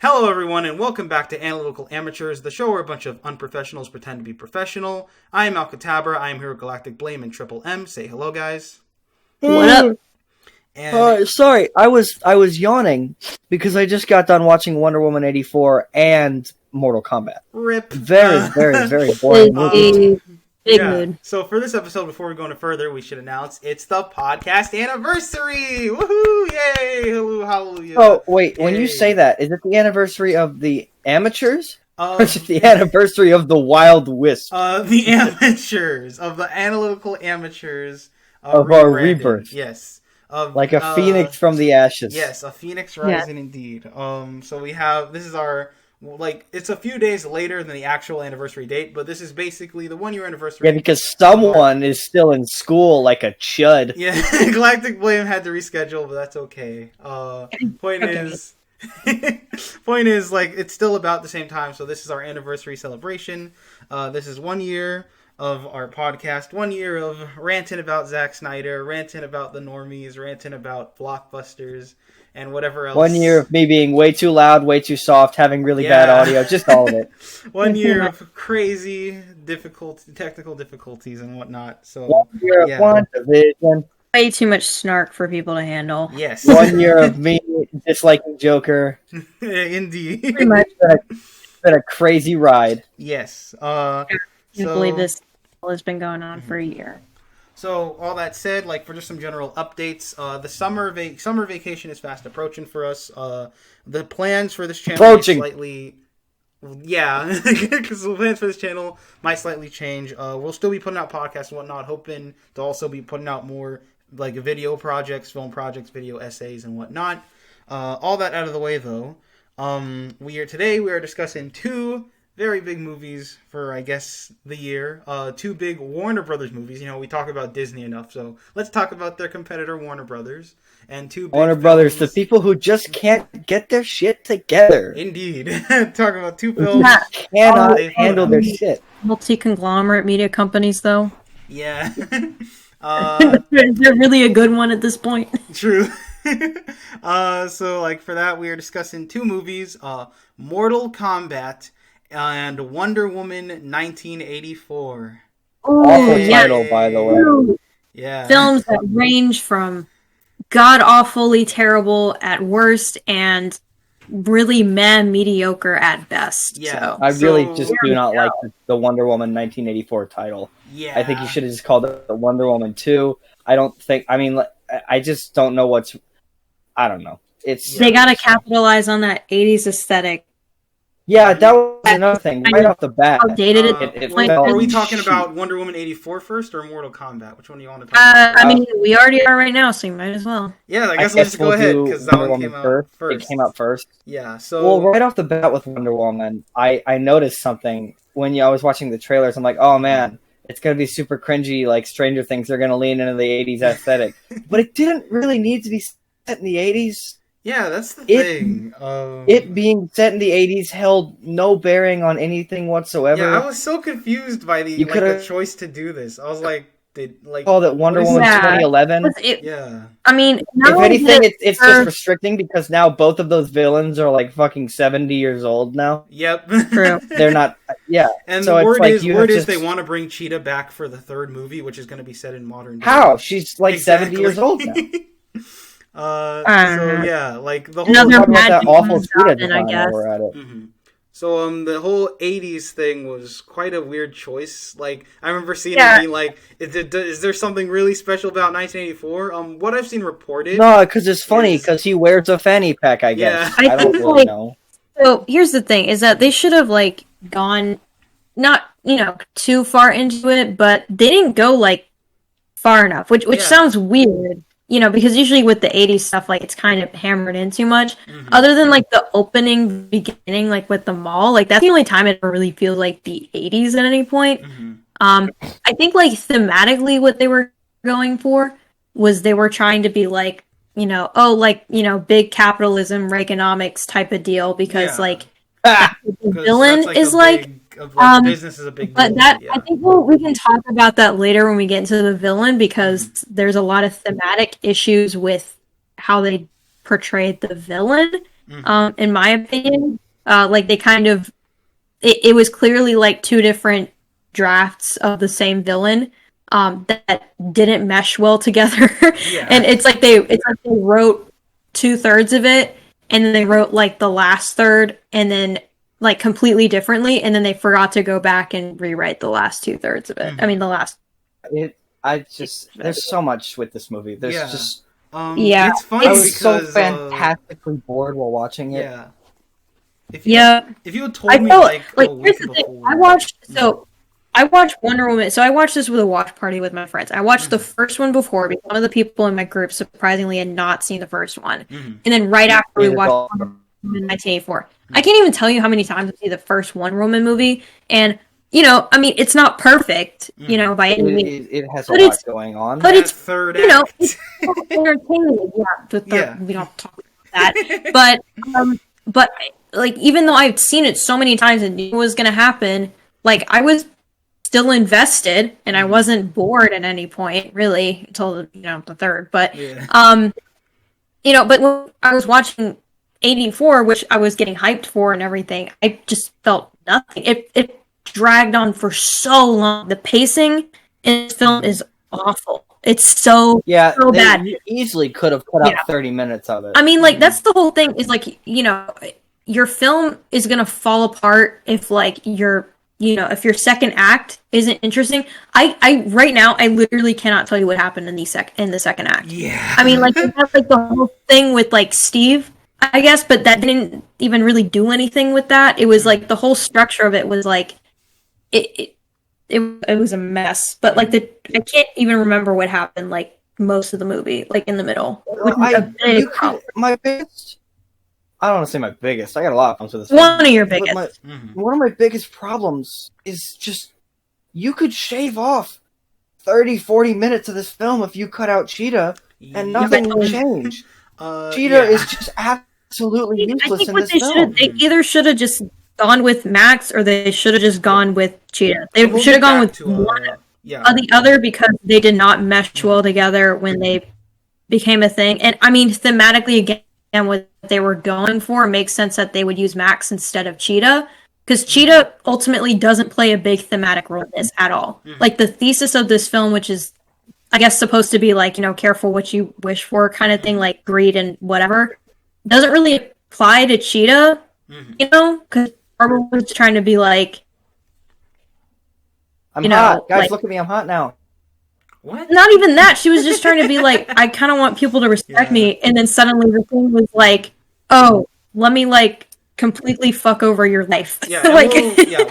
Hello, everyone, and welcome back to Analytical Amateurs, the show where a bunch of unprofessionals pretend to be professional. I am Alcatabra. I am here with Galactic Blame and Triple M. Say hello, guys. What up? And Sorry, I was yawning because I just got done watching Wonder Woman 84 and Mortal Kombat. rip. Very boring movie. Big mood. So for this episode, before we go any further, we should announce it's the podcast anniversary. Woohoo! Yay! Hallelujah! Oh wait, Yay. when you say that, is it the anniversary of the amateurs, or is it the the anniversary of the Wild Wisp amateurs of the analytical amateurs of our rebranding. rebirth? Yes, of Like a phoenix from the ashes. Yes, a phoenix rising indeed. So we have, this is our, it's a few days later than the actual anniversary date, but this is basically the 1 year anniversary. Yeah, because someone is still in school like a chud. Yeah, Galactic Blame had to reschedule, but that's okay. Point is, it's still about the same time, so this is our anniversary celebration. This is 1 year of our podcast, 1 year of ranting about Zack Snyder, ranting about the normies, ranting about blockbusters, and whatever else. 1 year of me being way too loud, way too soft, having really bad audio, just all of it. 1 year of crazy technical difficulties and whatnot. So 1 year of WandaVision. Way too much snark for people to handle. Yes. 1 year of me disliking Joker. Indeed. Pretty much. It's been a crazy ride. Yes. I can't believe this has been going on for a year. So, all that said, for just some general updates, the summer vacation is fast approaching for us. The plans for this channel might slightly... Yeah, because the plans for this channel might slightly change. We'll still be putting out podcasts and whatnot, hoping to also be putting out more, video projects, film projects, video essays, and whatnot. All that out of the way, though. We are discussing two very big movies for, I guess, the year. Two big Warner Brothers movies. We talk about Disney enough, so let's talk about their competitor, Warner Brothers. And two big Warner Brothers, the people who just can't get their shit together. Indeed. Talking about two films. Cannot handle their shit. Multi-conglomerate media companies, though. Yeah. They're really a good one at this point. True. So, for that, we are discussing two movies, Mortal Kombat and Wonder Woman 1984. Awful title, by the way. Yeah. Films that range from god-awfully terrible at worst and really mediocre at best. Yeah. So. I really just do not like the Wonder Woman 1984 title. Yeah. I think you should have just called it the Wonder Woman 2. I just don't know I don't know. They gotta capitalize on that 80s aesthetic. Yeah, that was another thing. Right off the bat. How dated it Are we talking about Wonder Woman 84 first or Mortal Kombat? Which one do you want to talk about? We already are right now, so you might as well. Yeah, I guess let's go ahead, because that one came out first. It came out first. Yeah, so... Well, right off the bat with Wonder Woman, I noticed something. When I was watching the trailers, I'm like, oh man, it's going to be super cringy, like Stranger Things. They're going to lean into the 80s aesthetic. But it didn't really need to be set in the 80s. Yeah, that's the thing. It being set in the 80s held no bearing on anything whatsoever. Yeah, I was so confused by the choice to do this. I was like, call it Wonder Woman 2011. Yeah. If anything, it's just restricting because now both of those villains are fucking 70 years old now. Yep. True. They're not. Yeah. And so the word is they want to bring Cheetah back for the third movie, which is going to be set in modern day. How? She's 70 years old now. The whole another that awful Cheetah design, I guess. We're at it. Mm-hmm. So the whole 80s thing was quite a weird choice. I remember seeing it being is there something really special about 1984? What I've seen reported... No, because it's funny, because he wears a fanny pack, I guess. Yeah. I don't really know. So, here's the thing, is that they should have, gone, not, too far into it, but they didn't go, far enough, which sounds weird. Because usually with the 80s stuff, it's kind of hammered in too much. Mm-hmm. Other than, the opening, beginning, with the mall, that's the only time it ever really feels like the 80s at any point. Mm-hmm. I think, thematically what they were going for was they were trying to be, big capitalism, Reaganomics type of deal, because, the villain is, business is a big but deal, I think we can talk about that later when we get into the villain, because there's a lot of thematic issues with how they portrayed the villain in my opinion. Like they kind of, it was clearly like two different drafts of the same villain that didn't mesh well together. And it's like they wrote 2/3 of it, and then they wrote like the last third, and then like completely differently, and then they forgot to go back and rewrite the last 2/3 of it. I mean, the last. There's so much with this movie. There's just. It's funny I was because so fantastically bored while watching it. Yeah. If you had told me like a week before, I watched Wonder Woman. So I watched this with a watch party with my friends. I watched the first one before because one of the people in my group surprisingly had not seen the first one, and then right after we watched Wonder Woman 1984. I can't even tell you how many times I've seen the first Wonder Woman movie, and I mean, it's not perfect, by any means. It has a lot going on. But it's third act. It's entertaining. Yeah, we don't talk about that. But like, even though I've seen it so many times and knew it was going to happen, like, I was still invested, and I wasn't bored at any point, really, until the third. But but when I was watching 84, which I was getting hyped for and everything, I just felt nothing. It dragged on for so long. The pacing in this film is awful. It's so bad. You easily could have cut out 30 minutes of it. I mean, like, that's the whole thing, is like, your film is gonna fall apart if like if your second act isn't interesting. I right now I literally cannot tell you what happened in the second act. Yeah. I mean, like, you have like the whole thing with like Steve, I guess, but that didn't even really do anything with that. It was like the whole structure of it was like it was a mess. But like I can't even remember what happened like most of the movie, like in the middle. My biggest, I don't want to say my biggest. I got a lot of problems with this. One of your biggest. One of my biggest problems is just you could shave off 30, 40 minutes of this film if you cut out Cheetah and nothing will change. Cheetah is just absolutely useless in this film. They either should have just gone with Max, or they should have just gone with Cheetah. They should have gone with one or the other, because they did not mesh well together when they became a thing. And I mean, thematically, again, what they were going for, it makes sense that they would use Max instead of Cheetah, because Cheetah ultimately doesn't play a big thematic role in this at all. Like, the thesis of this film, which is, I guess, supposed to be like, careful what you wish for kind of thing, like greed and whatever, doesn't really apply to Cheetah, because Barbara was trying to be like, I'm hot. Guys, like, look at me, I'm hot now. What? Not even that. She was just trying to be like, I kind of want people to respect me, and then suddenly the thing was like, oh, let me like completely fuck over your life. Yeah, like,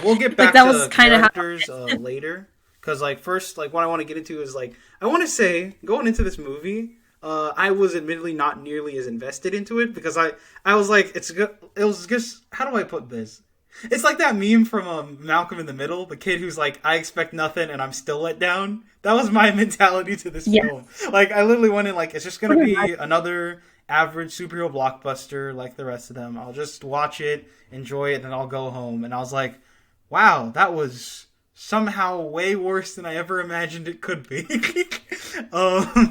we'll get back that to was kind of characters later, because like first, like what I want to get into is like, I want to say going into this movie, I was admittedly not nearly as invested into it, because I was like, it was just, how do I put this? It's like that meme from Malcolm in the Middle, the kid who's like, I expect nothing and I'm still let down. That was my mentality to this film. Like, I literally went in like, it's just going to be another average superhero blockbuster like the rest of them. I'll just watch it, enjoy it, and then I'll go home. And I was like, wow, that was somehow way worse than I ever imagined it could be.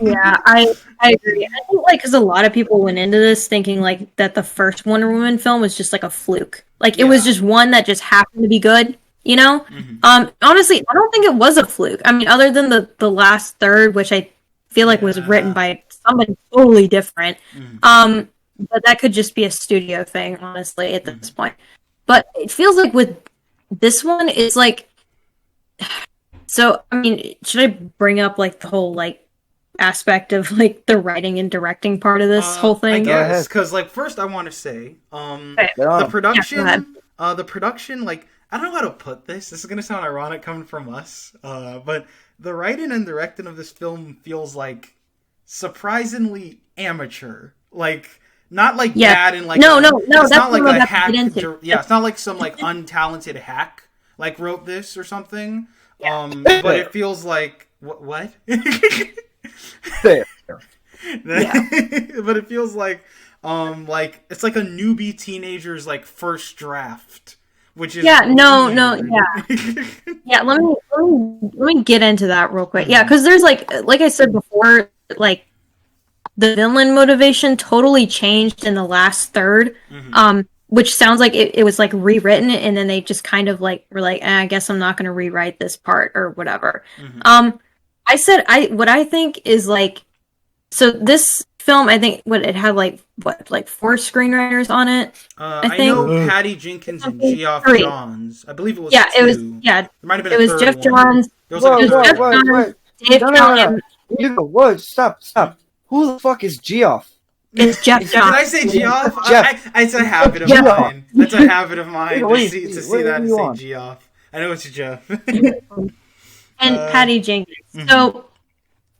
Yeah, I agree. I think like, because a lot of people went into this thinking like that the first Wonder Woman film was just like a fluke. Like, it was just one that just happened to be good, Honestly, I don't think it was a fluke. I mean, other than the last third, which I feel like was written by somebody totally different. But that could just be a studio thing, honestly, at this point. But it feels like with this one, it's like, so, I mean, should I bring up like the whole like aspect of like the writing and directing part of this whole thing? I guess, because like first I want to say the production, like, I don't know how to put this. This is gonna sound ironic coming from us, but the writing and directing of this film feels like surprisingly amateur. Like, not like bad and like no. It's not like a hack. Yeah, it's not like some like untalented hack like wrote this or something. But it feels like what? Fair. But it feels like it's like a newbie teenager's like first draft, which is yeah. Let me get into that real quick. Yeah, because there's like I said before, like the villain motivation totally changed in the last third. Which sounds like it was like rewritten, and then they just kind of like were like, I guess I'm not going to rewrite this part or whatever. What I think is like, so this film, I think it had like 4 screenwriters on it. I know Patty Jenkins and Geoff Johns. I believe it was 2. There might have been a third Jeff one. Johns. There was like Jeff Johns. Dave Johns. Whoa, stop. Who the fuck is Geoff? It's Jeff Johns. Did I say Geoff? Jeff. It's a habit of mine. That's a habit of mine to see that and say Geoff. I know it's Jeff. And Patty Jenkins. So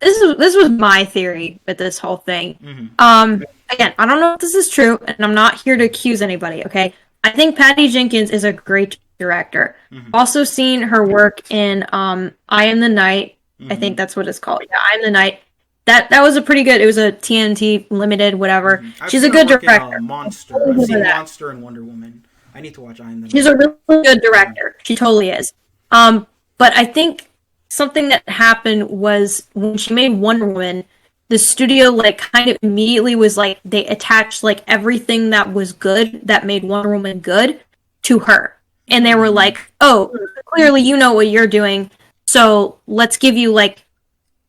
this was my theory with this whole thing. Again, I don't know if this is true, and I'm not here to accuse anybody, okay? I think Patty Jenkins is a great director. Also seen her work in I Am the Night. I think that's what it's called. Yeah, I Am the Night. That was a pretty good. It was a TNT limited, whatever. She's a good director. Monster. I've seen Monster and Wonder Woman. I need to watch I Am the Night. She's a really good director. She totally is. But I think something that happened was when she made Wonder Woman, the studio like kind of immediately was like they attached like everything that was good that made Wonder Woman good to her, and they were like, "Oh, clearly you know what you're doing, so let's give you like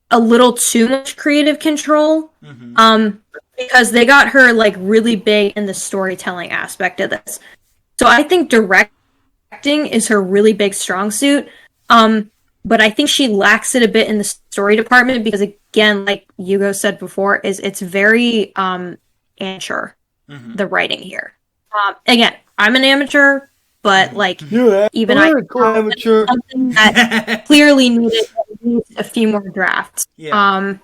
a little too much creative control." Because they got her like really big in the storytelling aspect of this. So I think directing is her really big strong suit. But I think she lacks it a bit in the story department because, again, like Hugo said before, it's very amateur, the writing here. Again, I'm an amateur, but like even amateur. Something that clearly needed a few more drafts. So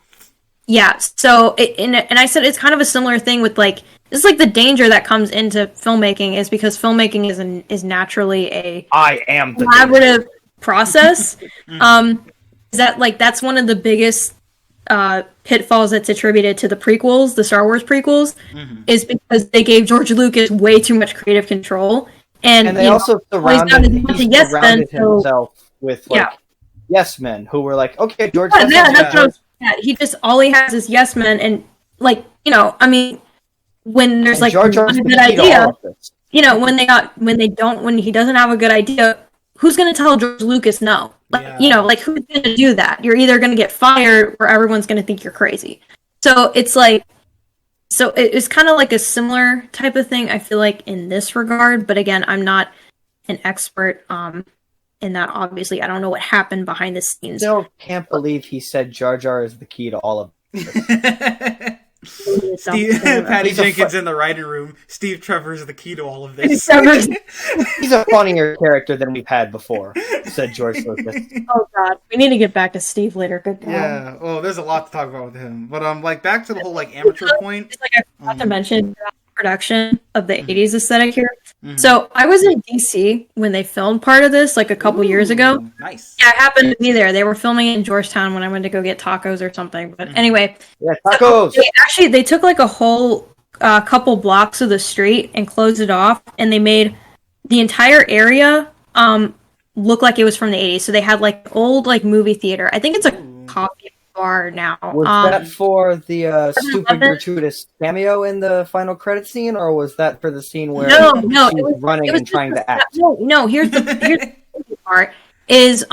and I said it's kind of a similar thing with like this is like the danger that comes into filmmaking is because filmmaking is naturally a collaborative process. Is that like that's one of the biggest pitfalls that's attributed to the prequels, the Star Wars prequels, is because they gave George Lucas way too much creative control, and they also surrounded himself with like yes men who were like, okay, George. He just all he has is yes men, and like I mean, when there's like a good idea, when he doesn't have a good idea. Who's going to tell George Lucas no? Like who's going to do that? You're either going to get fired or everyone's going to think you're crazy. So it's like, it's kind of like a similar type of thing, I feel like, in this regard. But again, I'm not an expert in that, obviously. I don't know what happened behind the scenes. Still can't believe he said Jar Jar is the key to all of this. Patty Jenkins in the writing room. Steve Trevor is the key to all of this. He's a funnier character than we've had before, said George Lucas. Oh God, we need to get back to Steve later. Good God. Yeah, well, there's a lot to talk about with him. But like back to the whole like amateur point. It's like I forgot to mention production of the 80s aesthetic here. So I was in DC when they filmed part of this like a couple years ago. Nice. Yeah, I happened to be there. They were filming it in Georgetown when I went to go get tacos or something. But anyway, tacos. So they took like a whole couple blocks of the street and closed it off, and they made the entire area look like it was from the 80s. So they had like old like movie theater. I think it's a coffee bar now. Was that for the super gratuitous cameo in the final credit scene, or was that for the scene where she was running and trying to act? No. Here's the part is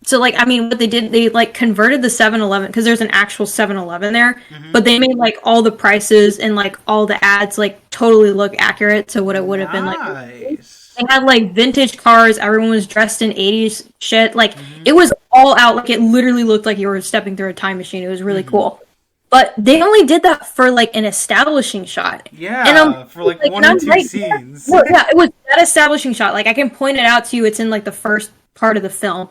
so like I mean what they did, they like converted the 7-Eleven because there's an actual 7-Eleven there, but they made like all the prices and like all the ads like totally look accurate to what it would have been like. They had like vintage cars. Everyone was dressed in 80s shit. Like it was all out. Like it literally looked like you were stepping through a time machine. It was really cool. But they only did that for like an establishing shot. Yeah, and for like one or two scenes. Well, yeah, it was that establishing shot. Like I can point it out to you. It's in like the first part of the film.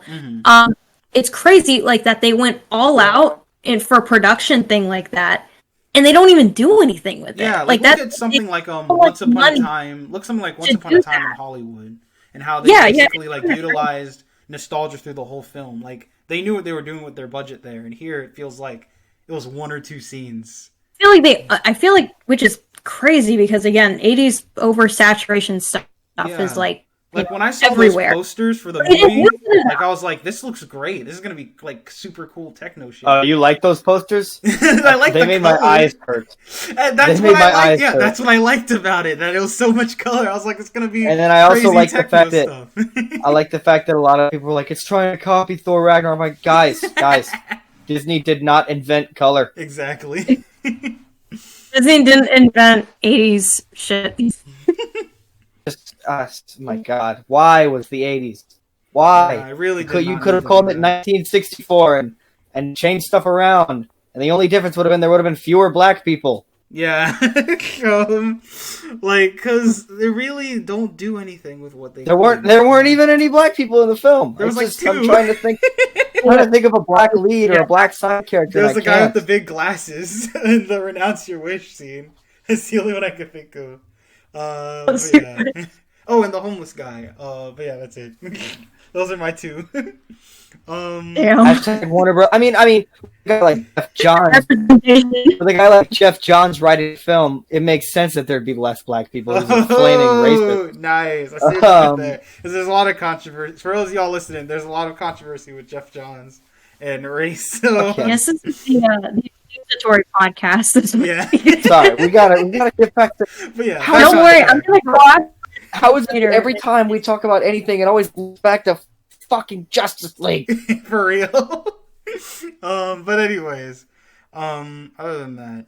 It's crazy like that they went all out for a production thing like that. And they don't even do anything with it. Yeah, like that's something like Once Upon a Time. Look something like Once Upon a Time in Hollywood, and how they basically like utilized nostalgia through the whole film. Like they knew what they were doing with their budget there, and here it feels like it was one or two scenes. I feel like which is crazy because again, 80s oversaturation stuff is like Like when I saw everywhere. those posters for the movie, like I was like, "This looks great. This is gonna be like super cool techno shit." Oh, you like those posters? I like. They made my eyes hurt. And that's what I liked. Yeah, that's what I liked about it. That it was so much color. I was like, "It's gonna be." And then I also like the fact stuff. that I like the fact that a lot of people were like, "It's trying to copy Thor Ragnarok." I'm like, guys, Disney did not invent color. Exactly. Disney didn't invent 80s shit. My God, why was the 80s? Why? I really you could have called it 1964 and changed stuff around, and the only difference would have been there would have been fewer black people. Yeah, like because they really don't do anything with what they. There weren't even any black people in the film. There was like two. I'm trying to think of a black lead or a black side character. There's the guy with the big glasses in the "Renounce Your Wish" scene. That's the only one I could think of. Yeah. Oh, and the homeless guy. But yeah, that's it. Those are my two. Hashtag Warner Bros. I mean, a guy like Jeff Johns. For the guy like Jeff Johns writing a film, it makes sense that there'd be less black people. He's a flaming racist. Nice. I see what you did there. Because there's a lot of controversy. For those of y'all listening, there's a lot of controversy with Jeff Johns and race. So. Okay. Yes, this is the accusatory podcast. Yeah. Sorry, we gotta get back to. But yeah, don't worry, I'm gonna go. How is it every time we talk about anything, it always goes back to fucking Justice League? For real. But anyways, other than that,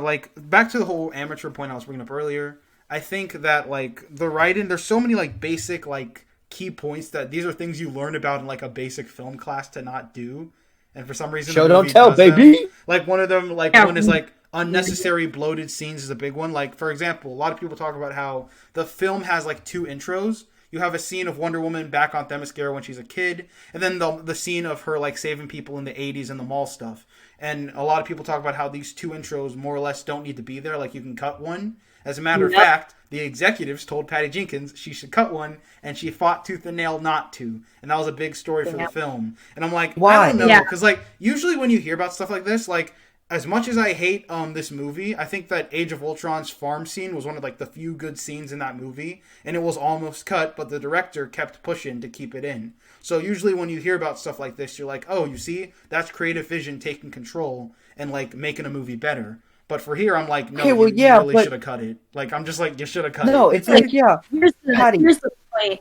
like back to the whole amateur point I was bringing up earlier. I think that like the writing, there's so many like basic like key points that these are things you learn about in like a basic film class to not do, and for some reason show don't tell, baby. Them. Like one of them, like one is like. Unnecessary bloated scenes is a big one. Like, for example, a lot of people talk about how the film has, like, two intros. You have a scene of Wonder Woman back on Themyscira when she's a kid, and then the scene of her, like, saving people in the 80s and the mall stuff. And a lot of people talk about how these two intros more or less don't need to be there. Like, you can cut one. As a matter of fact, the executives told Patty Jenkins she should cut one, and she fought tooth and nail not to. And that was a big story for the film. And I'm like, why? I don't know. Because, like, usually when you hear about stuff like this, like, as much as I hate this movie, I think that Age of Ultron's farm scene was one of like the few good scenes in that movie, and it was almost cut, but the director kept pushing to keep it in. So usually when you hear about stuff like this, you're like, oh, you see, that's creative vision taking control and like making a movie better. But for here, I'm like, no, you really should have cut it. Like, I'm just like, you should have cut it. No, it's like, yeah, here's the point.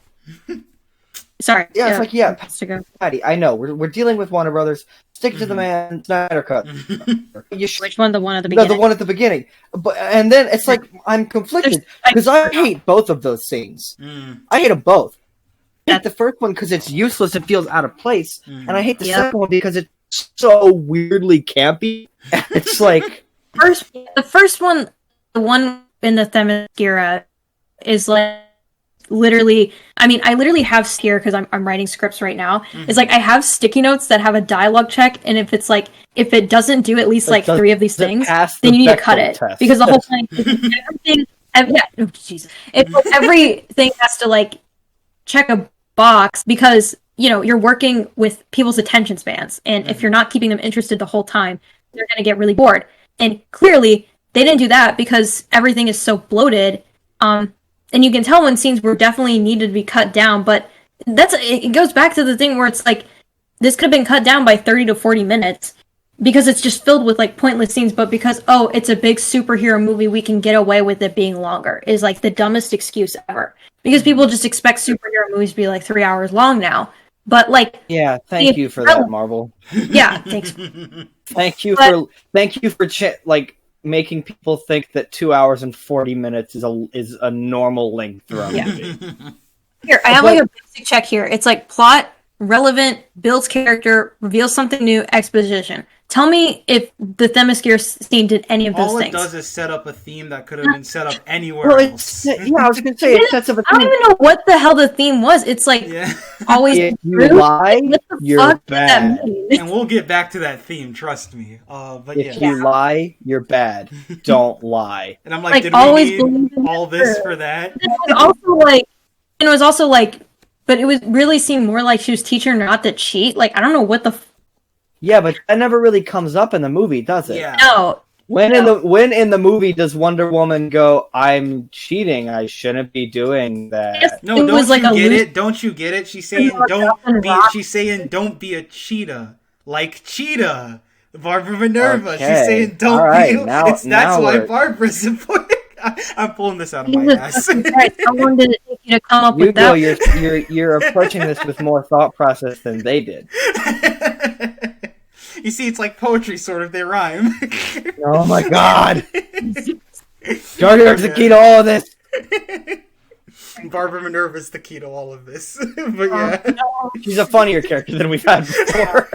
Sorry. Yeah, it's like, yeah, Patty, I know, we're dealing with Warner Brothers. Stick to the man Snyder cut. Which one? The one at the beginning? No, the one at the beginning. And then it's like, I'm conflicted, because I hate both of those scenes. I hate them both. I hate the first one because it's useless, it feels out of place, and I hate the second one because it's so weirdly campy. It's like... The first one, the one in the Themyscira, is like, literally, I mean, I literally have here because I'm writing scripts right now. It's like I have sticky notes that have a dialogue check, and if it's like if it doesn't do at least like three of these things, then you need to cut it because the whole point everything. Oh Jesus! Everything has to like check a box because you're working with people's attention spans, and if you're not keeping them interested the whole time, they're going to get really bored. And clearly, they didn't do that because everything is so bloated. And you can tell when scenes were definitely needed to be cut down, but it goes back to the thing where it's like, this could have been cut down by 30 to 40 minutes because it's just filled with like pointless scenes, but because, it's a big superhero movie, we can get away with it being longer is like the dumbest excuse ever. Because people just expect superhero movies to be like 3 hours long now. But like, yeah, thank you for that, Marvel. Yeah, thanks. Thank you for making people think that 2 hours and 40 minutes is a normal length for a movie. Here, I have like a basic check here. It's like plot, relevant, builds character, reveals something new, exposition. Tell me if the Themyscira scene did any of those things. All it does is set up a theme that could have been set up anywhere else. I was going to say, it sets up a theme. I don't even know what the hell the theme was. It's like, always if you lie, you're bad. And we'll get back to that theme, trust me. But if you lie, you're bad. Don't lie. And I'm like, did we need all this for that? It was also like, but it was really seemed more like she was teaching her not to cheat. Like, I don't know what the... Yeah, but that never really comes up in the movie, does it? Yeah. No. When in the movie does Wonder Woman go, "I'm cheating. I shouldn't be doing that"? No, don't you get it? Don't you get it? She's saying don't be a cheetah like Cheetah. Barbara Minerva. Okay. She's saying don't right. be. Now why we're... Barbara's important. I'm pulling this out of my ass. How long did it take you to come up with that? You're approaching this with more thought process than they did. You see, it's like poetry, sort of. They rhyme. Oh my god! Jar Jar's the key to all of this. Barbara Minerva's the key to all of this. But yeah, she's a funnier character than we've had before.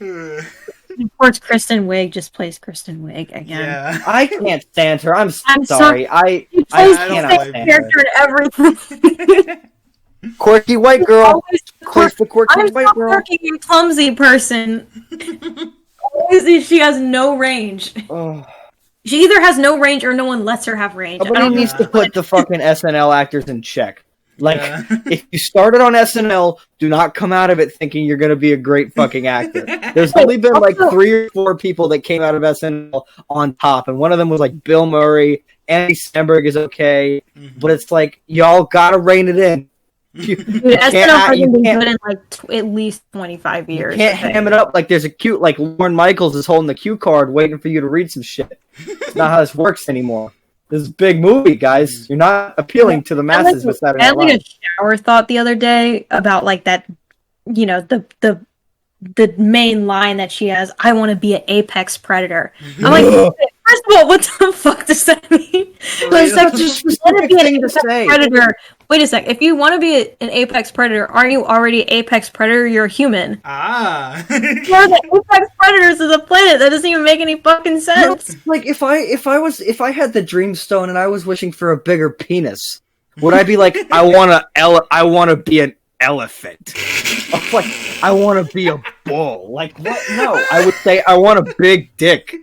Of course, Kristen Wiig just plays Kristen Wiig again. Yeah. I can't stand her. I'm sorry. I cannot stand character and everything. Quirky white girl. Quirky white girl. Quirky and clumsy person. Always, she has no range. Oh. She either has no range or no one lets her have range. Somebody needs to put the fucking SNL actors in check. Like, if you started on SNL, do not come out of it thinking you're going to be a great fucking actor. There's only been like 3 or 4 people that came out of SNL on top, and one of them was like Bill Murray. Andy Samberg is okay, but it's like, y'all gotta rein it in. SNL hasn't been good in like at least 25 years. You can't ham it up like there's a cute, like Lorne Michaels is holding the cue card waiting for you to read some shit. It's not how this works anymore. This is a big movie, guys. You're not appealing to the masses with Saturday Night Live. I had like a shower thought the other day about like that, you know, the main line that she has, "I want to be an apex predator." I'm like, first of all, what the fuck does that mean? Like, if you want to be an apex predator, wait a sec. If you want to be an apex predator, aren't you already apex predator? You're a human. Ah. You're the apex predators of the planet. That doesn't even make any fucking sense. Like if I had the dream stone and I was wishing for a bigger penis, would I be like, I want to be an elephant? Like, I want to be a bull. Like, what? No, I would say I want a big dick.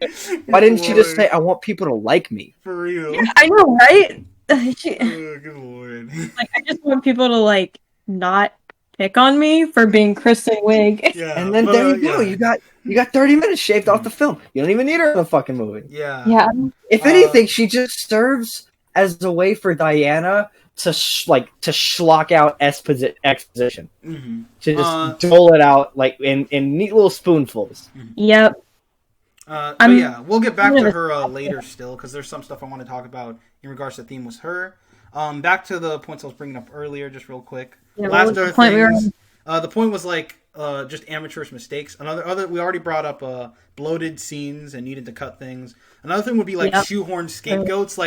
Why didn't she just say I want people to like me? For real. Yeah, I know, right? Good lord. Like, I just want people to like not pick on me for being Kristen Wiig. Yeah, and then there you go. You got 30 minutes shaved off the film. You don't even need her in the fucking movie. Yeah. Yeah. If anything, she just serves as a way for Diana to schlock out exposition. Mm-hmm. To just dole it out like in neat little spoonfuls. Yep. But yeah, we'll get back to her later still, because there's some stuff I want to talk about in regards to the theme was her. Back to the points I was bringing up earlier, just real quick. Yeah, the point was like just amateurish mistakes. We already brought up bloated scenes and needed to cut things. Another thing would be like shoehorn scapegoats.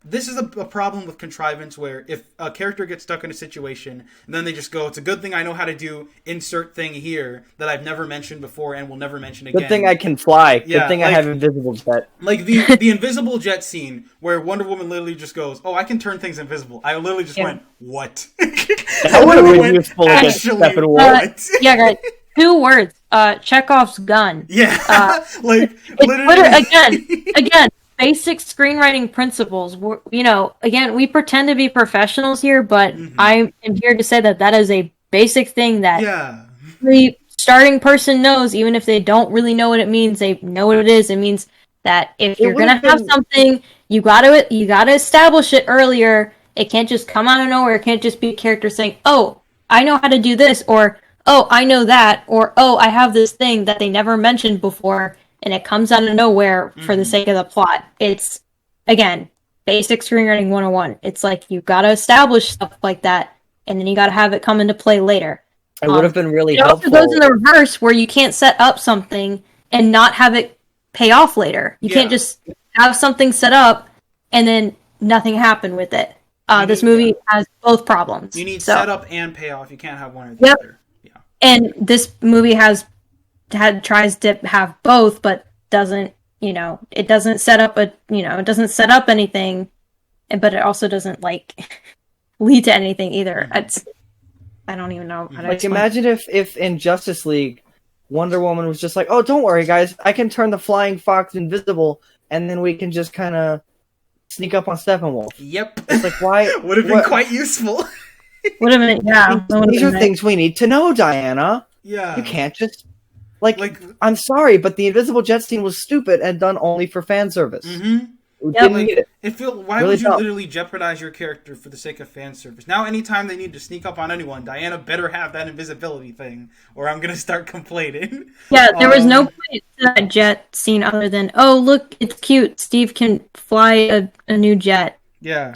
This is a problem with contrivance where if a character gets stuck in a situation and then they just go, it's a good thing I know how to do insert thing here that I've never mentioned before and will never mention again. Good thing I can fly. Yeah, good thing I have invisible jet. Like the invisible jet scene where Wonder Woman literally just goes, oh, I can turn things invisible. I literally just went, what? That would have been useful against Steppenwolf. Yeah, guys. 2 words. Chekhov's gun. Yeah. Again. Basic screenwriting principles. Again, we pretend to be professionals here, but I am here to say that is a basic thing that the starting person knows, even if they don't really know what it means. They know what it is. It means that if you're gonna have something, you gotta establish it earlier. It can't just come out of nowhere. It can't just be a character saying, "Oh, I know how to do this," or "Oh, I know that," or "Oh, I have this thing that they never mentioned before." And it comes out of nowhere for the sake of the plot. It's, again, basic screenwriting 101. It's like, you gotta establish stuff like that, and then you gotta have it come into play later. It would have been really helpful. It also goes in the reverse, where you can't set up something and not have it pay off later. You can't just have something set up, and then nothing happen with it. This movie has both problems. You need setup and payoff. You can't have one or the other. Yeah. And this movie tries to have both, but doesn't, it doesn't set up it doesn't set up anything, but it also doesn't lead to anything either. I don't even know how to explain. Imagine if in Justice League, Wonder Woman was just like, oh, don't worry guys, I can turn the flying fox invisible, and then we can just kind of sneak up on Steppenwolf. Yep. It's like, why? Would have been quite useful. Would have been, yeah. These are things we need to know, Diana. Yeah. You can't just Like, I'm sorry, but the invisible jet scene was stupid and done only for fan service. Didn't need it. Why would you literally jeopardize your character for the sake of fan service? Now, anytime they need to sneak up on anyone, Diana better have that invisibility thing, or I'm gonna start complaining. Yeah, there was no point to that jet scene other than, oh, look, it's cute. Steve can fly a new jet. Yeah.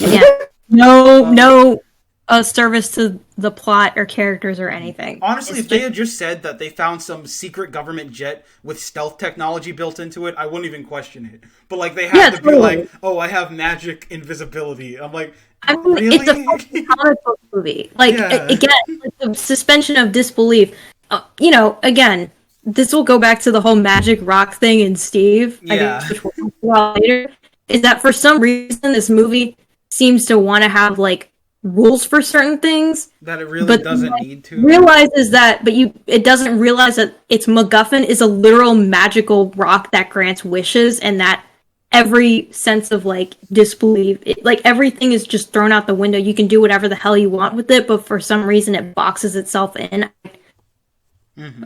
No service to the plot or characters or anything. Honestly, if they had just said that they found some secret government jet with stealth technology built into it, I wouldn't even question it. But like they have to be like, "Oh, I have magic invisibility." I'm like, really? It's a fucking comic book movie. Like again, like the suspension of disbelief. Again, this will go back to the whole magic rock thing in Steve. Yeah. I think, which we'll talk about later. Is that for some reason this movie seems to want to have like rules for certain things that it really doesn't need to. Realizes that, but it doesn't realize that its MacGuffin is a literal magical rock that grants wishes, and that every sense of like disbelief, like everything is just thrown out the window. You can do whatever the hell you want with it, but for some reason it boxes itself in.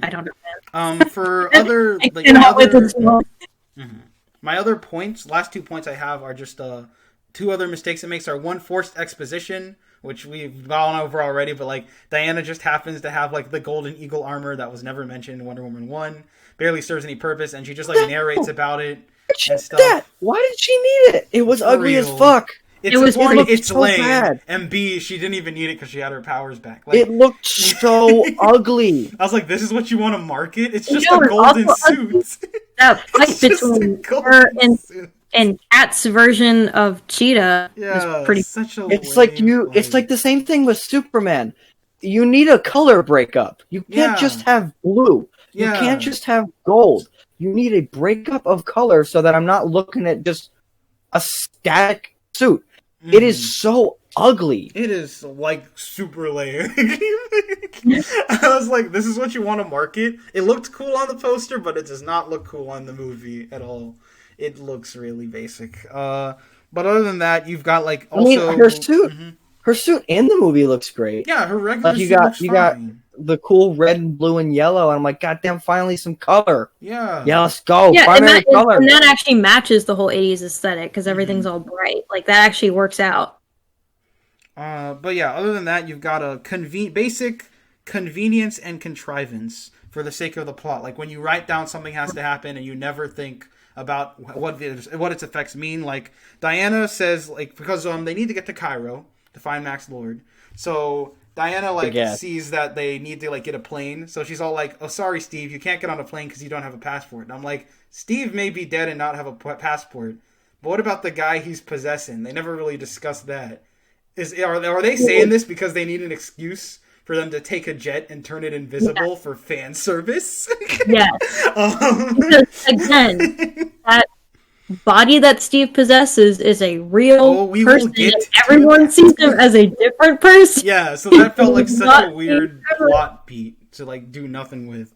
I don't know. For other my other points, last 2 points I have are just two other mistakes it makes are one, forced exposition, which we've gone over already, but like Diana just happens to have like the golden eagle armor that was never mentioned in Wonder Woman 1, barely serves any purpose, and she just like narrates about it and stuff. Why did she need it? It was ugly as fuck. It's so lame. bad. And B, she didn't even need it because she had her powers back. Like, it looked so ugly. I was like, this is what you want to market? It's just a golden suit. That fight between her and Kat's version of Cheetah is pretty. It's like the same thing with Superman. You need a color breakup. You can't just have blue. You can't just have gold. You need a breakup of color so that I'm not looking at just a static suit. It is so ugly. It is like super lame. I was like, this is what you want to market? It looked cool on the poster, but it does not look cool on the movie at all. It looks really basic. But other than that, you've got like also her suit. Her suit in the movie looks great. Yeah, her regular suit looks fine. You got the cool red and blue and yellow, and I'm like, goddamn, finally some color. Yeah, let's go. Yeah, primary color. And that actually matches the whole 80s aesthetic because everything's all bright. Like that actually works out. But yeah, other than that, you've got a basic convenience and contrivance for the sake of the plot. Like when you write down something has to happen and you never think about what its effects mean. Like Diana says, like because they need to get to Cairo to find Max Lord, so Diana sees that they need to like get a plane, so she's all like, "Oh, sorry, Steve, you can't get on a plane because you don't have a passport." And I'm like, Steve may be dead and not have a passport, but what about the guy he's possessing? They never really discussed that. Are they saying this because they need an excuse for them to take a jet and turn it invisible for fan service? Yeah. Because, again, that body that Steve possesses is a real person, and everyone sees him as a different person. Yeah, so that felt like such a weird plot beat to like do nothing with.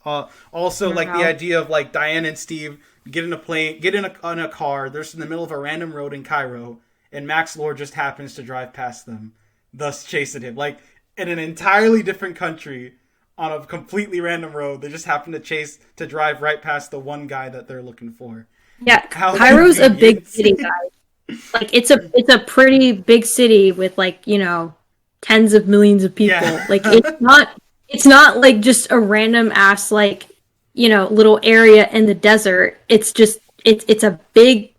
Also, like the idea of like Diane and Steve get in a car. They're in the middle of a random road in Cairo, and Max Lord just happens to drive past them, thus chasing him. Like in an entirely different country on a completely random road, they just happen to drive right past the one guy that they're looking for. Yeah, Cairo's a big city, guys. Like it's a pretty big city with like, tens of millions of people. Yeah. Like it's not like just a random ass like, little area in the desert. It's just it's a big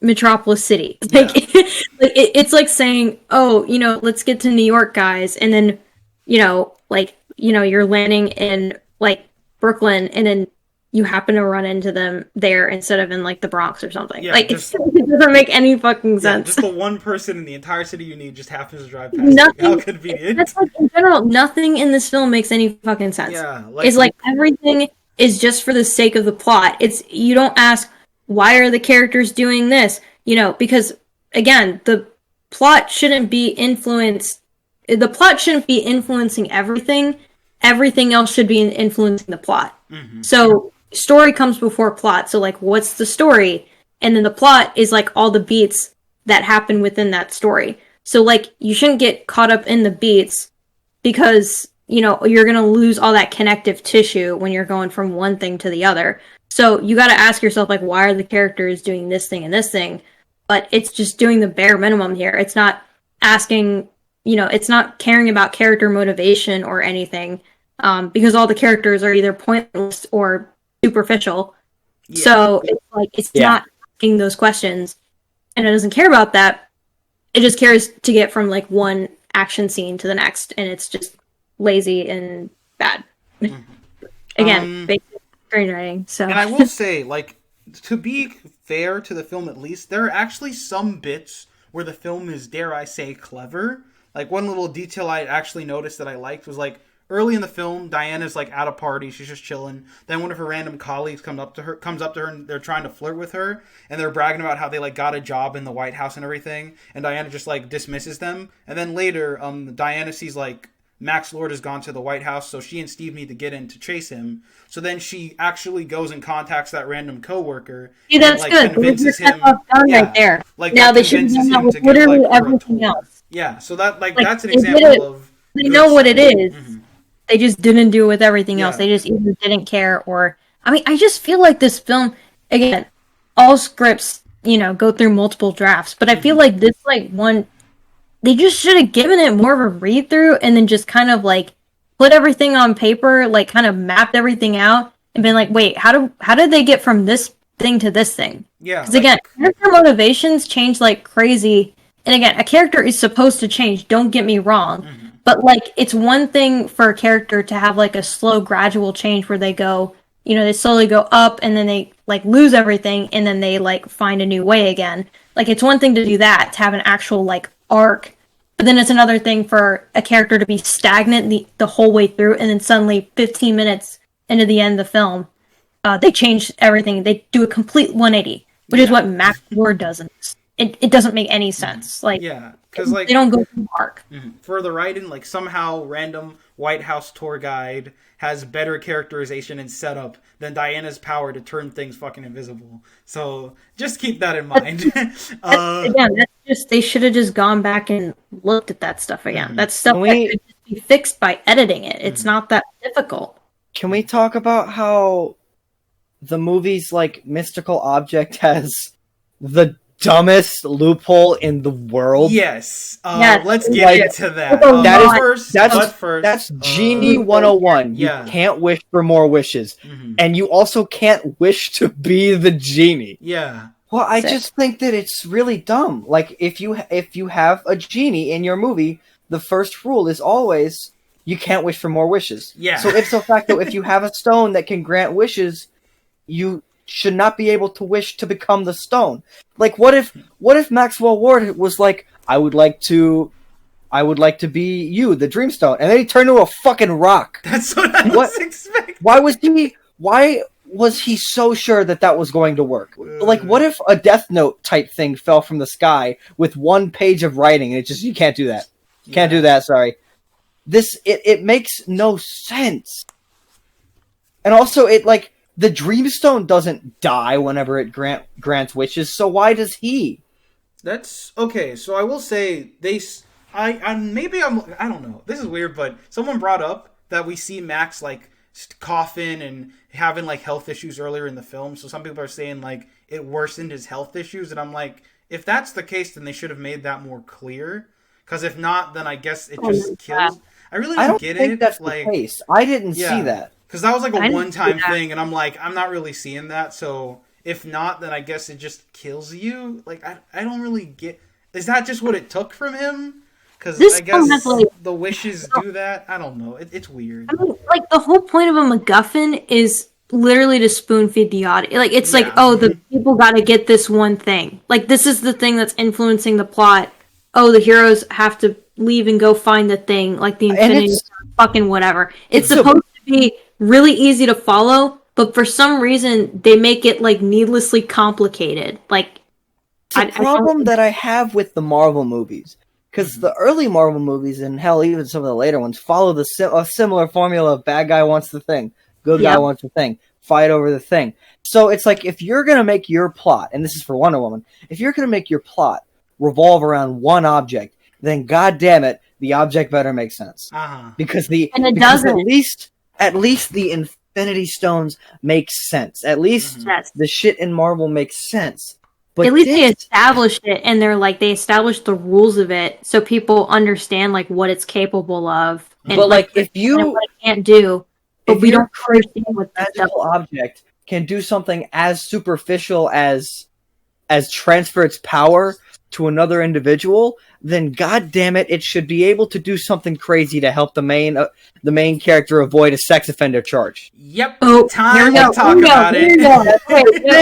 metropolis city. Like it's like saying, "Oh, let's get to New York, guys." And then, you're landing in like Brooklyn, and then you happen to run into them there instead of in like the Bronx or something. Yeah, it doesn't make any fucking sense. Just the one person in the entire city you need just happens to drive past. How convenient. That's like in general, nothing in this film makes any fucking sense. Yeah, it's like everything is just for the sake of the plot. You don't ask why are the characters doing this, because again, the plot shouldn't be influencing everything. Everything else should be influencing the plot. Mm-hmm. So story comes before plot. So like, what's the story? And then the plot is like all the beats that happen within that story. So like, you shouldn't get caught up in the beats because, you're going to lose all that connective tissue when you're going from one thing to the other. So you got to ask yourself, like, why are the characters doing this thing and this thing? But it's just doing the bare minimum here. It's not asking, it's not caring about character motivation or anything, because all the characters are either pointless or superficial. Yeah. So it's like, it's not asking those questions, and it doesn't care about that. It just cares to get from like one action scene to the next, and it's just lazy and bad. Again, basic screenwriting. So, and I will say, like, to be fair to the film, at least there are actually some bits where the film is, dare I say, clever. Like, one little detail I actually noticed that I liked was, like, early in the film, Diana's like at a party, she's just chilling. Then one of her random colleagues comes up to her, and they're trying to flirt with her, and they're bragging about how they like got a job in the White House and everything. And Diana just like dismisses them. And then later, Diana sees like Max Lord has gone to the White House, so she and Steve need to get in to chase him. So then she actually goes and contacts that random coworker. Yeah, that's and, like, good. Convinces him right there. Like, now they should have done that with literally everything else. Yeah, so that like that's an example of they know what it is. Mm-hmm. They just didn't do it with everything else. They just either didn't care or... I mean, I just feel like this film... Again, all scripts, go through multiple drafts. But I feel like this, like, one... They just should have given it more of a read-through and then just kind of, like, put everything on paper, like, kind of mapped everything out and been like, wait, how did they get from this thing to this thing? Yeah. Because, again, character motivations change like crazy. And, again, a character is supposed to change. Don't get me wrong. Mm-hmm. But, like, it's one thing for a character to have, like, a slow, gradual change where they go, they slowly go up and then they, like, lose everything and then they, like, find a new way again. Like, it's one thing to do that, to have an actual, like, arc. But then it's another thing for a character to be stagnant the whole way through and then suddenly 15 minutes into the end of the film, they change everything. They do a complete 180, which is what Max Lord does in this. It doesn't make any sense. Like, because like they don't go through arc. For the writing, like somehow random White House tour guide has better characterization and setup than Diana's power to turn things fucking invisible. So just keep that in mind. Again, that's just they should have just gone back and looked at that stuff again. That's stuff that could just be fixed by editing it. It's not that difficult. Can we talk about how the movie's like mystical object has the dumbest loophole in the world? Yes. Let's get into that. That's Genie 101. You can't wish for more wishes. And you also can't wish to be the genie. Yeah. Well, I just think that it's really dumb. Like, if you have a genie in your movie, the first rule is always you can't wish for more wishes. Yeah. So ipso facto, if you have a stone that can grant wishes, you should not be able to wish to become the stone. Like, what if Maxwell Ward was like, I would like to be you, the Dreamstone, and then he turned into a fucking rock. That's what I was expecting. Why was he so sure that was going to work? Like, what if a Death Note type thing fell from the sky with one page of writing and you can't do that. You can't do that, sorry. It makes no sense. And also, the Dreamstone doesn't die whenever it grants wishes, so why does he? That's okay. So I will say I don't know. This is weird, but someone brought up that we see Max like coughing and having like health issues earlier in the film. So some people are saying like it worsened his health issues, and I'm like, if that's the case, then they should have made that more clear. Because if not, then I guess it just kills. I really don't get it. I don't think that's the case. I didn't see that. Because that was like a one-time thing, and I'm like, I'm not really seeing that. So if not, then I guess it just kills you. Like, I don't really get... Is that just what it took from him? Because I guess the wishes do that. I don't know. It's weird. I mean, like, the whole point of a MacGuffin is literally to spoon-feed the audience. Like, it's like, oh, the people got to get this one thing. Like, this is the thing that's influencing the plot. Oh, the heroes have to leave and go find the thing, like the Infinity fucking whatever. It's supposed to be really easy to follow, but for some reason they make it like needlessly complicated. Like, the problem that I have with the Marvel movies, because the early Marvel movies, and hell, even some of the later ones, follow a similar formula of bad guy wants the thing, good guy wants the thing, fight over the thing. So it's like, if you're gonna make your plot, and this is for Wonder Woman, if you're gonna make your plot revolve around one object, then god damn it, the object better make sense. Because at least the Infinity Stones make sense. At least the shit in Marvel makes sense. But at least they established it, and they established the rules of it, so people understand what it's capable of. And, but if you what it can't do, but we don't understand what the magical object can do something as superficial as transfer its power to another individual, then god damn it, it should be able to do something crazy to help the main character avoid a sex offender charge. Yep. Time to talk about it. All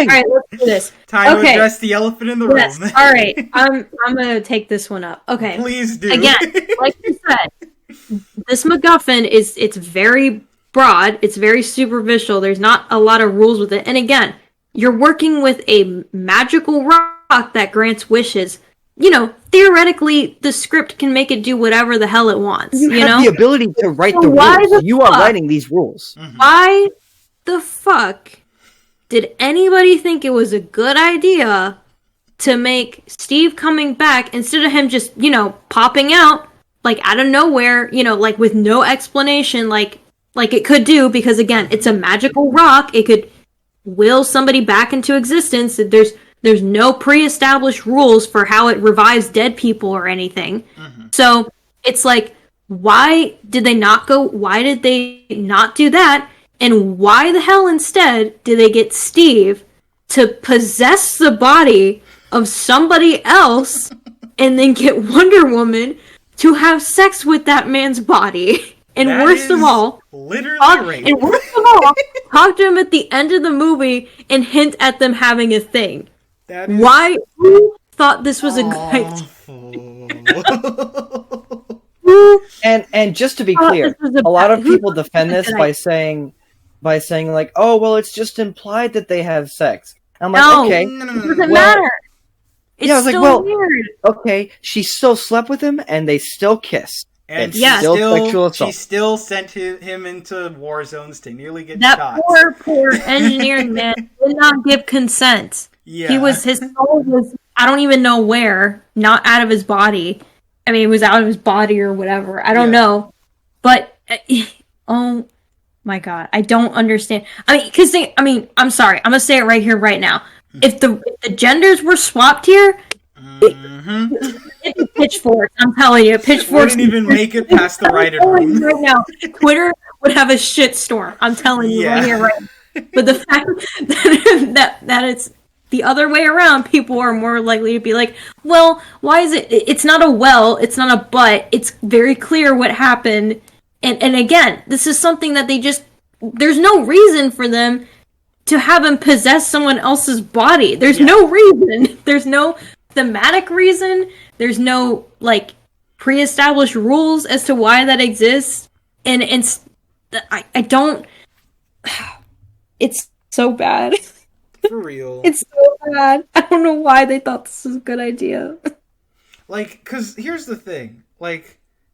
right, let's do this. Time to address the elephant in the room. All right, I'm gonna take this one up. Okay. Please do. Again, like you said, this MacGuffin it's very broad. It's very superficial. There's not a lot of rules with it. And again, you're working with a magical rock that grants wishes. Theoretically, the script can make it do whatever the hell it wants. You have the ability to write the rules. You are writing these rules. Why the fuck did anybody think it was a good idea to make Steve coming back instead of him just, popping out, out of nowhere, with no explanation, like it could do, because again, it's a magical rock. It could will somebody back into existence. There's no pre-established rules for how it revives dead people or anything. So it's why did they not do that? And why the hell instead did they get Steve to possess the body of somebody else and then get Wonder Woman to have sex with that man's body? And worst of all, talk to him at the end of the movie and hint at them having a thing. Why? Who thought this was a good idea? And just to be clear, a lot of people defend this by saying oh, well, it's just implied that they have sex. I'm okay. No. It doesn't matter. It's still weird. Okay, she still slept with him and they still kissed. And she still sent him into war zones to nearly get shot. That poor engineering man did not give consent. Yeah. His soul was, I don't even know where, not out of his body. I mean, it was out of his body or whatever. I don't know. But, oh my god, I don't understand. I'm sorry, I'm gonna say it right here, right now. If the genders were swapped here, pitchforks, I'm telling you, pitchforks wouldn't even make it past the writer's room. Right now, Twitter would have a shitstorm. I'm telling you right here, right now. But the fact that it's the other way around, people are more likely to be like, well, why is it? It's not a well, it's not a but. It's very clear what happened. And again, this is something that there's no reason for them to have him possess someone else's body. There's no reason. There's no thematic reason. There's no, pre-established rules as to why that exists. And I don't... It's so bad. For real. It's so bad. I don't know why they thought this was a good idea. Because here's the thing.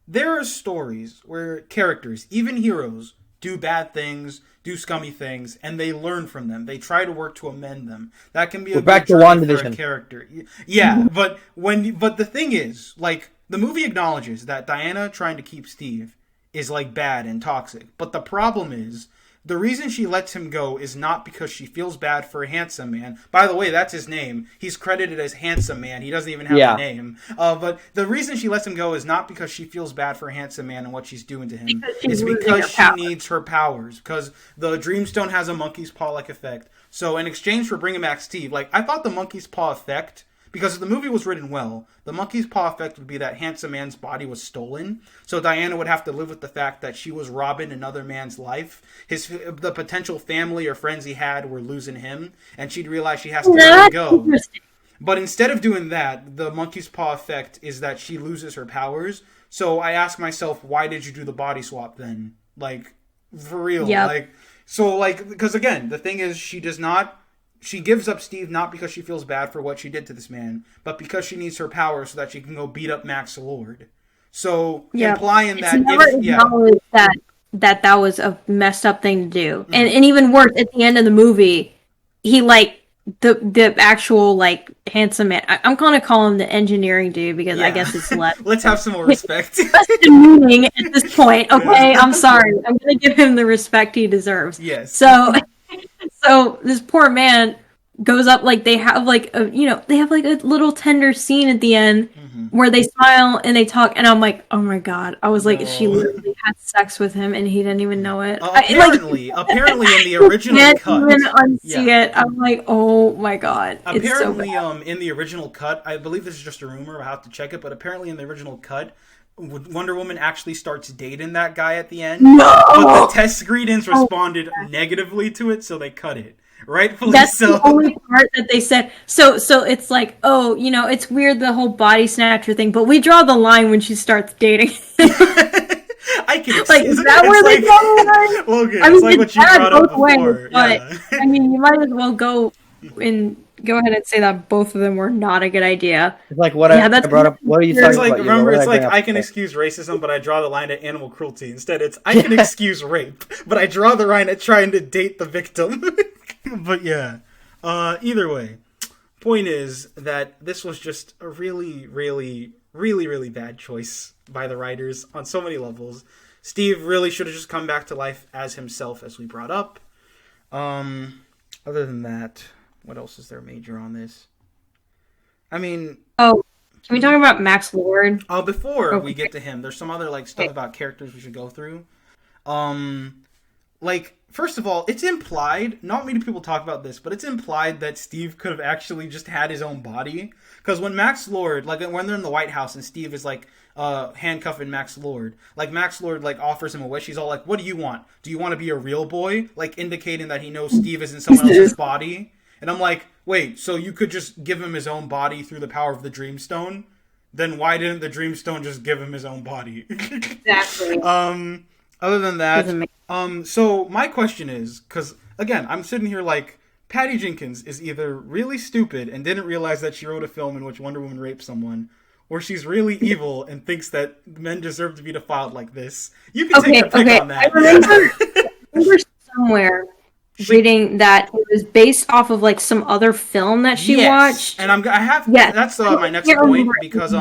There are stories where characters, even heroes, do bad things, do scummy things, and they learn from them. They try to work to amend them. That can be a good journey for a character. Yeah, but the thing is, the movie acknowledges that Diana trying to keep Steve is bad and toxic. But the problem is, the reason she lets him go is not because she feels bad for Handsome Man. By the way, that's his name. He's credited as Handsome Man. He doesn't even have a name. But the reason she lets him go is not because she feels bad for Handsome Man and what she's doing to him. It's because she needs her powers. Because the Dreamstone has a monkey's paw-like effect. So in exchange for bringing back Steve, I thought the monkey's paw effect... Because if the movie was written well, the monkey's paw effect would be that Handsome Man's body was stolen. So Diana would have to live with the fact that she was robbing another man's life. The potential family or friends he had were losing him. And she'd realize she has to let him go. But instead of doing that, the monkey's paw effect is that she loses her powers. So I ask myself, why did you do the body swap then? For real. Yep. Because again, the thing is, she gives up Steve not because she feels bad for what she did to this man, but because she needs her power so that she can go beat up Max Lord. So implying that that was a messed up thing to do, and even worse, at the end of the movie, he the actual like handsome man. I'm gonna call him the engineering dude because I guess it's less. Let's have some more respect. Less demeaning at this point. Okay, I'm sorry. I'm gonna give him the respect he deserves. Yes. So this poor man goes up, like they have like a little tender scene at the end where they smile and they talk, and I'm like, oh my god. I was like, she literally had sex with him and he didn't even know it. Apparently in the original cut, even unsee it. I'm like, oh my god. Apparently, it's so bad. In the original cut, I believe this is just a rumor. I have to check it, but apparently in the original cut, Wonder Woman actually starts dating that guy at the end. No! But the test screenings responded negatively to it, so they cut it. Rightfully That's so. the only part that they said. So it's like, oh, it's weird, the whole body snatcher thing, but we draw the line when she starts dating. I can excuse is that where they draw the line? Well, okay, I mean, it's like what you brought up before. Ways, but, I mean, you might as well go ahead and say that both of them were not a good idea. It's like what I brought up. What are you talking about? Remember, it's like I can excuse racism, but I draw the line at animal cruelty. Instead, it's I can excuse rape, but I draw the line at trying to date the victim. But yeah, either way, point is that this was just a really, really, really, really bad choice by the writers on so many levels. Steve really should have just come back to life as himself, as we brought up. Other than that, what else is there major on this? I mean... Oh, can we talk about Max Lord? Before we get to him, there's some other stuff about characters we should go through. First of all, it's implied, not many people talk about this, but it's implied that Steve could have actually just had his own body. Because when Max Lord, when they're in the White House and Steve is handcuffing Max Lord, Max Lord offers him a wish. He's all like, what do you want? Do you want to be a real boy? Indicating that he knows Steve is in someone else's body. And I'm like, wait, so you could just give him his own body through the power of the Dreamstone? Then why didn't the Dreamstone just give him his own body? Exactly. Other than that, so my question is, because, again, I'm sitting here Patty Jenkins is either really stupid and didn't realize that she wrote a film in which Wonder Woman raped someone, or she's really evil and thinks that men deserve to be defiled like this. You can take your pick on that. I remember somewhere reading that it was based off of some other film that she watched. And that's my next point, because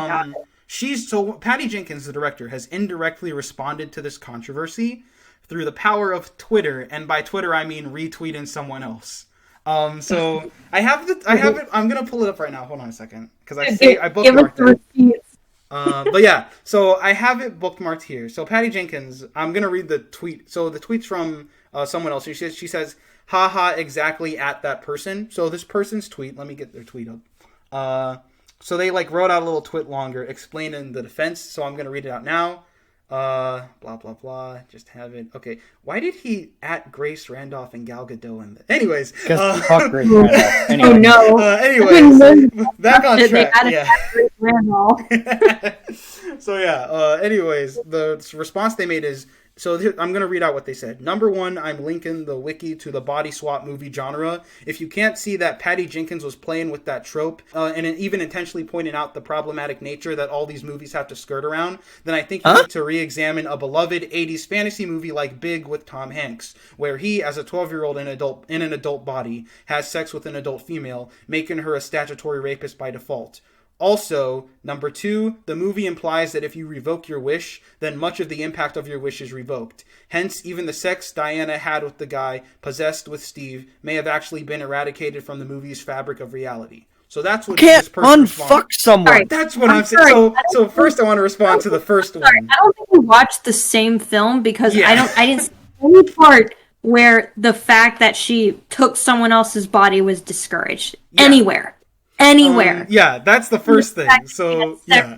Patty Jenkins, the director, has indirectly responded to this controversy through the power of Twitter, and by Twitter I mean retweeting someone else. So I have it. I'm gonna pull it up right now. Hold on a second, because I bookmarked it. But yeah, so I have it bookmarked here. So Patty Jenkins, I'm gonna read the tweet. So the tweet's from someone else. She says, "Haha, exactly at that person." So this person's tweet. Let me get their tweet up. So they wrote out a little tweet longer explaining the defense. So I'm gonna read it out now. Blah blah blah. Just have it. Okay. Why did he at Grace Randolph and Gal Gadot in the... Anyways, because fuck Grace Randolph. Anyway. Oh no. Anyways, back on track. Yeah. Grace Randolph. So yeah. Anyways, the response they made is. So I'm going to read out what they said. Number one, I'm linking the wiki to the body swap movie genre. If you can't see that Patty Jenkins was playing with that trope, and even intentionally pointing out the problematic nature that all these movies have to skirt around, then I think you need to re-examine a beloved 80s fantasy movie like Big with Tom Hanks, where he, as a 12-year-old in an adult body, has sex with an adult female, making her a statutory rapist by default. Also, number two, the movie implies that if you revoke your wish, then much of the impact of your wish is revoked. Hence, even the sex Diana had with the guy possessed with Steve may have actually been eradicated from the movie's fabric of reality. So that's what this person unfuck someone. Right. That's what I'm saying. So first, I want to respond to the first one. I don't think we watched the same film because I didn't see any part where the fact that she took someone else's body was discouraged anywhere. Yeah, that's the first thing. So, yeah.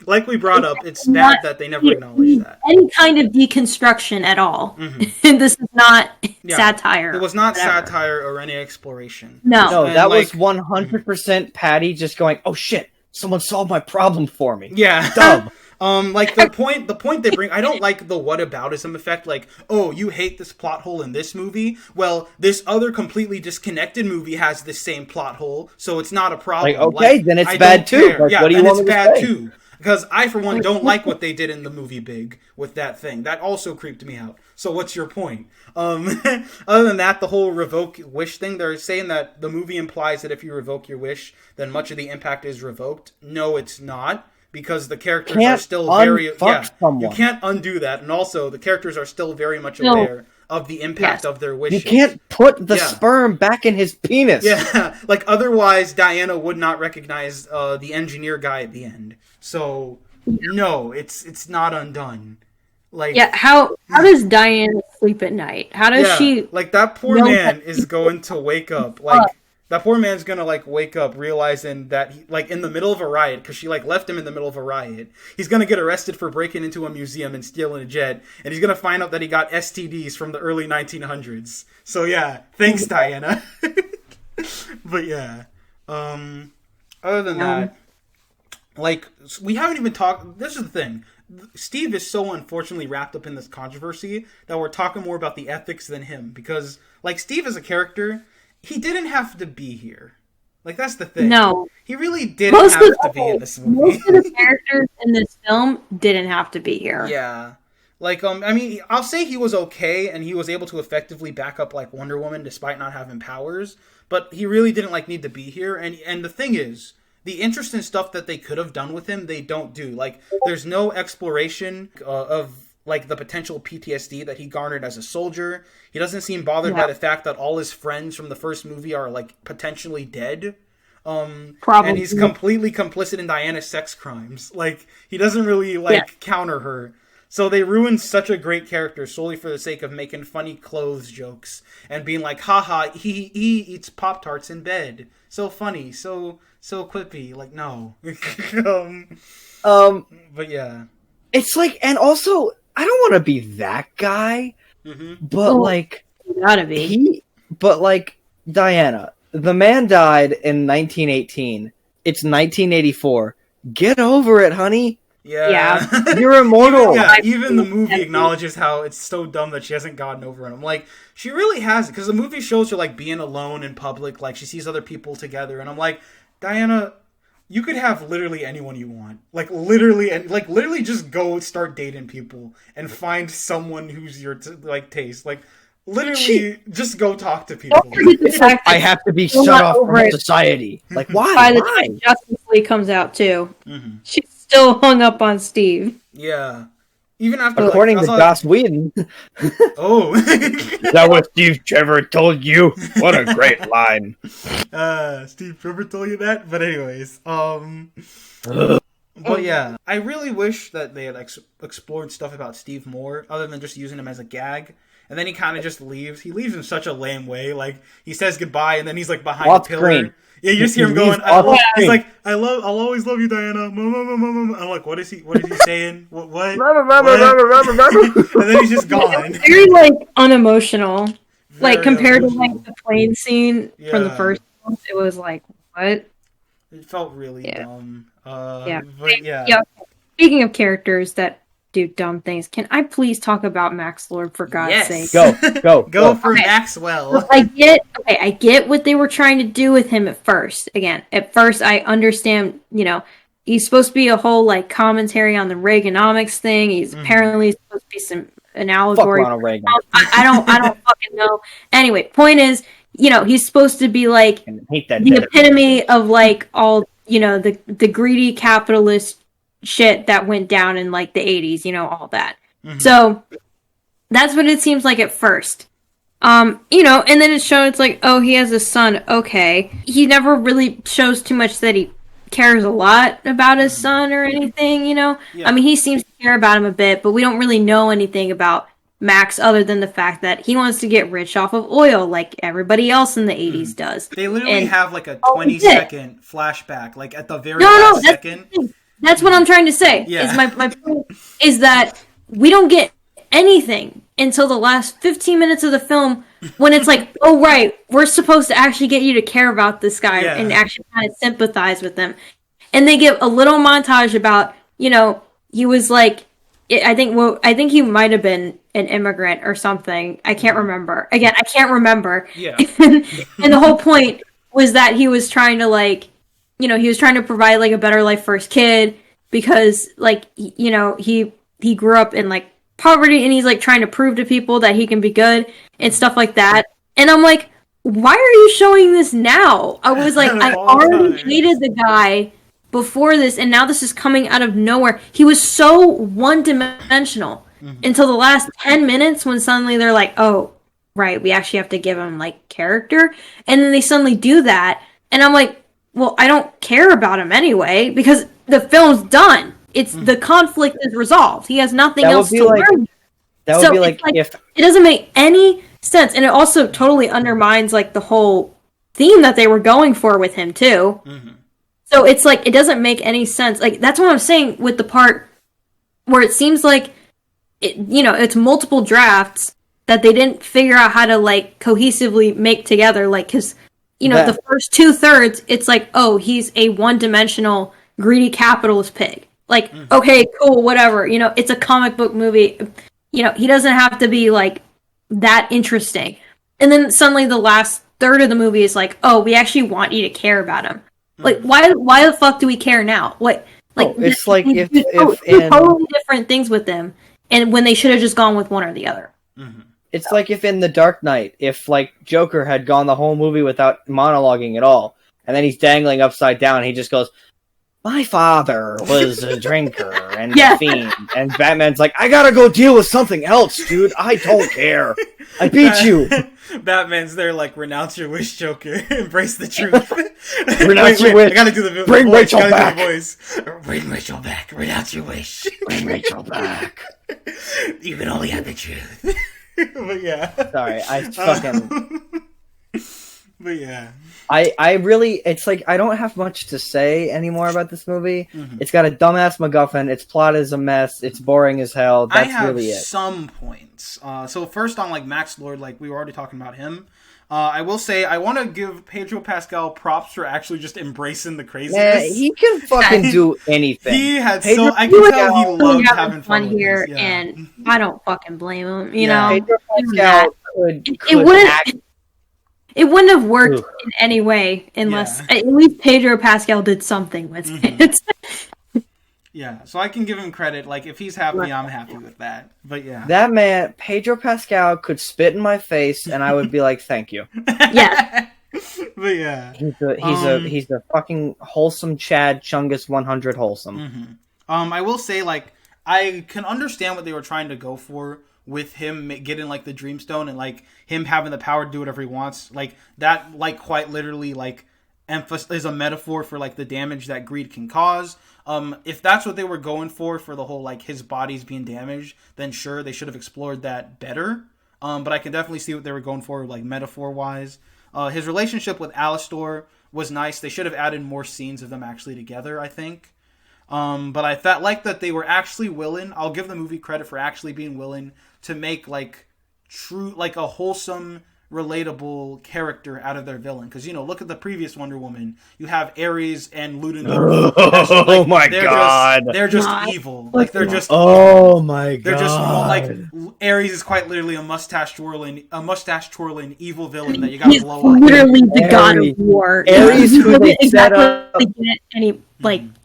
Like we brought up, it's bad that they never acknowledged that. Any kind of deconstruction at all. Mm-hmm. This is not satire. It was not satire or any exploration. No, that was 100% Patty just going, oh shit, someone solved my problem for me. Yeah. Dumb. The point they bring, I don't like the whataboutism effect, oh, you hate this plot hole in this movie? Well, this other completely disconnected movie has this same plot hole, so it's not a problem. Then it's bad too. What do you want me to say? Too. Because I, for one, don't like what they did in the movie Big with that thing. That also creeped me out. So what's your point? Other than that, the whole revoke wish thing, they're saying that the movie implies that if you revoke your wish, then much of the impact is revoked. No, it's not. Because the characters are still very... someone. You can't undo that. And also, the characters are still very much aware of the impact of their wishes. You can't put the sperm back in his penis. Yeah, like otherwise Diana would not recognize the engineer guy at the end. So no, it's not undone. Like how does Diana sleep at night? How does she? Like that poor man is going to wake up. Like that poor man's gonna like wake up realizing that he, like in the middle of a riot, because she like left him in the middle of a riot. He's gonna get arrested for breaking into a museum and stealing a jet, and he's gonna find out that he got STDs from the early 1900s. So yeah, thanks Diana. But yeah, other than that, like we haven't even talked. This is the thing. Steve is so unfortunately wrapped up in this controversy that we're talking more about the ethics than him, because like Steve as a character, he didn't have to be here. Like, that's the thing. No. He really didn't have to be in this movie. Most of the characters in this film didn't have to be here. Yeah. Like, I mean, I'll say he was okay, and he was able to effectively back up, like, Wonder Woman despite not having powers, but he really didn't, like, need to be here. And the thing is, the interesting stuff that they could have done with him, they don't do. Like, there's no exploration of like the potential PTSD that he garnered as a soldier. He doesn't seem bothered by the fact that all his friends from the first movie are like potentially dead. Probably. And he's completely complicit in Diana's sex crimes. Like, he doesn't really counter her. So they ruined such a great character solely for the sake of making funny clothes jokes and being like, haha, he eats Pop-Tarts in bed. So funny, so quippy. Like, no. But yeah. It's like, and also, I don't want to be that guy, but like, you gotta be. But like, Diana, the man died in 1918. It's 1984. Get over it, honey. Yeah. You're immortal. Even the movie acknowledges how it's so dumb that she hasn't gotten over it. I'm like, she really has it, because the movie shows her like being alone in public, like she sees other people together, and I'm like, Diana, you could have literally anyone you want. Like, literally just go start dating people and find someone who's your, taste. Like, literally just go talk to people. I have to be shut off from society. Like, why? By the time Justice League comes out, too. She's still hung up on Steve. Yeah. Even after, according to Joss Whedon. Oh. Is that what Steve Trevor told you? What a great line. Steve Trevor told you that? But anyways, but yeah, I really wish that they had explored stuff about Steve more, other than just using him as a gag. And then he kind of just leaves. He leaves in such a lame way. Like, he says goodbye, and then he's like behind a pillar. Screen. Yeah, you just hear him going. He's like, I'll always love you, Diana. I'm like, what is he saying? What? And then he's just gone. Very like unemotional. Like compared to like the plane scene from the first one, it was like, what? It felt really dumb. But yeah. Speaking of characters that do dumb things, can I please talk about Max Lord, for God's sake? Go for Maxwell. I get what they were trying to do with him at first. Again, at first I understand, he's supposed to be a whole like commentary on the Reaganomics thing. He's apparently supposed to be an allegory. Fuck Ronald Reagan. I don't fucking know. Anyway, point is, he's supposed to be like the epitome of like all, the greedy capitalist shit that went down in like the 80s, all that. So that's what it seems like at first. And then it's shown, it's like, oh, he has a son. Okay. He never really shows too much that he cares a lot about his son or anything, Yeah. I mean, he seems to care about him a bit, but we don't really know anything about Max other than the fact that he wants to get rich off of oil like everybody else in the 80s does. They literally have like a 20-second flashback, like at the very last second. That's what I'm trying to say. Yeah. Is my point is that we don't get anything until the last 15 minutes of the film, when it's like, oh right, we're supposed to actually get you to care about this guy and actually kind of sympathize with him. And they give a little montage about, he was like, I think he might have been an immigrant or something. I can't remember. Again, I can't remember. Yeah. And the whole point was that he was trying to like, he was trying to provide like a better life for his kid. because like he grew up in like poverty and he's like trying to prove to people that he can be good and stuff like that. And I'm like, why are you showing this now? I was like, I already hated the guy before this, and now this is coming out of nowhere. He was so one-dimensional until the last 10 minutes when suddenly they're like, oh, right, we actually have to give him like character. And then they suddenly do that. And I'm like, well, I don't care about him anyway because the film's done. It's the conflict is resolved. He has nothing else to learn. That would be like if it doesn't make any sense, and it also totally undermines like the whole theme that they were going for with him too. So it's like it doesn't make any sense. Like that's what I'm saying with the part where it seems like it's multiple drafts that they didn't figure out how to like cohesively make together. Like because the first 2/3, it's like, oh, he's a one-dimensional greedy capitalist pig. Like, okay, cool, whatever. It's a comic book movie. He doesn't have to be like that interesting. And then suddenly the last third of the movie is like, oh, we actually want you to care about him. Like, why the fuck do we care now? What? Like, it's like if totally different things with them, and when they should have just gone with one or the other. It's like if in The Dark Knight, if like Joker had gone the whole movie without monologuing at all, and then he's dangling upside down, and he just goes, my father was a drinker and a fiend. And Batman's like, I gotta go deal with something else, dude. I don't care. I beat you. Batman's there like, renounce your wish, Joker. Embrace the truth. Renounce your wish. I gotta do the Bring voice. Rachel back. Bring Rachel back. Renounce your wish. Bring Rachel back. You can only have the truth. But yeah. Sorry, I fucking... But yeah. I really, it's like, I don't have much to say anymore about this movie. It's got a dumbass MacGuffin, its plot is a mess, it's boring as hell, that's really it. I have some points. So first on, like, Max Lord, like, we were already talking about him. I will say, I want to give Pedro Pascal props for actually just embracing the craziness. Yeah, he can fucking do anything. He had I can tell he loved having fun here, yeah. And I don't fucking blame him, you know? Pedro Pascal It wouldn't have worked in any way unless at least Pedro Pascal did something with it. Yeah, so I can give him credit. Like, if he's happy, I'm happy with that. But yeah. That man, Pedro Pascal, could spit in my face and I would be like, thank you. Yeah. But yeah. He's a fucking wholesome Chad Chungus 100 wholesome. I will say, like, I can understand what they were trying to go for with him getting, like, the Dreamstone and, like, him having the power to do whatever he wants. Like, that, like, quite literally, like, is a metaphor for, like, the damage that greed can cause. If that's what they were going for the whole, like, his body's being damaged, then sure, they should have explored that better. But I can definitely see what they were going for, like, metaphor-wise. His relationship with Alastor was nice. They should have added more scenes of them actually together, I think. But I felt like that they were actually willing. I'll give the movie credit for actually being willing to make, like, true, like, a wholesome, relatable character out of their villain. Because, you know, look at the previous Wonder Woman. You have Ares and Ludendorff. Oh my god. They're just evil. Like, they're just... Oh my god. They're just, like, Ares is quite literally a mustache twirling evil villain that you gotta blow up. Literally the god of war. Ares, who they set up...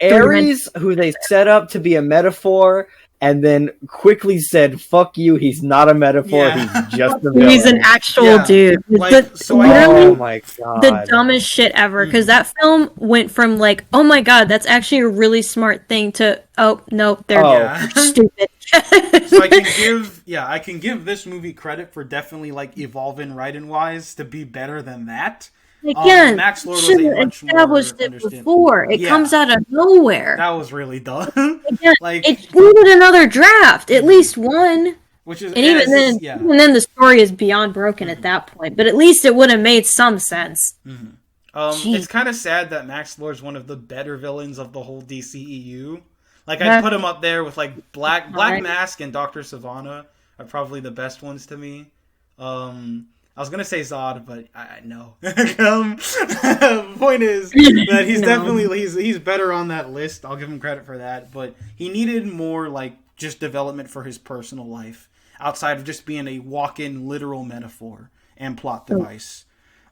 Ares, who they set up to be a metaphor... And then quickly said, "Fuck you! He's not a metaphor. Yeah. He's just a villain." He's an actual dude. Like, oh my god, the dumbest shit ever. Because that film went from like, "Oh my god, that's actually a really smart thing," to, "Oh no, they're stupid." So I can give this movie credit for definitely like evolving writing wise to be better than that. Again, Max Lord should have established it before. It comes out of nowhere. That was really dumb. Again, like, it needed another draft, at least one. Which is, and even then, the story is beyond broken at that point. But at least it would have made some sense. It's kind of sad that Max Lord's one of the better villains of the whole DCEU. Like, I'd put him up there with like Black Mask and Dr. Sivana are probably the best ones to me. I was gonna say Zod, but no. The point is that he's definitely he's better on that list. I'll give him credit for that, but he needed more like just development for his personal life outside of just being a walk-in literal metaphor and plot device.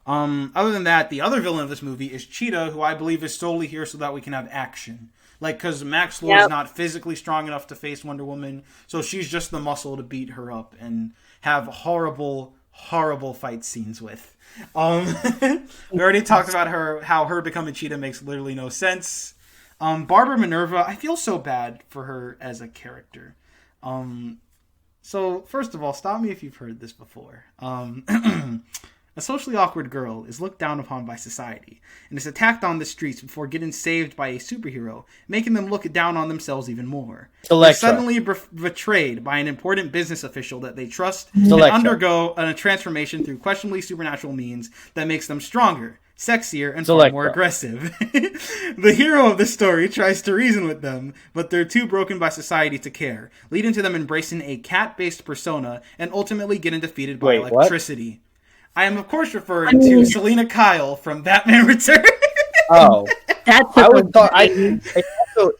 Other than that, the other villain of this movie is Cheetah, who I believe is solely here so that we can have action. Like, because Max Lord's not physically strong enough to face Wonder Woman, so she's just the muscle to beat her up and have horrible fight scenes with. We already talked about how her becoming Cheetah makes literally no sense. Barbara Minerva, I feel so bad for her as a character. So, first of all, stop me if you've heard this before. A socially awkward girl is looked down upon by society and is attacked on the streets before getting saved by a superhero, making them look down on themselves even more. They're suddenly betrayed by an important business official that they trust and undergo a transformation through questionably supernatural means that makes them stronger, sexier, and far more aggressive. The hero of the story tries to reason with them, but they're too broken by society to care, leading to them embracing a cat-based persona and ultimately getting defeated by electricity. What? I am, of course, referring to Selena Kyle from Batman Returns. Oh. It's also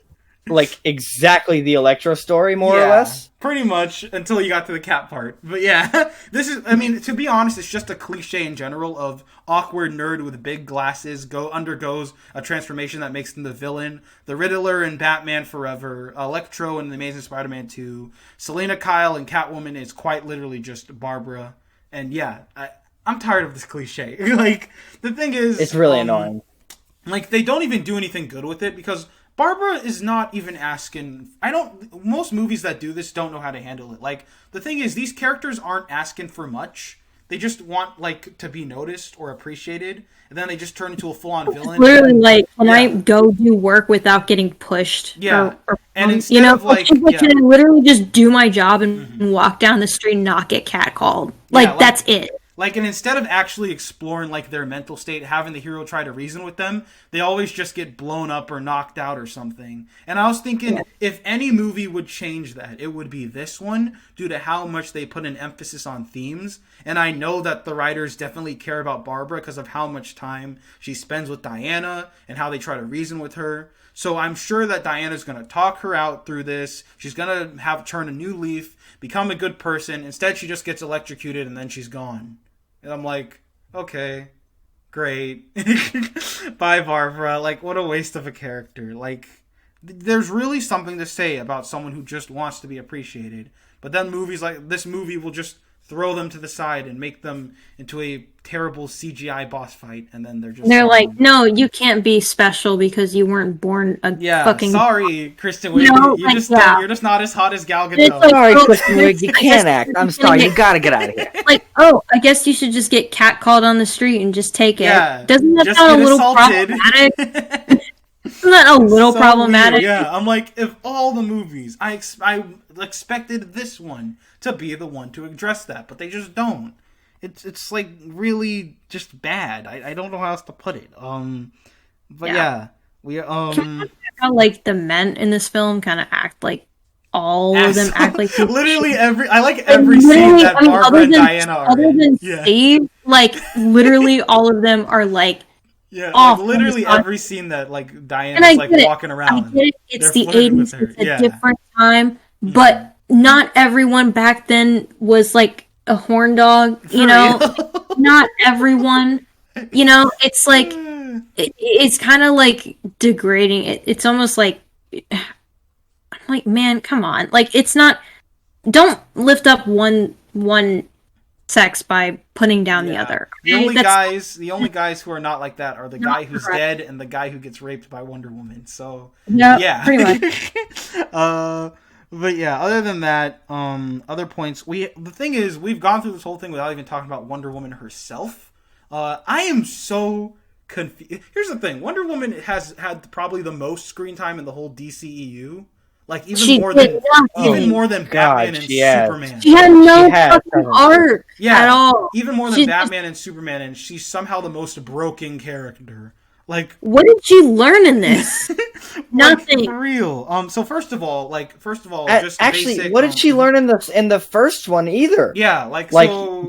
like exactly the Electro story, more or less. Pretty much, until you got to the cat part. But yeah, this is, I mean, to be honest, it's just a cliche in general of awkward nerd with big glasses undergoes a transformation that makes them the villain. The Riddler in Batman Forever, Electro in The Amazing Spider-Man 2, Selena Kyle in Catwoman is quite literally just Barbara. And yeah, I'm tired of this cliche. Like, the thing is... It's really annoying. Like, they don't even do anything good with it, because Barbara is not even asking... Most movies that do this don't know how to handle it. Like, the thing is, these characters aren't asking for much. They just want, like, to be noticed or appreciated, and then they just turn into a full-on villain. Literally, like, can I go do work without getting pushed? Yeah. And instead of, like... Can I literally just do my job and walk down the street and not get catcalled? Like, that's it. Like, and instead of actually exploring, like, their mental state, having the hero try to reason with them, they always just get blown up or knocked out or something. And I was thinking, if any movie would change that, it would be this one, due to how much they put an emphasis on themes. And I know that the writers definitely care about Barbara because of how much time she spends with Diana and how they try to reason with her. So I'm sure that Diana's going to talk her out through this. She's going to turn a new leaf, become a good person. Instead, she just gets electrocuted and then she's gone. And I'm like, okay, great. Bye, Barbara. Like, what a waste of a character. Like, there's really something to say about someone who just wants to be appreciated. But then movies like this movie will just throw them to the side and make them into a terrible CGI boss fight, and then they're like, no, you can't be special because you weren't born a fucking... sorry, Kristen Wiig, you're just not as hot as Gal Gadot. Like, sorry, Kristen Wiig, you can't act. I'm sorry, you gotta get out of here. Like, I guess you should just get catcalled on the street and just take it. Yeah, doesn't that sound a little problematic? Isn't that a little problematic? Weird. Yeah, I'm like, if all the movies, I expected this one to be the one to address that, but they just don't. It's like really just bad. I don't know how else to put it. But yeah, we how like the men in this film kind of act like all of them act like literally every scene that Barbara and Diana are other than Steve, like literally all of them are like. Yeah, like literally every scene that like Diana's like walking around. I get it. It's the 80s. It's a different time, but not everyone back then was like a horn dog. You know, not everyone. You know, it's like it's kind of like degrading. It's almost like I'm like, man, come on. Like, it's not. Don't lift up one sex by putting down the other. The only guys who are not like that are the guy who's dead and the guy who gets raped by Wonder Woman. So yeah, pretty much. But yeah, other than that, other points. The thing is, we've gone through this whole thing without even talking about Wonder Woman herself. I am so confused. Here's the thing: Wonder Woman has had probably the most screen time in the whole DCEU. Like, even more than Batman and Superman. She had no fucking arc at all. Even more than Batman and Superman, and she's somehow the most broken character. Like, what did she learn in this? Nothing. Like, for real. So first of all, just actually, basic, what did she learn in the first one either? Yeah,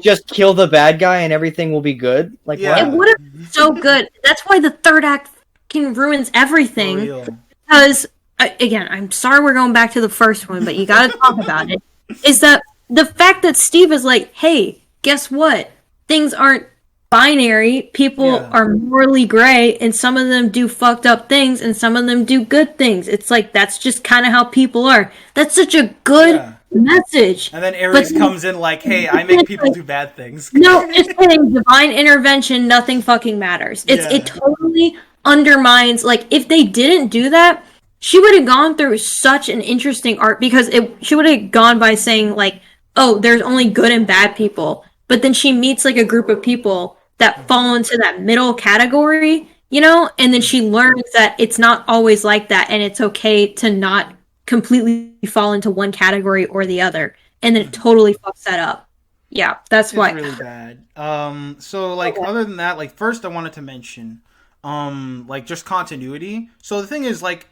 just kill the bad guy and everything will be good. Like, it would have been so good. That's why the third act fucking ruins everything. Because. Again, I'm sorry we're going back to the first one, but you gotta talk about it. Is that the fact that Steve is like, hey, guess what? Things aren't binary. People are morally gray, and some of them do fucked up things, and some of them do good things. It's like, that's just kind of how people are. That's such a good message. And then Ares comes in like, hey, I make people do bad things. No, just kidding. Divine intervention, nothing fucking matters. It totally undermines, like, if they didn't do that, she would have gone through such an interesting arc, because she would have gone by saying, like, oh, there's only good and bad people. But then she meets, like, a group of people that fall into that middle category, you know? And then she learns that it's not always like that, and it's okay to not completely fall into one category or the other. And then it totally fucks that up. Yeah, that's why. It's really bad. So, like, other than that, like, first I wanted to mention, like, just continuity. So the thing is, like,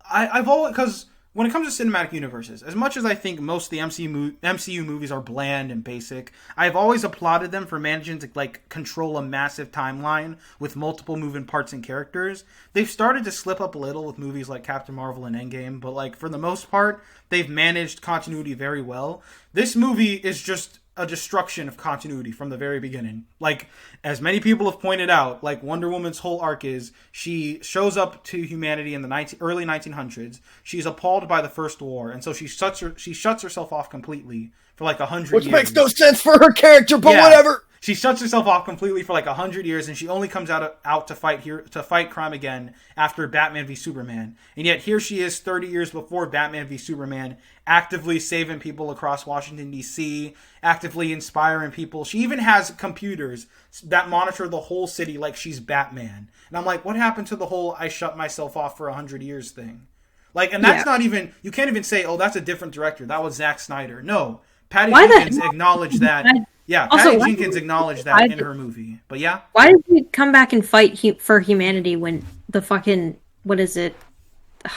I've always, because when it comes to cinematic universes, as much as I think most of the MCU movies are bland and basic, I've always applauded them for managing to, like, control a massive timeline with multiple moving parts and characters. They've started to slip up a little with movies like Captain Marvel and Endgame, but, like, for the most part, they've managed continuity very well. This movie is just a destruction of continuity from the very beginning. Like, as many people have pointed out, like, Wonder Woman's whole arc is she shows up to humanity in the early 1900s. She's appalled by the First War, and so she shuts herself off completely for like 100 years. Which makes no sense for her character, but whatever. She shuts herself off completely for like 100 years, and she only comes out to fight crime again after Batman v Superman. And yet here she is 30 years before Batman v Superman, actively saving people across Washington, D.C., actively inspiring people. She even has computers that monitor the whole city like she's Batman. And I'm like, what happened to the whole I shut myself off for 100 years thing? Like, and that's not even, you can't even say, oh, that's a different director. That was Zack Snyder. No. Patty Jenkins acknowledged that. Yeah, Patty Jenkins acknowledged that in her movie. But yeah. Why did he come back and fight for humanity when the fucking, what is it? Ugh,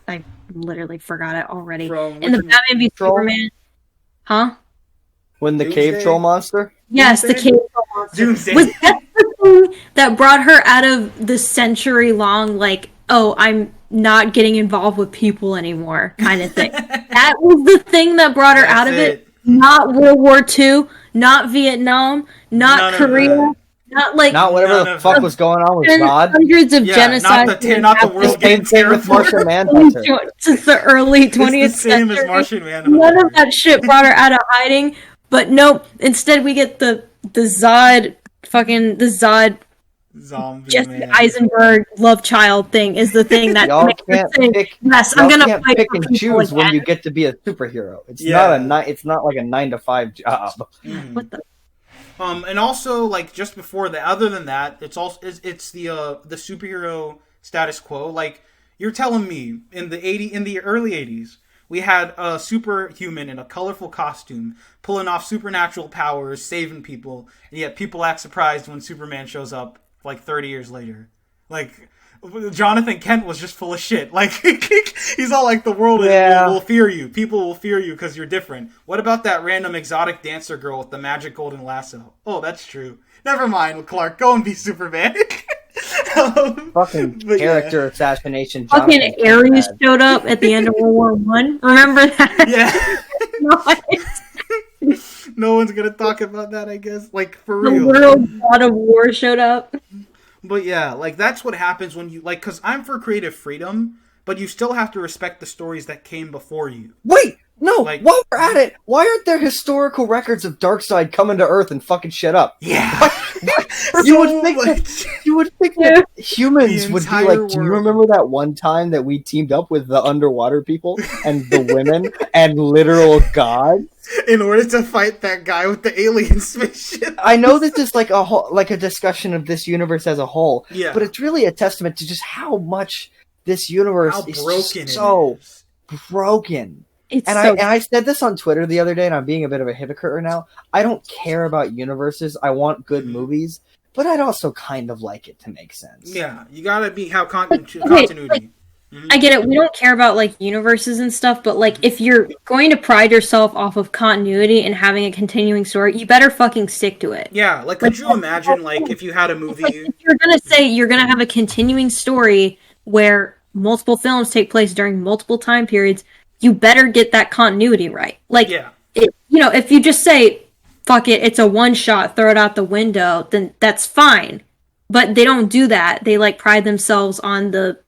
I literally forgot it already. In the Batman v Superman. Huh? When the cave troll monster? Yes, the cave troll monster. Was that the thing that brought her out of the century-long, like, oh, I'm not getting involved with people anymore kind of thing? That was the thing that brought her out of it. Not World War II, not Vietnam, not Korea, not whatever the fuck was going on with God. Hundreds of genocides. Not the world getting with Martian Manhunter. Since the early 20th century. As Martian Manhunter. None of that shit brought her out of hiding. But nope, instead we get the Zod zombie Jesse man. Eisenberg love child thing is the thing that makes her say, yes, I'm gonna fight pick for and people choose again. when you get to be a superhero. It's not like a 9-to-5 job. Mm-hmm. What the? And also, like, just before that, other than that, it's the superhero status quo. Like, you're telling me in the early 80s, we had a superhuman in a colorful costume pulling off supernatural powers, saving people, and yet people act surprised when Superman shows up like 30 years later. Like, Jonathan Kent was just full of shit. Like, he's all like, the world will fear you. People will fear you because you're different. What about that random exotic dancer girl with the magic golden lasso? Oh, that's true. Never mind, Clark. Go and be Superman. Fucking character assassination. Fucking Ares showed up at the end of World War One. Remember that? Yeah. No one's gonna talk about that, I guess. Like, for real. The world god of war showed up. But yeah, like, that's what happens when you, like, because I'm for creative freedom, but you still have to respect the stories that came before you. Wait! No, like, while we're at it, why aren't there historical records of Darkseid coming to Earth and fucking shit up? Yeah. You would think that humans would be like, do you remember that one time that we teamed up with the underwater people and the women and literal gods? In order to fight that guy with the alien spaceship. I know this is like a discussion of this universe as a whole, but it's really a testament to just how much this universe is so broken. I said this on Twitter the other day, and I'm being a bit of a hypocrite right now. I don't care about universes. I want good movies, but I'd also kind of like it to make sense. Yeah, you gotta be continuity. I get it. We don't care about, like, universes and stuff, but, like, if you're going to pride yourself off of continuity and having a continuing story, you better fucking stick to it. Yeah, like, could you imagine, like, if you had a movie... Like, if you're gonna say you're gonna have a continuing story where multiple films take place during multiple time periods, you better get that continuity right. Like, if you just say, fuck it, it's a one shot, throw it out the window, then that's fine. But they don't do that. They like pride themselves on the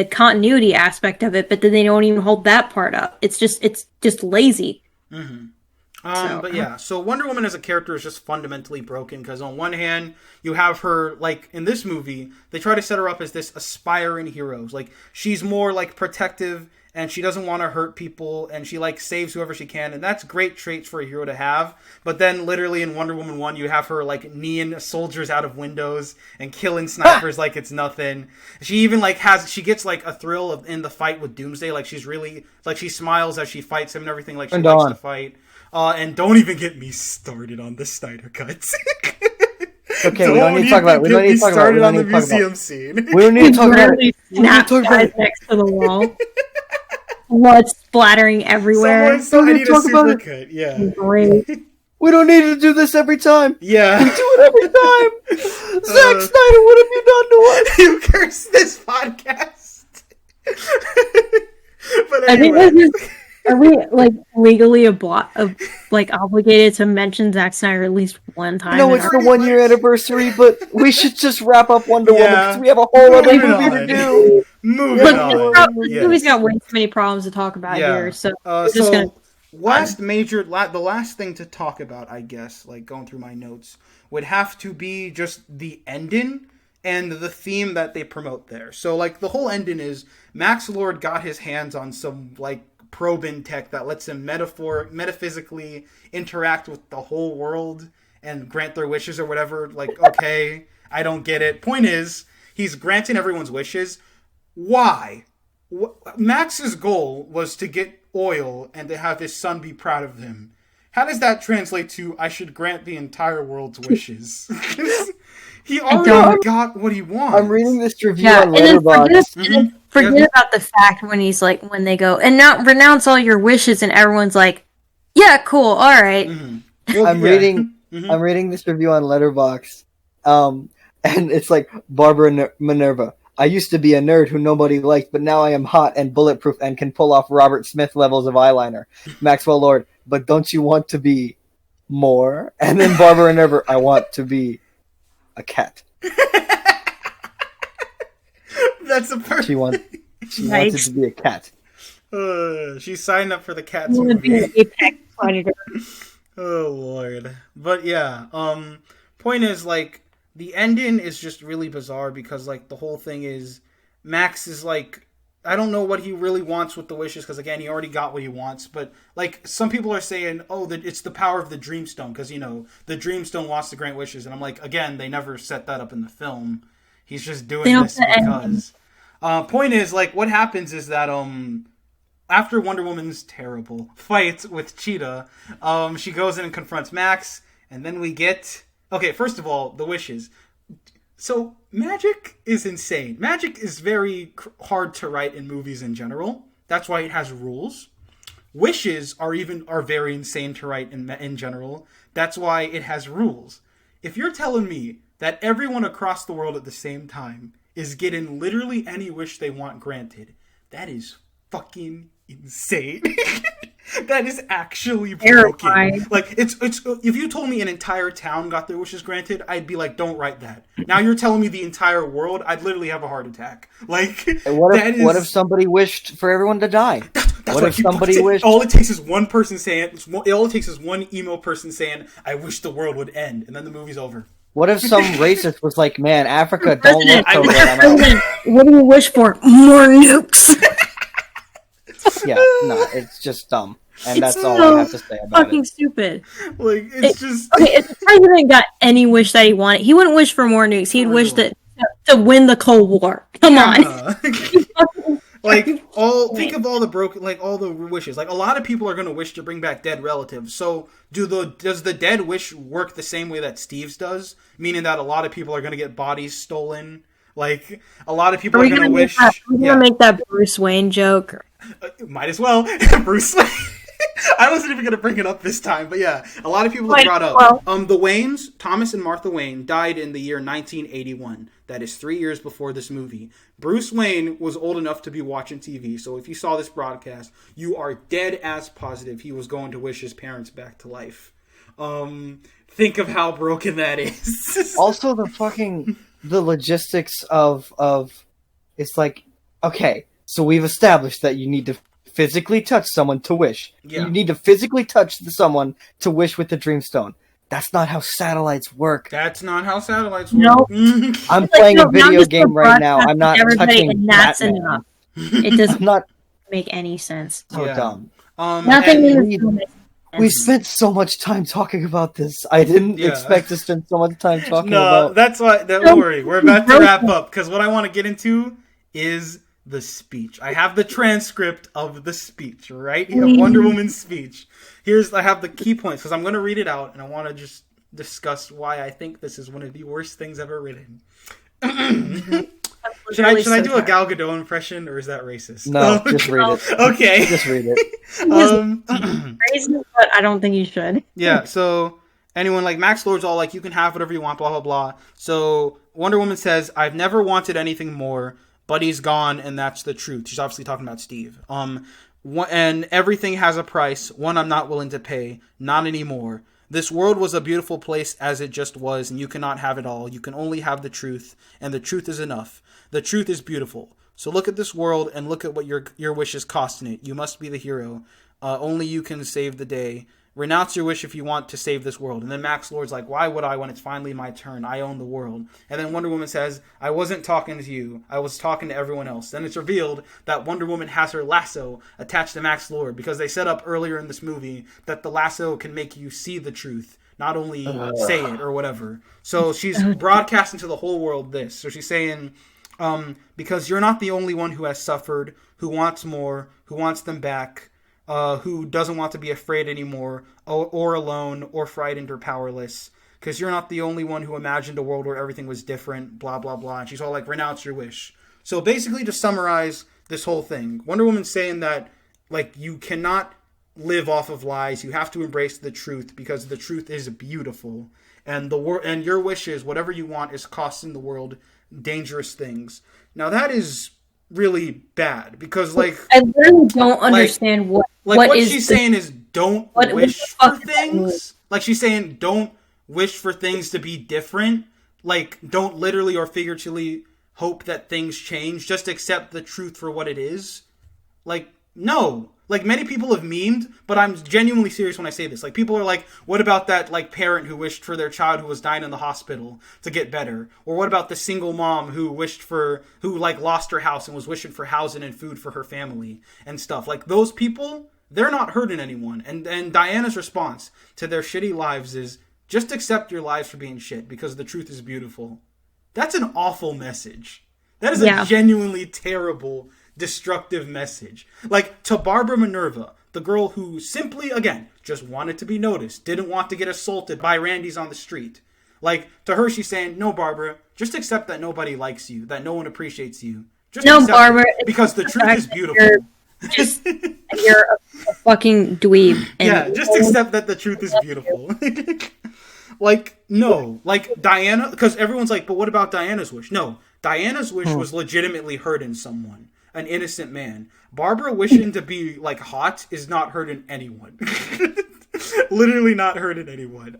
continuity aspect of it, but then they don't even hold that part up. It's just lazy. Mm-hmm. But yeah, so Wonder Woman as a character is just fundamentally broken because on one hand, you have her, like, in this movie, they try to set her up as this aspiring hero. Like, she's more, like, protective, and she doesn't want to hurt people, and she, like, saves whoever she can, and that's great traits for a hero to have. But then, literally, in Wonder Woman 1, you have her, like, kneeing soldiers out of windows and killing snipers like it's nothing. She even, like, she gets, like, a thrill in the fight with Doomsday. Like, she's really, like, she smiles as she fights him and everything, like, she likes to fight. And don't even get me started on the Snyder cuts. Okay, we don't need to talk about it. We don't need to talk about it. We don't need to talk about it. Scene. We don't need to talk about it. Snap guys next to the wall. Blood splattering everywhere. Someone I need a super cut. Yeah. Great. We don't need to do this every time. Yeah. We do it every time. Zack Snyder, what have you done to us? You cursed this podcast. But anyway. I think are we like legally obligated to mention Zack Snyder at least one time? No, it's the 1 year anniversary, but we should just wrap up Wonder Woman because we have a whole other movie to do. Moving on. This movie's got way too many problems to talk about here, so just gonna. The last thing to talk about, I guess, like going through my notes, would have to be just the ending and the theme that they promote there. So, like, the whole ending is Max Lord got his hands on some, like, probing tech that lets him metaphysically interact with the whole world and grant their wishes or whatever. Like, okay, I don't get it. Point is, he's granting everyone's wishes. Why? Max's goal was to get oil and to have his son be proud of him. How does that translate to I should grant the entire world's wishes? He already got what he wants. I'm reading this review on Letterboxd. Forget about the fact when they go, and now renounce all your wishes, and everyone's like, yeah, cool, all right. Mm-hmm. Well, I'm reading this review on Letterboxd, and it's like, Barbara Minerva. I used to be a nerd who nobody liked, but now I am hot and bulletproof and can pull off Robert Smith levels of eyeliner. Maxwell Lord, but don't you want to be more? And then Barbara Minerva, I want to be a cat. That's a perfect. She wanted to be a cat. She signed up for the Cats movie. Apex predator. Oh Lord, but yeah. Point is, like, the ending is just really bizarre because, like, the whole thing is Max is like, I don't know what he really wants with the wishes because, again, he already got what he wants. But, like, some people are saying, oh, that it's the power of the Dreamstone because, you know, the Dreamstone wants to grant wishes. And I'm like, again, they never set that up in the film. He's just doing this because. Point is, like, what happens is that after Wonder Woman's terrible fight with Cheetah, she goes in and confronts Max, and then we get. Okay, first of all, the wishes. So, magic is insane. Magic is very hard to write in movies in general. That's why it has rules. Wishes are very insane to write in general. That's why it has rules. If you're telling me that everyone across the world at the same time is getting literally any wish they want granted, that is fucking insane. That is actually broken. Like, it's if you told me an entire town got their wishes granted, I'd be like, don't write that. Now you're telling me the entire world, I'd literally have a heart attack. Like, what if somebody wished for everyone to die? What if somebody wished? All it takes is one person saying, all it takes is one emo person saying, I wish the world would end, and then the movie's over. What if some racist was like, man, Africa don't look so good. What do you wish for? More nukes. Yeah, no, it's just dumb. And that's all I have to say about it. Fucking stupid. Like, it's just... Okay, if the president got any wish that he wanted, he wouldn't wish for more nukes. He'd wish to win the Cold War. Come on. Like, think of all the broken, like, all the wishes. Like, a lot of people are going to wish to bring back dead relatives. So, does the dead wish work the same way that Steve's does? Meaning that a lot of people are going to get bodies stolen. Like, a lot of people are going to wish... Are we going to make that Bruce Wayne joke? Might as well. Bruce Wayne. I wasn't even going to bring it up this time, but yeah, a lot of people have brought up. The Waynes, Thomas and Martha Wayne, died in the year 1981. That is 3 years before this movie. Bruce Wayne was old enough to be watching TV, so if you saw this broadcast, you are dead ass positive he was going to wish his parents back to life. think of how broken that is. Also, the logistics of it's like, okay, so we've established that you need to physically touch someone to wish. Yeah. You need to physically touch someone to wish with the Dreamstone. That's not how satellites work. That's not how satellites work. No. I'm playing a video game right now. I'm not touching and that's Batman. enough. It doesn't I'm not make any sense. so dumb. Nothing We spent so much time talking about this. I didn't expect to spend so much time talking about. No, that's why. Don't worry, we're about to wrap up because what I want to get into is the speech. I have the transcript of the speech, right? You have Wonder Woman's speech. I have the key points because I'm going to read it out and I want to just discuss why I think this is one of the worst things ever written. Should I do a Gal Gadot impression or is that racist? No, just read it. Okay. Just read it. Racist, but I don't think you should. Yeah, so anyone like Max Lord's all like, you can have whatever you want, blah, blah, blah. So Wonder Woman says, I've never wanted anything more, but he's gone and that's the truth. She's obviously talking about Steve. And everything has a price, one I'm not willing to pay, not anymore. This world was a beautiful place as it just was, and you cannot have it all. You can only have the truth, and the truth is enough. The truth is beautiful. So look at this world and look at what your wish is costing it. You must be the hero. Only you can save the day. Renounce your wish if you want to save this world. And then Max Lord's like, why would I when it's finally my turn? I own the world. And then Wonder Woman says, I wasn't talking to you. I was talking to everyone else. Then it's revealed that Wonder Woman has her lasso attached to Max Lord because they set up earlier in this movie that the lasso can make you see the truth, not only say it or whatever. So she's broadcasting to the whole world this. So she's saying, because you're not the only one who has suffered, who wants more, who wants them back, who doesn't want to be afraid anymore, or alone, or frightened, or powerless. Because you're not the only one who imagined a world where everything was different, blah, blah, blah. And she's all like, renounce your wish. So basically, to summarize this whole thing, Wonder Woman's saying that, like, you cannot live off of lies. You have to embrace the truth, because the truth is beautiful. And and your wishes, whatever you want, is costing the world dangerous things. Now, that is really bad, because, like, I literally don't understand what she's saying is don't wish for things. Like, she's saying don't wish for things to be different. Like, don't literally or figuratively hope that things change. Just accept the truth for what it is. Like, no. Like, many people have memed, but I'm genuinely serious when I say this. Like, people are like, what about that, like, parent who wished for their child who was dying in the hospital to get better? Or what about the single mom who lost her house and was wishing for housing and food for her family and stuff? Like, those people, they're not hurting anyone. And Diana's response to their shitty lives is, just accept your lives for being shit because the truth is beautiful. That's an awful message. That is a genuinely terrible, destructive message. Like, to Barbara Minerva, the girl who simply, again, just wanted to be noticed, didn't want to get assaulted by Randys on the street. Like, to her, she's saying, no, Barbara, just accept that nobody likes you, that no one appreciates you. Just no, Barbara, because the truth is beautiful. You're a fucking dweeb. Yeah, just accept that the truth is beautiful. Like, no. Like, Diana, because everyone's like, but what about Diana's wish? No, Diana's wish was legitimately hurting someone. An innocent man. Barbara wishing to be, like, hot is not hurting anyone. Literally not hurting anyone.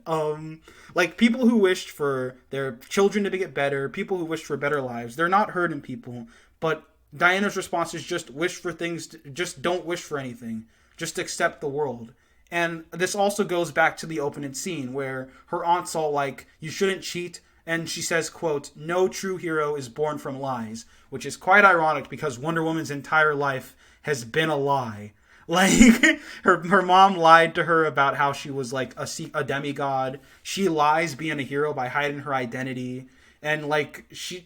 Like, people who wished for their children to get better, people who wished for better lives, they're not hurting people. But Diana's response is just wish for things, just don't wish for anything. Just accept the world. And this also goes back to the opening scene where her aunt's all like, you shouldn't cheat. And she says, quote, no true hero is born from lies, which is quite ironic because Wonder Woman's entire life has been a lie. Like, her mom lied to her about how she was, like, a demigod. She lies being a hero by hiding her identity. And, she's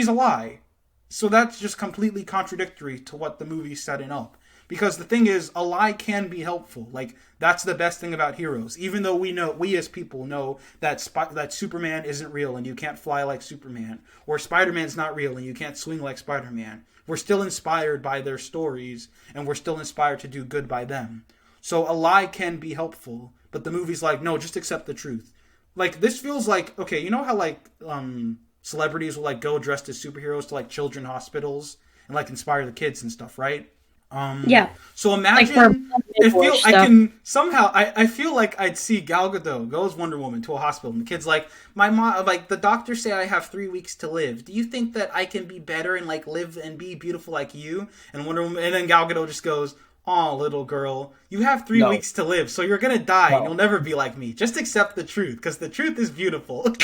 a lie. So that's just completely contradictory to what the movie's setting up. Because the thing is, a lie can be helpful. Like, that's the best thing about heroes. Even though we as people know that Superman isn't real and you can't fly like Superman, or Spider-Man's not real and you can't swing like Spider-Man, we're still inspired by their stories, and we're still inspired to do good by them. So a lie can be helpful, but the movie's like, no, just accept the truth. Like, this feels like, okay, you know how, like, celebrities will, like, go dressed as superheroes to, like, children's hospitals and, like, inspire the kids and stuff, right? Yeah. So Like imagine stuff. I feel like I'd see Gal Gadot go as Wonder Woman to a hospital, and the kid's like, my mom, like the doctors say I have 3 weeks to live. Do you think that I can be better and like live and be beautiful like you? And Wonder Woman, and then Gal Gadot just goes, "Oh, little girl, you have 3 weeks to live, so you're gonna die, and you'll never be like me. Just accept the truth, because the truth is beautiful."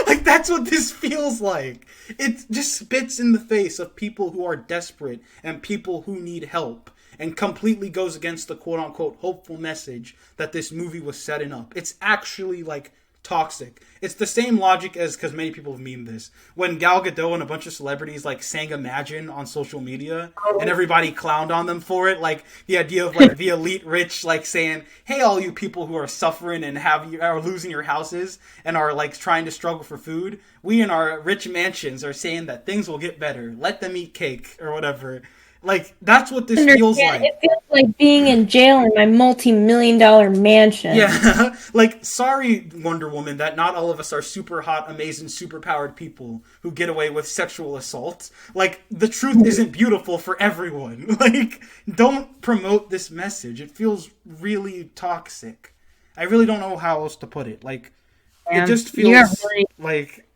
Like, that's what this feels like. It just spits in the face of people who are desperate and people who need help, and completely goes against the quote-unquote hopeful message that this movie was setting up. It's actually, like, toxic. It's the same logic as, because many people have memed this, when Gal Gadot and a bunch of celebrities like sang Imagine on social media, and everybody clowned on them for it. Like the idea of like the elite rich like saying, "Hey, all you people who are suffering and are losing your houses and are like trying to struggle for food, we in our rich mansions are saying that things will get better. Let them eat cake," or whatever. Like, that's what this feels like. It feels like being in jail in my multi-million-dollar mansion. Yeah, like, sorry, Wonder Woman, that not all of us are super hot, amazing, super-powered people who get away with sexual assault. Like, the truth isn't beautiful for everyone. Like, don't promote this message. It feels really toxic. I really don't know how else to put it. Like, it just feels like...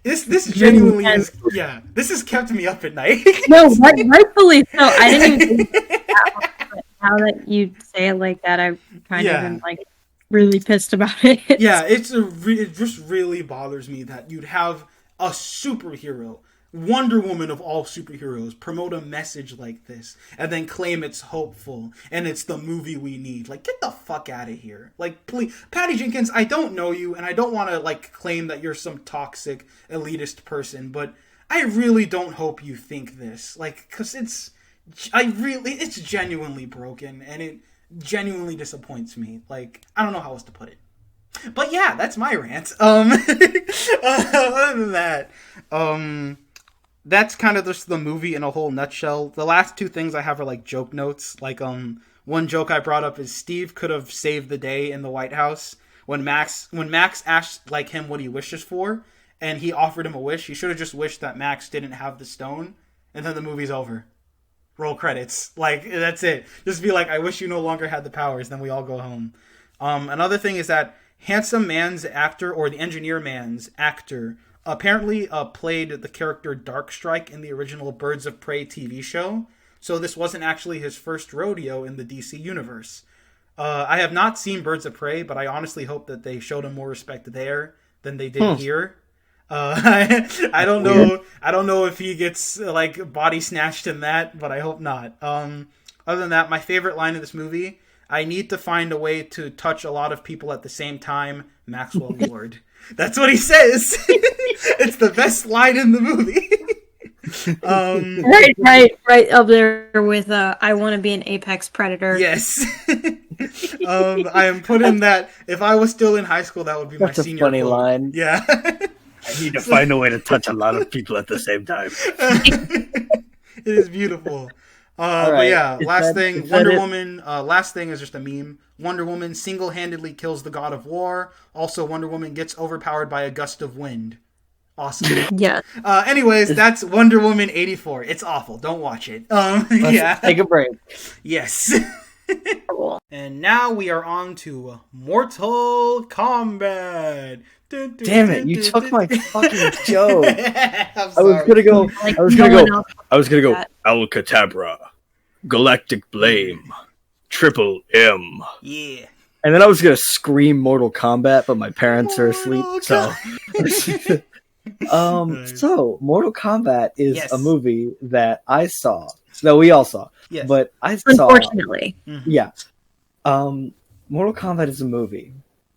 This genuinely is, yeah, this has kept me up at night. No, rightfully so. I didn't even think that, but now that you say it like that, I'm kind of am, like, really pissed about it. Yeah, it just really bothers me that you'd have a superhero, Wonder Woman of all superheroes, promote a message like this and then claim it's hopeful and it's the movie we need. Like, get the fuck out of here. Like, please, Patty Jenkins, I don't know you and I don't want to like claim that you're some toxic elitist person, but I really don't hope you think this. Like, cuz it's genuinely broken and it genuinely disappoints me. Like, I don't know how else to put it. But yeah, that's my rant. Other than that, that's kind of just the movie in a whole nutshell. The last two things I have are like joke notes. Like, one joke I brought up is Steve could have saved the day in the White House when Max asked like him what he wishes for, and he offered him a wish. He should have just wished that Max didn't have the stone, and then the movie's over. Roll credits. Like, that's it. Just be like, I wish you no longer had the powers, then we all go home. Another thing is that Handsome Man's actor, or the Engineer Man's actor, apparently played the character Darkstrike in the original Birds of Prey TV show, so this wasn't actually his first rodeo in the DC universe. I have not seen Birds of Prey, but I honestly hope that they showed him more respect there than they did here. I don't know. I don't know if he gets like body snatched in that, but I hope not. Other than that, my favorite line in this movie: "I need to find a way to touch a lot of people at the same time." Maxwell Lord. That's what he says. It's the best line in the movie. Right up there with I want to be an apex predator. Yes. I am putting that. If I was still in high school, that would be my senior funny quote. line. Yeah. I need to find a way to touch a lot of people at the same time. It is beautiful. Right. But yeah, last Wonder Woman. Last thing is just a meme. Wonder Woman single-handedly kills the god of war. Also, Wonder Woman gets overpowered by a gust of wind. Awesome. Yeah. Anyways, that's Wonder Woman 84. It's awful. Don't watch it. Let's take a break. Yes. And now we are on to Mortal Kombat. Damn it! You took my fucking joke. I'm I sorry. was gonna go. Like, I was gonna go. Alcatraz, Galactic Blame, Triple M. Yeah. And then I was gonna scream Mortal Kombat, but my parents are asleep. So, so Mortal Kombat is a movie that I saw. No, we all saw. Yes. But I saw. Unfortunately. Yeah. Mortal Kombat is a movie,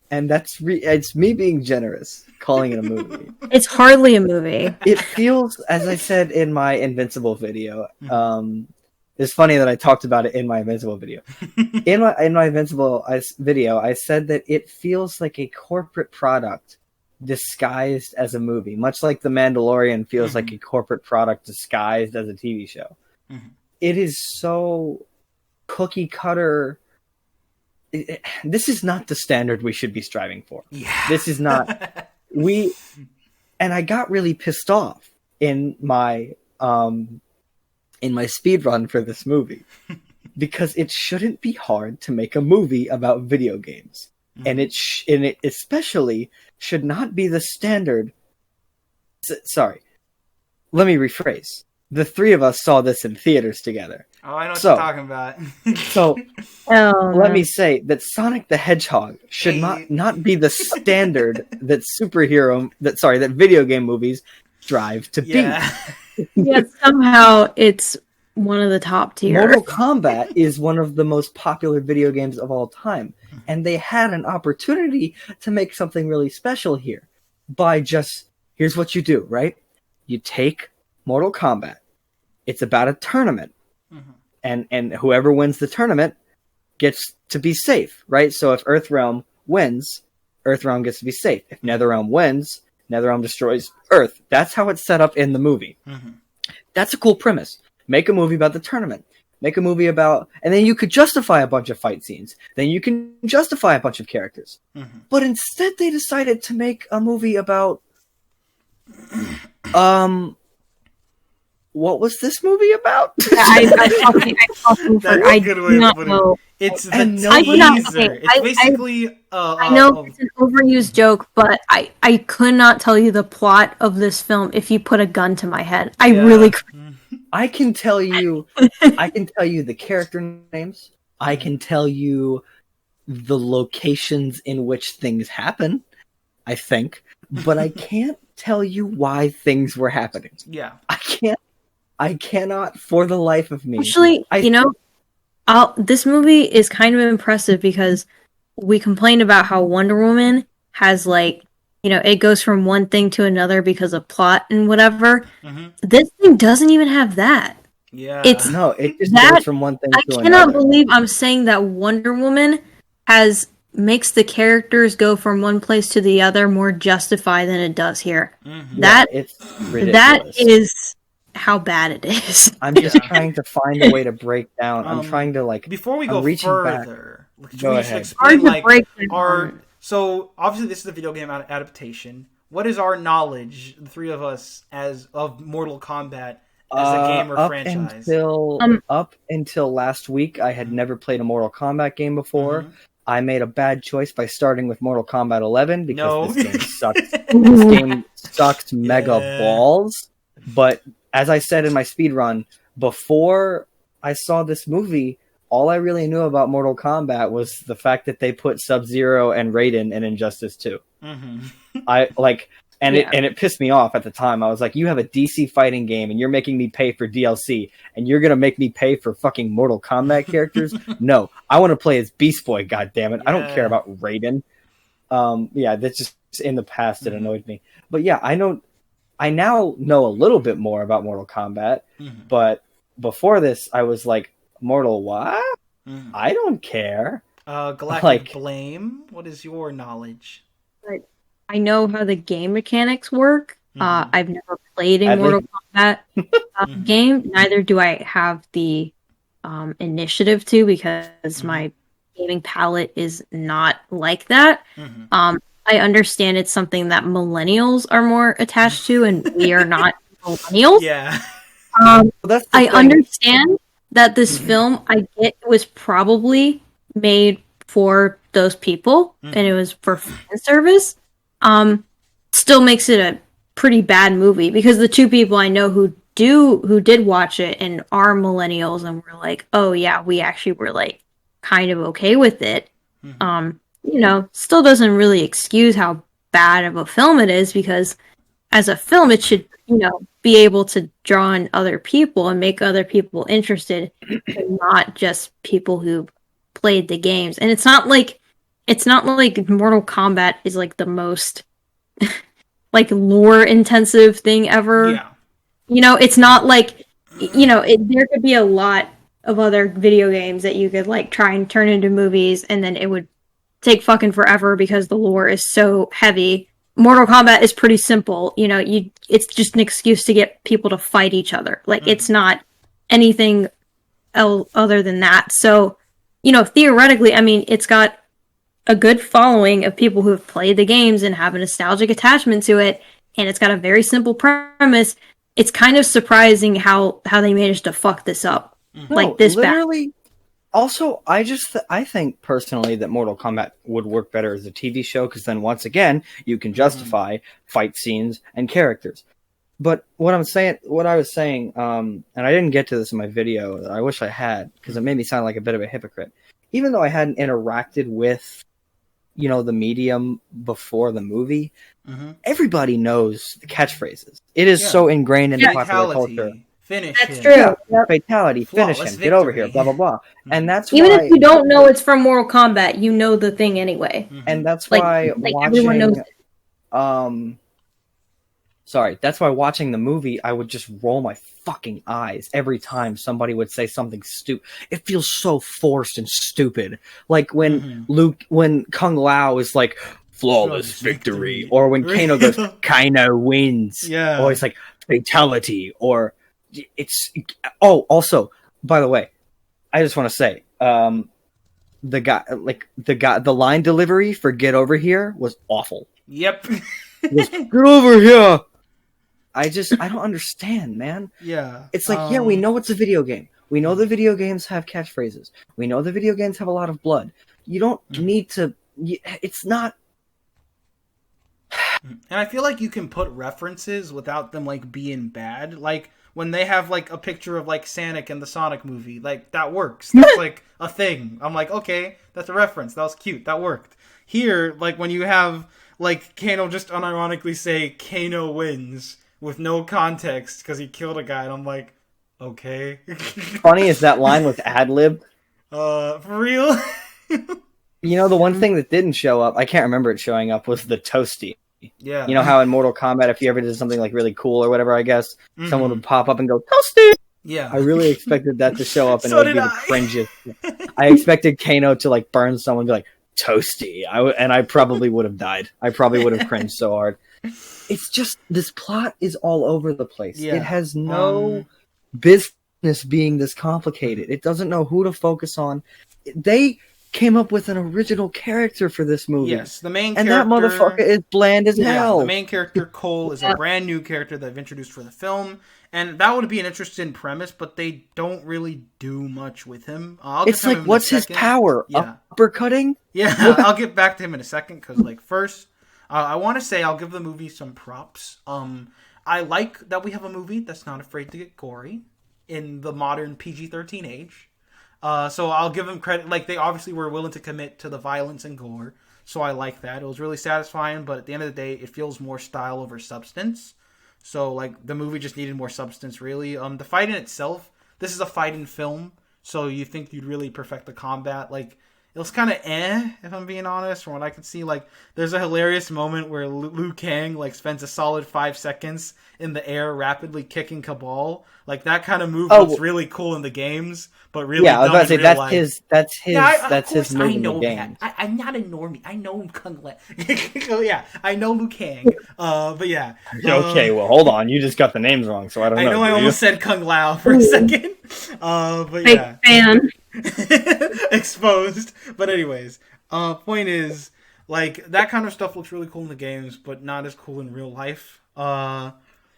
and it's me being generous calling it a movie. It's hardly a movie. It feels, as I said in my Invincible video. It's funny that I talked about it in my Invincible video. in my Invincible video, I said that it feels like a corporate product disguised as a movie, much like The Mandalorian feels like a corporate product disguised as a TV show. It is so cookie cutter. This is not the standard we should be striving for. Yeah. This is not. And I got really pissed off in my in my speed run for this movie because it shouldn't be hard to make a movie about video games, and it especially should not be the standard. Sorry, let me rephrase. The three of us saw this in theaters together. Oh, I know what you're talking about. So, let me say that Sonic the Hedgehog should not be the standard that that video game movies strive to be. Yet somehow it's one of the top tier. Mortal Kombat is one of the most popular video games of all time, and they had an opportunity to make something really special here by here's what you do, right? You take Mortal Kombat. It's about a tournament. And whoever wins the tournament gets to be safe, right? So if Earthrealm wins, Earthrealm gets to be safe. If Netherrealm wins, Netherrealm destroys Earth. That's how it's set up in the movie. That's a cool premise. Make a movie about the tournament. Make a movie about... And then you could justify a bunch of fight scenes. Then you can justify a bunch of characters. But instead they decided to make a movie about... What was this movie about? I do not know. It's the teaser. It's basically... I know it's an overused joke, but I could not tell you the plot of this film if you put a gun to my head. I really could. I can tell you the character names. I can tell you the locations in which things happen, I think. But I can't tell you why things were happening. Yeah. I cannot for the life of me. Actually, this movie is kind of impressive because we complained about how Wonder Woman has it goes from one thing to another because of plot and whatever. This thing doesn't even have that. Yeah. It just goes from one thing to another. I cannot believe I'm saying that Wonder Woman makes the characters go from one place to the other more justified than it does here. It's ridiculous. That is how bad it is. I'm just trying to find a way to break down. I'm trying to before we go further, go ahead. Explain so obviously this is a video game adaptation. What is our knowledge, the three of us, of Mortal Kombat as a game or franchise? Up until last week, I had never played a Mortal Kombat game before. I made a bad choice by starting with Mortal Kombat 11 because this game sucks. This game sucks mega balls. But as I said in my speedrun, before I saw this movie, all I really knew about Mortal Kombat was the fact that they put Sub-Zero and Raiden in Injustice 2. It pissed me off at the time. I was like, you have a DC fighting game and you're making me pay for DLC and you're going to make me pay for fucking Mortal Kombat characters? No, I want to play as Beast Boy, goddammit. I don't care about Raiden. That's just in the past. It annoyed me. But yeah, I now know a little bit more about Mortal Kombat, but before this, I was like, Mortal what? I don't care. Galactic Blame, what is your knowledge? I know how the game mechanics work. I've never played a Mortal Kombat game. Neither do I have the initiative to because my gaming palette is not like that. I understand it's something that millennials are more attached to, and we are not millennials. Yeah. I understand that this film, I get, was probably made for those people, and it was for fan service. Still makes it a pretty bad movie because the two people I know who did watch it and are millennials and were like, oh yeah, we actually were like kind of okay with it. Still doesn't really excuse how bad of a film it is because as a film, it should, be able to draw in other people and make other people interested, and not just people who played the games. And it's not like Mortal Kombat is like the most like lore intensive thing ever. Yeah. It's not like, there could be a lot of other video games that you could like try and turn into movies and then it would take fucking forever because the lore is so heavy. Mortal Kombat is pretty simple. It's just an excuse to get people to fight each other. Like, it's not anything other than that. So, theoretically, I mean, it's got a good following of people who have played the games and have a nostalgic attachment to it. And it's got a very simple premise. it's kind of surprising how they managed to fuck this up like this. Literally. Also, I think personally that Mortal Kombat would work better as a TV show because then once again you can justify fight scenes and characters. But what I was saying, and I didn't get to this in my video. I wish I had because it made me sound like a bit of a hypocrite. Even though I hadn't interacted with, the medium before the movie, everybody knows the catchphrases. It is so ingrained in the popular culture. Finish That's him. true. Yeah, Yep. fatality, finish him, Flawless get over victory. here, blah blah blah. And that's Even why, if you don't know it's from Mortal Kombat, you know the thing anyway. and that's Like- why like everyone knows watching, that's why watching the movie, I would just roll my fucking eyes every time somebody would say something stupid. It feels so forced and stupid. Like when Kung Lao is like, flawless victory, or when Kano goes, Kano wins, Yeah. or it's like fatality, or also, by the way, I just want to say, the line delivery for "get over here" was awful. Yep. Get over here. I don't understand, man. Yeah. It's like, we know it's a video game. We know the video games have catchphrases. We know the video games have a lot of blood. You don't need to. It's not. And I feel like you can put references without them like being bad. Like when they have like a picture of like Sonic in the Sonic movie, like that works. That's like a thing. I'm like, okay, that's a reference. That was cute. That worked. Here, like when you have like Kano just unironically say Kano wins with no context because he killed a guy, and I'm like, okay. Funny is that line was ad-lib. For real? The one thing that didn't show up, I can't remember it showing up, was the toasty. Yeah. You know how in Mortal Kombat, if you ever did something like really cool or whatever, I guess, someone would pop up and go, toasty! Yeah. I really expected that to show up and So it would be did the I. cringiest. I expected Kano to like burn someone and be like, toasty. And I probably would have died. I probably would have cringed so hard. It's just, this plot is all over the place. Yeah. It has no business being this complicated. It doesn't know who to focus on. They came up with an original character for this movie. Yes, the main and character... that motherfucker is bland as hell. The main character, Cole, is a brand new character that they've introduced for the film. And that would be an interesting premise, but they don't really do much with him. It's like, what's his power? Yeah. Uppercutting? Yeah, I'll get back to him in a second, because, like, first, I want to say I'll give the movie some props. I like that we have a movie that's not afraid to get gory in the modern PG-13 age. So I'll give them credit. Like, they obviously were willing to commit to the violence and gore, so I like that. It was really satisfying, but at the end of the day, it feels more style over substance. So, like, the movie just needed more substance, really. The fight in itself, this is a fighting film, so you think you'd really perfect the combat. Like, it was kind of if I'm being honest, from what I could see. Like, there's a hilarious moment where Liu Kang, like, spends a solid 5 seconds in the air rapidly kicking Cabal. Like, that kind of move looks really cool in the games, but really I was about to say, that's life. his move in the that. game. I'm not a normie. I know Kung Lao. So, yeah, I know Liu Kang. But yeah. Okay, well, hold on. You just got the names wrong, so I don't know. I know I almost said Kung Lao for a second. But Fake yeah. fan. Exposed. But anyways, point is, like, that kind of stuff looks really cool in the games, but not as cool in real life.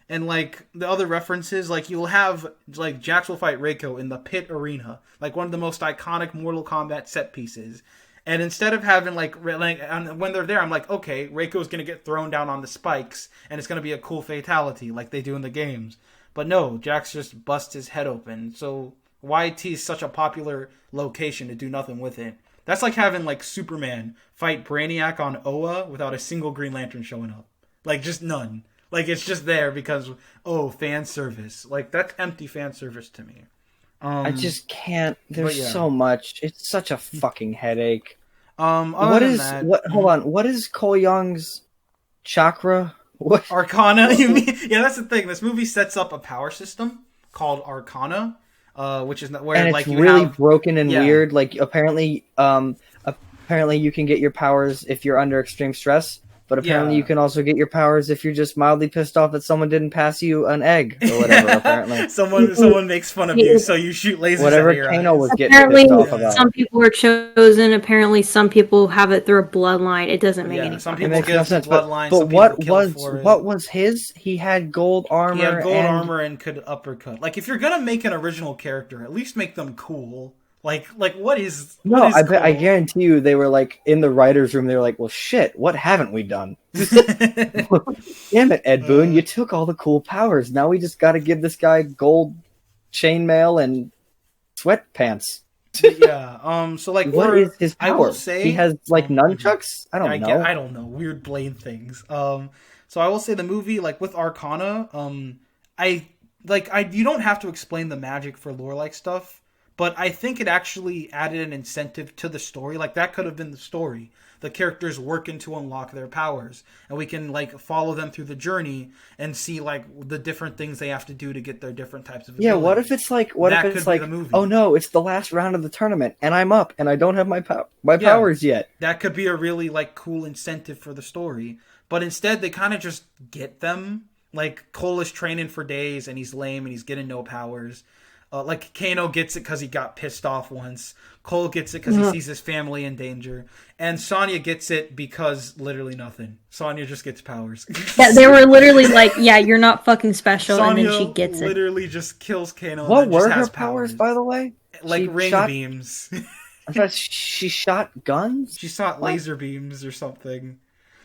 And like the other references, like you'll have like Jax will fight Reiko in the pit arena, like one of the most iconic Mortal Kombat set pieces. And instead of having like when they're there, I'm like, okay, Reiko's gonna get thrown down on the spikes, and it's gonna be a cool fatality like they do in the games. But no, Jax just busts his head open. So YT is such a popular location to do nothing with it. That's like having like Superman fight Brainiac on Oa without a single Green Lantern showing up. Like, just none. Like, it's just there because, fan service. Like, that's empty fan service to me. I just can't. There's so much. It's such a fucking headache. Hold on. What is Cole Young's chakra? What? Arcana, you mean? Yeah, that's the thing. This movie sets up a power system called Arcana, which is where, and like, it's you really have... broken and weird. Like, apparently you can get your powers if you're under extreme stress. But apparently you can also get your powers if you're just mildly pissed off that someone didn't pass you an egg or whatever, apparently. someone makes fun of you, so you shoot lasers Whatever out of your Kano eyes. was getting Apparently, pissed off about. some people were chosen. Apparently, some people have it through a bloodline. It doesn't make any some sense. It people makes get no it through sense. bloodline, But some what people kill for it. was his? He had gold armor. He had gold and... armor and could uppercut. Like, if you're gonna make an original character, at least make them cool. Like what is? No, what is I bet. I cool? guarantee you, they were like in the writers' room. They were like, "Well, shit, what haven't we done? Damn it, Ed Boon, you took all the cool powers. Now we just got to give this guy gold chainmail and sweatpants." Yeah. So like, what is his power? I will say he has like nunchucks. I don't know. I don't know. Weird blade things. So I will say the movie, like with Arcana, you don't have to explain the magic for lore like stuff. But I think it actually added an incentive to the story. Like, that could have been the story. The characters working to unlock their powers. And we can, like, follow them through the journey and see, like, the different things they have to do to get their different types of abilities. Yeah, what if it's like, oh no, it's the last round of the tournament, and I'm up, and I don't have my powers yet. That could be a really, like, cool incentive for the story. But instead, they kind of just get them. Like, Cole is training for days, and he's lame, and he's getting no powers. Like, Kano gets it because he got pissed off once. Cole gets it because he sees his family in danger. And Sonya gets it because literally nothing. Sonya just gets powers. Yeah, they were literally like, yeah, you're not fucking special, Sonya and then she gets it. Literally just kills Kano. What and were just her has powers, by the way? Like ring beams. I thought she shot guns? She shot laser beams or something.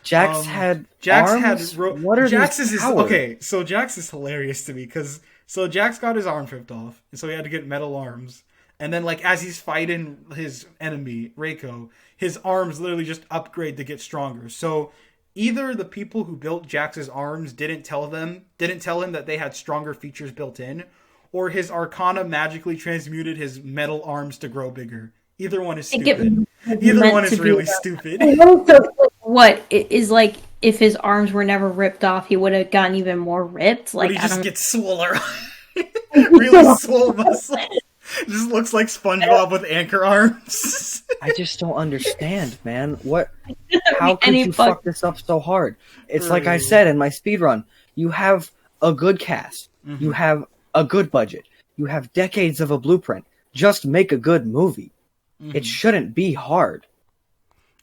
Jax had arms? What are Jax these powers? Okay, so Jax is hilarious to me because... So Jax got his arm ripped off, and so he had to get metal arms. And then, like, as he's fighting his enemy, Reiko, his arms literally just upgrade to get stronger. So either the people who built Jax's arms didn't tell him that they had stronger features built in, or his Arcana magically transmuted his metal arms to grow bigger. Either one is stupid. Either one is really stupid. What is like? If his arms were never ripped off, he would have gotten even more ripped. Like, he just gets swoller. Really swole muscle. Just looks like SpongeBob with anchor arms. I just don't understand, man. How could you fuck this up so hard? It's like I said in my speedrun. You have a good cast. Mm-hmm. You have a good budget. You have decades of a blueprint. Just make a good movie. Mm-hmm. It shouldn't be hard.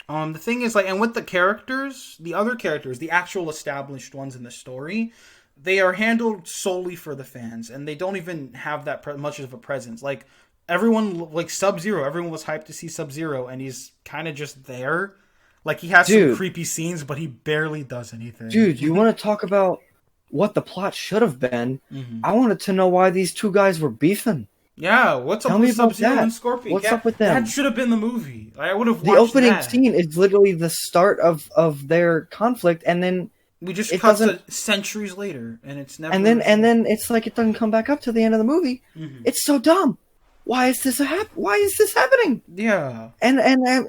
The thing is, like, and with the characters, the other characters, the actual established ones in the story, they are handled solely for the fans, and they don't even have that much of a presence. Like, everyone, like, Sub-Zero, everyone was hyped to see Sub-Zero, and he's kind of just there. Like, he has some creepy scenes, but he barely does anything. Dude, you want to talk about what the plot should have been? Mm-hmm. I wanted to know why these two guys were beefing. Yeah, what's up with Sub-Zero and Scorpion? What's up with them? That should have been the movie. I would have watched the opening that. scene is literally the start of their conflict, and then we just cut to centuries later, and it's never. And then it's like it doesn't come back up to the end of the movie. Mm-hmm. It's so dumb. Why is this happening? Yeah. And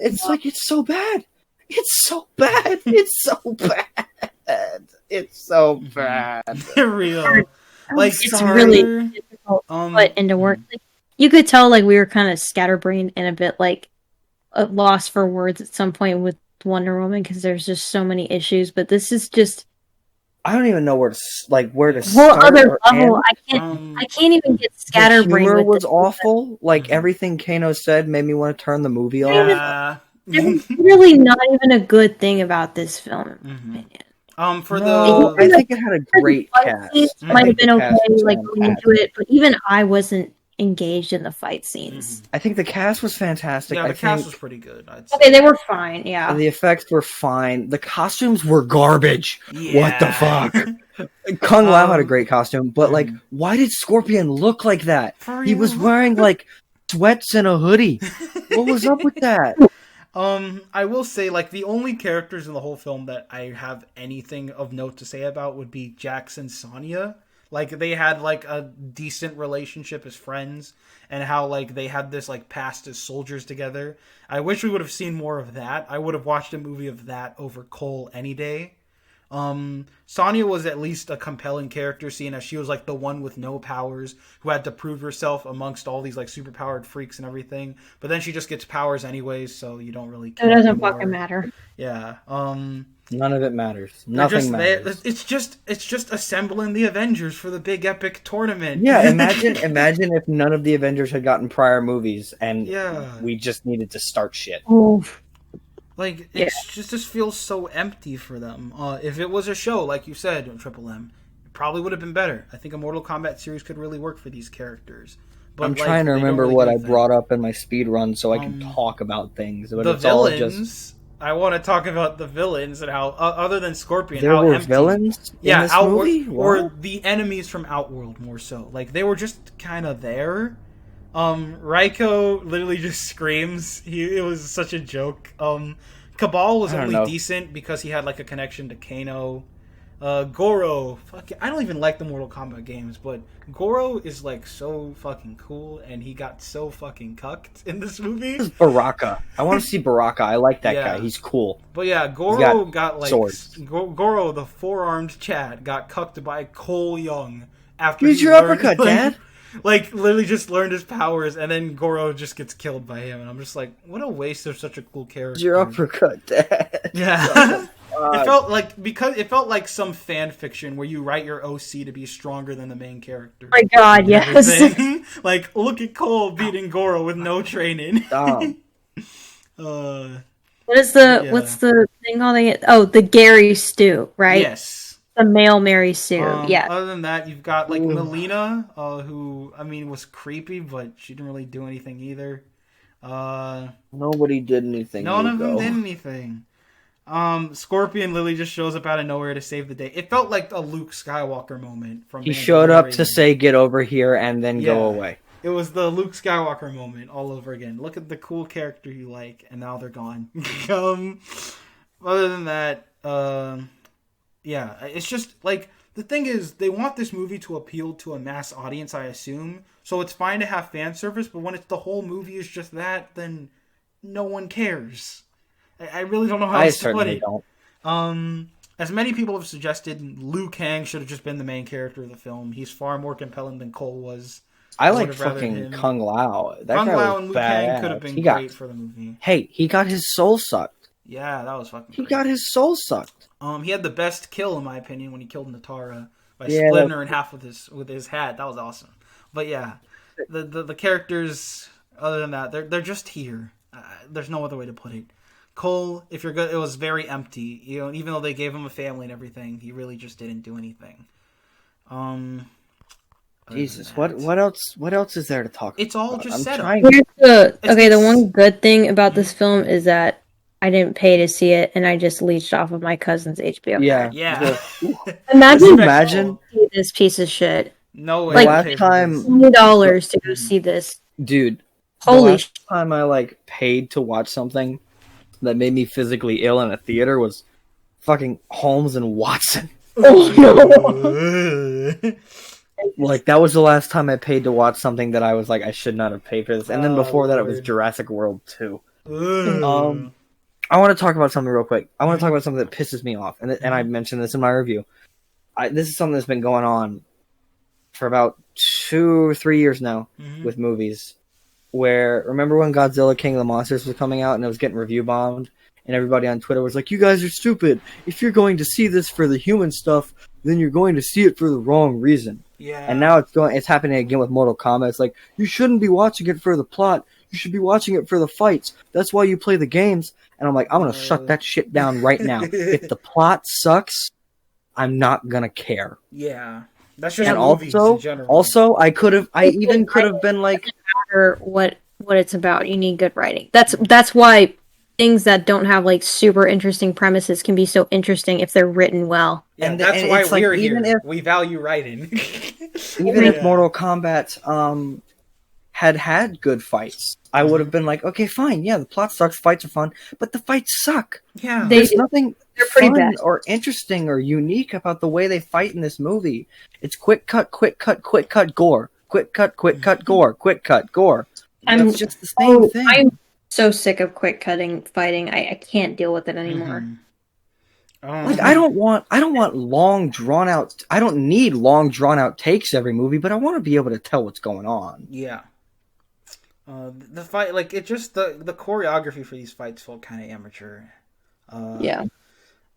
it's like it's so bad. It's so bad. It's so bad. It's so bad. Real. Like, it's really difficult to put into work. Like, you could tell, like, we were kind of scatterbrained and a bit, like, lost for words at some point with Wonder Woman because there's just so many issues. But this is just... I don't even know where to start. Whole other level. I can't even get scatterbrained. The humor was awful. Like, everything Kano said made me want to turn the movie off. There's really not even a good thing about this film. Mm-hmm. I think it had a great cast. Might have been okay, like, going into it, but even I wasn't engaged in the fight scenes. I think the cast was fantastic. Yeah, the cast was pretty good. Okay, they were fine, yeah. The effects were fine. The costumes were garbage. Yeah. What the fuck? Kung Lao had a great costume, but, like, why did Scorpion look like that? He was wearing, like, sweats and a hoodie. What was up with that? I will say, like, the only characters in the whole film that I have anything of note to say about would be Jax and Sonya. Like, they had, like, a decent relationship as friends, and how, like, they had this, like, past as soldiers together. I wish we would have seen more of that. I would have watched a movie of that over Cole any day. Sonya was at least a compelling character, seeing as she was like the one with no powers who had to prove herself amongst all these like superpowered freaks and everything. But then she just gets powers anyways, so you don't really care. It doesn't anymore. fucking matter. Yeah. None of it matters. Nothing matters. It's just assembling the Avengers for the big epic tournament. Yeah, imagine if none of the Avengers had gotten prior movies and we just needed to start shit. Oof. Like, it just feels so empty for them. If it was a show, like you said, Triple M, it probably would have been better. I think a Mortal Kombat series could really work for these characters. But I'm trying to remember what I brought up in my speed run so I can talk about things. But the it's villains, all just... I want to talk about the villains and how, other than Scorpion, there how were empty. Villains in this movie? Or the enemies from Outworld, more so. Like, they were just kind of there. Raiko literally just screams. It was such a joke. Cabal was only decent because he had like a connection to Kano. Goro, I don't even like the Mortal Kombat games, but Goro is like so fucking cool, and he got so fucking cucked in this movie. This is Baraka. I want to see Baraka. I like that guy. He's cool. But yeah, Goro got like swords. Goro, the four-armed Chad, got cucked by Cole Young after use your uppercut, Dad. Like, literally just learned his powers, and then Goro just gets killed by him, and I'm just like, what a waste of such a cool character. Your uppercut, Dad. Yeah. It felt like some fan fiction where you write your OC to be stronger than the main character. My God, yes. Like, look at Cole beating Goro with no training. Dumb. What's the thing called? The Gary Stew, right? Yes. The male Mary Sue, yeah. Other than that, you've got like Melina, who was creepy, but she didn't really do anything either. Nobody did anything. None of them did anything. Scorpion literally just shows up out of nowhere to save the day. It felt like a Luke Skywalker moment from. He showed up to say, "Get over here," and then go away. It was the Luke Skywalker moment all over again. Look at the cool character you like, and now they're gone. Other than that, yeah, it's just, like, the thing is, they want this movie to appeal to a mass audience, I assume, so it's fine to have fan service, but when it's the whole movie is just that, then no one cares. I really don't know how else to put it. Don't. As many people have suggested, Liu Kang should have just been the main character of the film. He's far more compelling than Cole was. I like fucking Kung Lao. Kung Lao and Liu Kang could have been great for the movie. Hey, he got his soul sucked. Yeah, that was fucking He got his soul sucked. He had the best kill, in my opinion, when he killed Natara by splitting her in half with his hat. That was awesome. But yeah, the characters, other than that, they're just here. There's no other way to put it. Cole, if you're good, it was very empty. You know, even though they gave him a family and everything, he really just didn't do anything. Jesus, what else is there to talk about? It's all just set up. The one good thing about this film is that I didn't pay to see it, and I just leached off of my cousin's HBO. Yeah. Imagine this piece of shit. No way. Like, last time, $20 to go see this, dude. Holy shit! Time I paid to watch something that made me physically ill in a theater was fucking Holmes and Watson. Oh no! That was the last time I paid to watch something that I was like, I should not have paid for this. And then before that, it was Jurassic World 2. I want to talk about something real quick. I want to talk about something that pisses me off, and I mentioned this in my review. This is something that's been going on for about 2 or 3 years now with movies. Where, remember when Godzilla King of the Monsters was coming out and it was getting review bombed? And everybody on Twitter was like, you guys are stupid. If you're going to see this for the human stuff, then you're going to see it for the wrong reason. Yeah. And now it's happening again with Mortal Kombat. It's like, you shouldn't be watching it for the plot. You should be watching it for the fights. That's why you play the games. And I'm like, I'm going to shut that shit down right now. If the plot sucks, I'm not going to care. Yeah. That's just and movies in general. Also, I could have been like, matter what it's about. You need good writing. That's why things that don't have super interesting premises can be so interesting if they're written well. Yeah, and that's why we're here. We value writing. Even if Mortal Kombat had good fights, I would have been like, okay, fine, yeah, the plot sucks, fights are fun, but the fights suck. Yeah, there's nothing pretty fun bad or interesting or unique about the way they fight in this movie. It's quick cut, gore. Quick cut, gore. Quick cut, gore. It's just the same thing. I'm so sick of quick cutting fighting. I can't deal with it anymore. Like I don't want long drawn out. I don't need long drawn out takes every movie, but I want to be able to tell what's going on. Yeah. The fight, like it just the choreography for these fights felt kind of amateur. Yeah.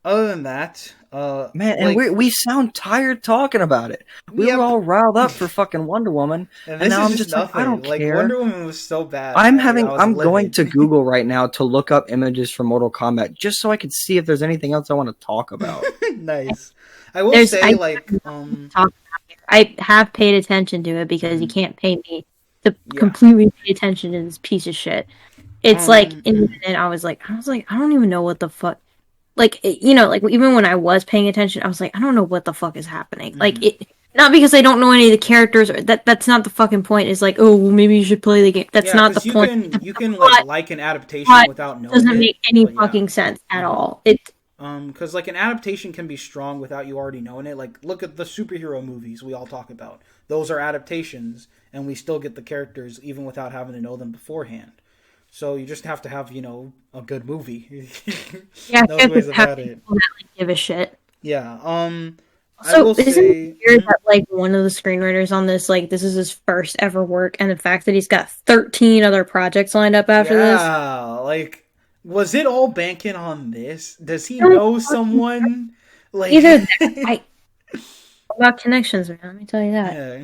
Other than that, Man, like, and we sound tired talking about it. We were all riled up for fucking Wonder Woman, and now I'm is just nothing. like, I don't care. Wonder Woman was so bad. I'm livid. going to Google right now to look up images for Mortal Kombat just so I can see if there's anything else I want to talk about. Nice. I will say, I have paid attention to it because you can't pay me to completely pay attention to this piece of shit. It's like in the minute I was like, I don't even know what the fuck. Like, you know, like even when I was paying attention, I was like, I don't know what the fuck is happening. Like, not because I don't know any of the characters. Or that's not the fucking point. It's like, oh, well, maybe you should play the game. That's not the point. You can like an adaptation without knowing. Doesn't make any fucking sense at all. Because like an adaptation can be strong without you already knowing it. Like, look at the superhero movies we all talk about. Those are adaptations, and we still get the characters even without having to know them beforehand. So you just have to have, you know, a good movie. Yeah, no ways about it. That, like, give a shit. Yeah. So isn't it weird that like one of the screenwriters on this, like this is his first ever work, and the fact that he's got 13 other projects lined up after this? Yeah, like was it all banking on this? Does he know someone? Like either about connections, man. Let me tell you that. Yeah.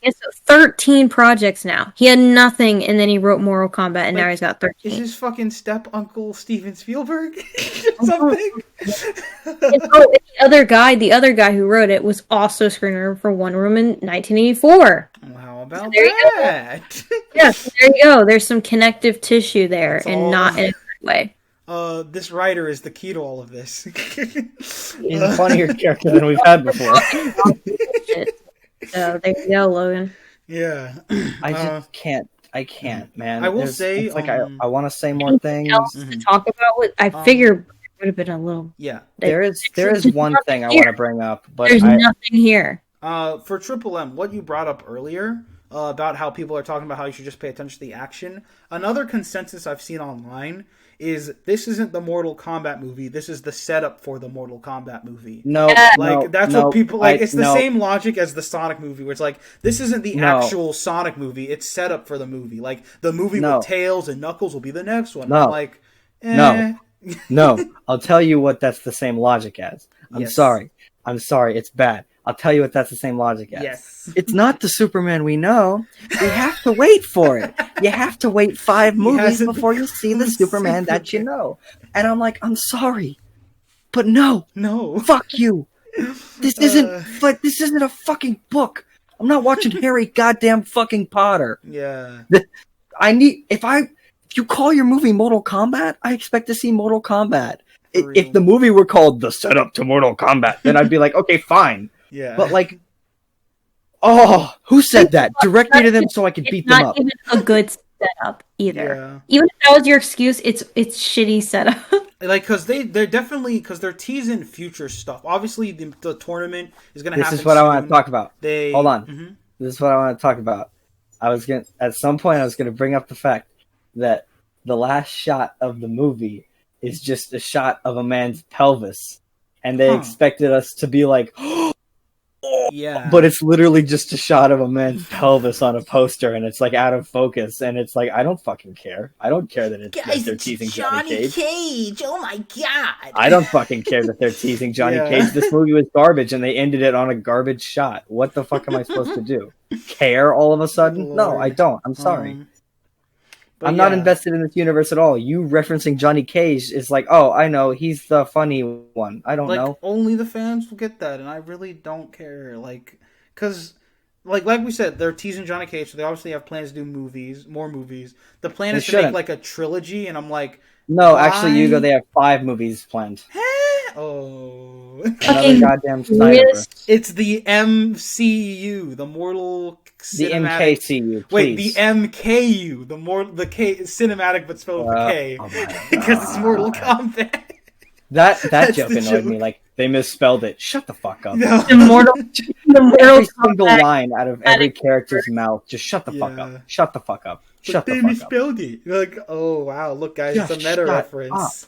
He has 13 projects now. He had nothing, and then he wrote Mortal Kombat, and now he's got 13. Is his fucking step uncle Steven Spielberg or something? The other guy who wrote it was also screenwriter for Wonder Woman 1984. Well, how about that? Yeah, so there you go. There's some connective tissue there, and not in a good way. This writer is the key to all of this. He's a funnier character than we've had before. So there you go, Logan. Yeah. I just can't. I can't, man. I will say, it's like I want to say more things. Else to talk about? I figure it would have been a little. Yeah. There is one thing I want to bring up, but there's nothing here. For Triple M, what you brought up earlier about how people are talking about how you should just pay attention to the action. Another consensus I've seen online is this isn't the Mortal Kombat movie. This is the setup for the Mortal Kombat movie. What people like. It's the same logic as the Sonic movie, where it's like this isn't the actual Sonic movie. It's set up for the movie. Like the movie with Tails and Knuckles will be the next one. No, I'm like, no. I'll tell you what that's the same logic as. I'm sorry. It's bad. I'll tell you what that's the same logic as. Yes. It's not the Superman we know. We have to wait for it. You have to wait 5 movies before you see the Superman that you know. And I'm like, I'm sorry, but no, fuck you. This isn't a fucking book. I'm not watching Harry goddamn fucking Potter. Yeah. If you call your movie Mortal Kombat, I expect to see Mortal Kombat. If the movie were called The Setup to Mortal Kombat, then I'd be like, okay, fine. Yeah. But like, who said that? Direct me to them so I can beat them up. It's not even a good setup either. Yeah. Even if that was your excuse, it's shitty setup. Like, because they're teasing future stuff. Obviously, the tournament is going to happen. This is what soon. I want to talk about. Hold on. Mm-hmm. This is what I want to talk about. At some point, I was going to bring up the fact that the last shot of the movie is just a shot of a man's pelvis, and they expected us to be like, yeah, but it's literally just a shot of a man's pelvis on a poster, and it's like out of focus, and it's like, I don't fucking care. I don't care that they're teasing Johnny Cage. Oh my god! I don't fucking care that they're teasing Johnny Cage. This movie was garbage, and they ended it on a garbage shot. What the fuck am I supposed to do? Care all of a sudden? No, I don't. I'm sorry. I'm not invested in this universe at all. You referencing Johnny Cage is like, oh, I know, he's the funny one. I don't know. Only the fans will get that, and I really don't care. Like, because, like we said, they're teasing Johnny Cage, so they obviously have plans to do more movies. The plan is to make, like, a trilogy, and I'm like, no, actually, Hugo, they have 5 movies planned. Another goddamn Snyderverse. It's the MCU, the Mortal Cinematic. The MKCU, please. Wait, the MKU, the K cinematic, but spelled with a K, because it's Mortal Kombat. That joke annoyed me. Like, they misspelled it. Shut the fuck up. No. Every single line out of every character's mouth. Just shut the fuck up. Shut the fuck up. Shut the fuck up. They misspelled it. You're like, oh wow, look guys, it's a meta reference.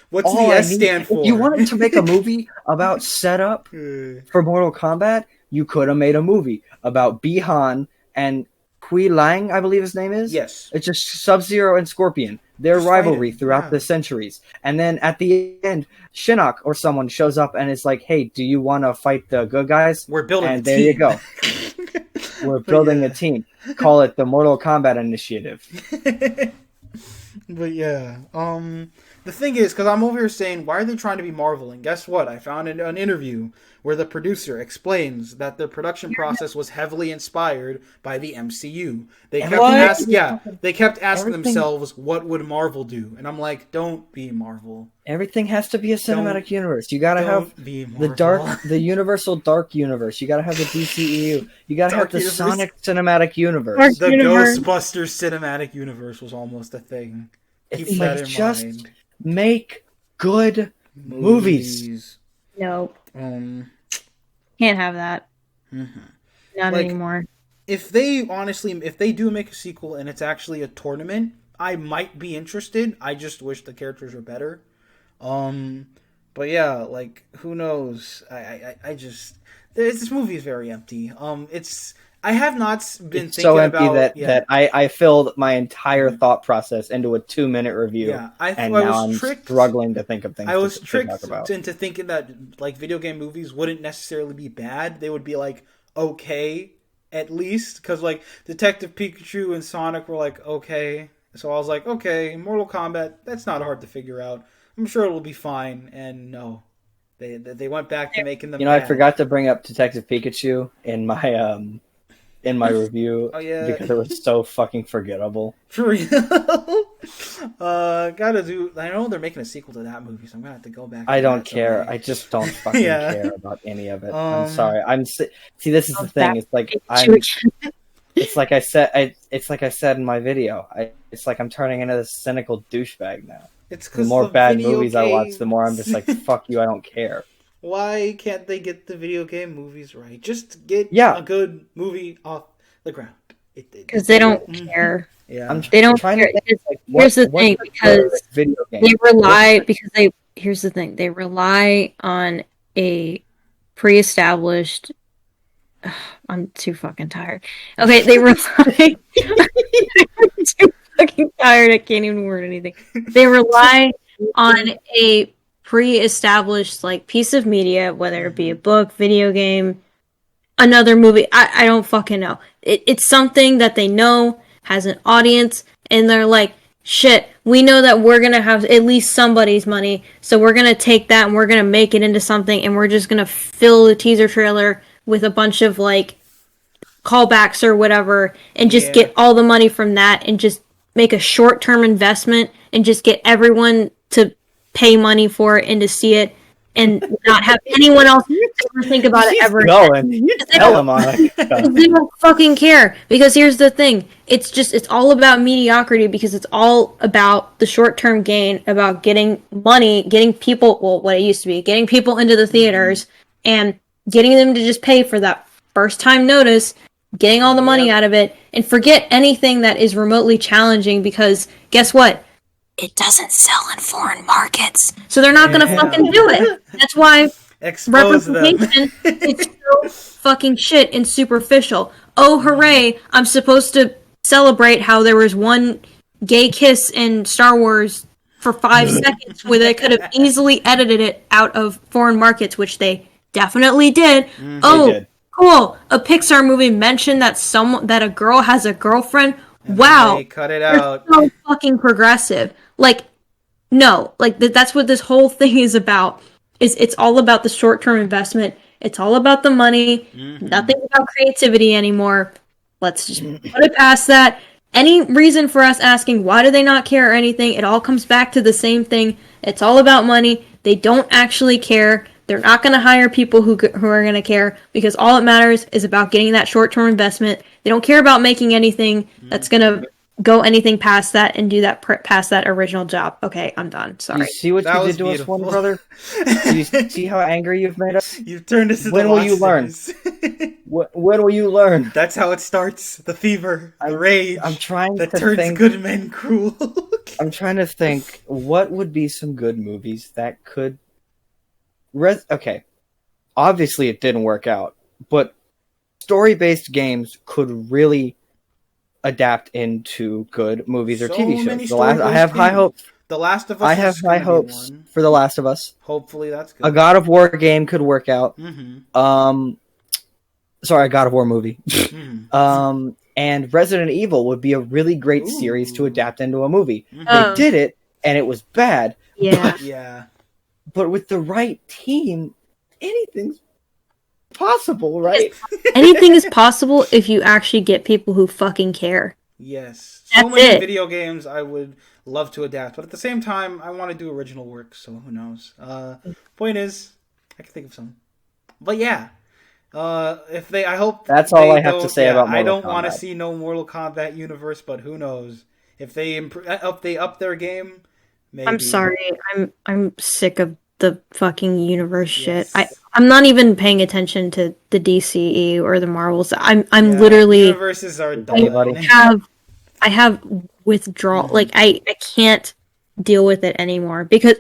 What's the S stand for? If you wanted to make a movie about setup for Mortal Kombat, you could have made a movie about Bihan and Kui Lang, I believe his name is. Yes. It's just Sub-Zero and Scorpion. Their rivalry throughout the centuries. And then at the end, Shinnok or someone shows up and is like, hey, do you want to fight the good guys? We're building and a there team. you go. We're building a team. Call it the Mortal Kombat Initiative. But yeah, the thing is, because I'm over here saying, why are they trying to be Marvel? And guess what? I found an interview where the producer explains that their production process was heavily inspired by the MCU. They kept asking themselves, what would Marvel do? And I'm like, don't be Marvel. Everything has to be a cinematic universe. You gotta have the Universal Dark Universe. You gotta have the DCEU. You gotta have the Sonic Cinematic Universe. The Ghostbusters Cinematic Universe was almost a thing. It's like, just make good movies. No. Can't have that. Mm-hmm. Not anymore. If they do make a sequel and it's actually a tournament, I might be interested. I just wish the characters were better. But yeah, like, who knows? This movie is very empty. I have not been it's thinking so empty about that I filled my entire thought process into a 2-minute review. Yeah, and now I'm struggling to think of things. I was tricked to talk about. into thinking that like video game movies wouldn't necessarily be bad. They would be like okay at least, because like Detective Pikachu and Sonic were like okay. So I was like, okay, Mortal Kombat, that's not hard to figure out. I'm sure it'll be fine. And no, they went back to making them. I forgot to bring up Detective Pikachu in my review because it was so fucking forgettable. For real. I know they're making a sequel to that movie, so I'm gonna have to go back. I don't care. I just don't fucking care about any of it. I'm sorry. See, this is the thing. It's like It's like I said in my video. It's like I'm turning into this cynical douchebag now. It's the more bad movies I watch, the more I'm just like, fuck you, I don't care. Why can't they get the video game movies right? Just get a good movie off the ground. Because they don't care. Yeah, they don't care. Here's the thing, because they rely. Here's the thing, they rely on a pre-established. I'm too fucking tired. Okay, they rely. I'm too fucking tired. I can't even word anything. They rely on a pre-established like piece of media, whether it be a book, video game, another movie. I don't fucking know. It's something that they know has an audience, and they're like, shit, we know that we're gonna have at least somebody's money, so we're gonna take that and we're gonna make it into something, and we're just gonna fill the teaser trailer with a bunch of like callbacks or whatever, and just get all the money from that, and just make a short-term investment, and just get everyone to pay money for it and to see it, and not have anyone else ever think about it ever again. They don't fucking care. Because here's the thing. It's all about mediocrity, because it's all about the short-term gain, about getting money, getting people, well, what it used to be, getting people into the theaters, and getting them to just pay for that first-time notice, getting all the money out of it, and forget anything that is remotely challenging, because guess what? It doesn't sell in foreign markets. So they're not going to fucking do it. That's why representation is so fucking shit and superficial. Oh, hooray, I'm supposed to celebrate how there was one gay kiss in Star Wars for 5 seconds where they could have easily edited it out of foreign markets, which they definitely did. Cool. A Pixar movie mentioned that a girl has a girlfriend. Wow. They cut it out. They're so fucking progressive. Like, no. Like, that's what this whole thing is about. It's all about the short-term investment. It's all about the money. Nothing about creativity anymore. Let's just put it past that. Any reason for us asking, why do they not care or anything, it all comes back to the same thing. It's all about money. They don't actually care. They're not going to hire people who are going to care, because all it matters is about getting that short-term investment. They don't care about making anything that's going to go anything past that and do that past that original job. Okay, I'm done. Sorry. You see what you did to us, one brother? Do you see how angry you've made us? You've turned us into When will you learn? When will you learn? That's how it starts. The fever, the rage. I'm trying that to turns think. good men cruel. I'm trying to think what would be some good movies that could. Okay, obviously it didn't work out, but story-based games could really adapt into good movies or So TV many shows. I have high hopes. The Last of Us. I have is high gonna be hopes one. for The Last of Us. Hopefully that's good. A God of War game could work out. Mm-hmm. Sorry, a God of War movie. Mm-hmm. And Resident Evil would be a really great series to adapt into a movie. Mm-hmm. They did it, and it was bad. Yeah. Yeah. But with the right team, anything's possible, right? Anything is possible if you actually get people who fucking care. Yes. That's So many it. video games I would love to adapt, but at the same time, I want to do original work, so who knows? Point is, I can think of some. But yeah. I hope that's all I have to say about Mortal I don't Kombat. want to see no Mortal Kombat universe, but who knows? If they up their game, maybe. I'm sorry. I'm sick of the fucking universe shit. Yes. I'm not even paying attention to the DCE or the Marvels. I'm literally universes are done. I have withdrawal. Like I can't deal with it anymore because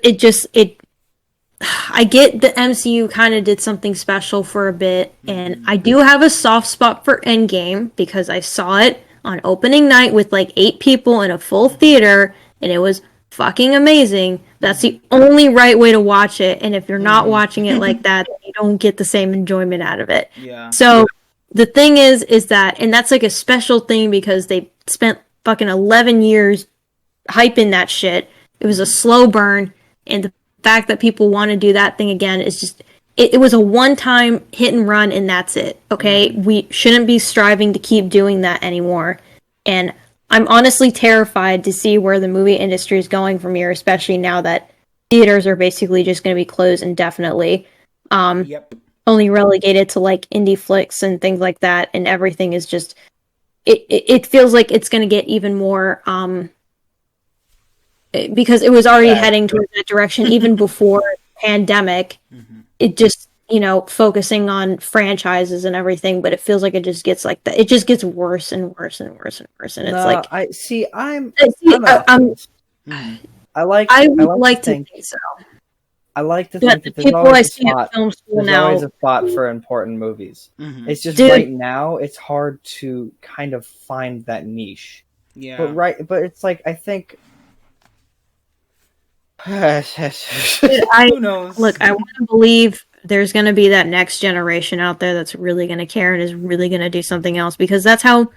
I get the MCU kind of did something special for a bit, and I do have a soft spot for Endgame because I saw it on opening night with like 8 people in a full theater, and it was fucking amazing. That's the only right way to watch it, and if you're not watching it like that, you don't get the same enjoyment out of it. Yeah. So the thing is that, and that's like a special thing because they spent fucking 11 years hyping that shit. It was a slow burn, and the fact that people want to do that thing again is just it was a one-time hit and run, and that's it. Okay, we shouldn't be striving to keep doing that anymore, and I'm honestly terrified to see where the movie industry is going from here, especially now that theaters are basically just going to be closed indefinitely. Yep. Only relegated to like indie flicks and things like that, and everything is just it feels like it's going to get even more because it was already heading towards that direction even before pandemic. It just, focusing on franchises and everything, but it feels like it just gets like that. It just gets worse and worse and worse and worse. And it's like I would like to think so. I like to But think that the there's people I always a see spot. at film school There's now, always a spot for important movies. It's just Dude. right now it's hard to kind of find that niche. Yeah. But it's like I think. Who knows? Look, I want to believe there's going to be that next generation out there that's really going to care and is really going to do something else, because that's how,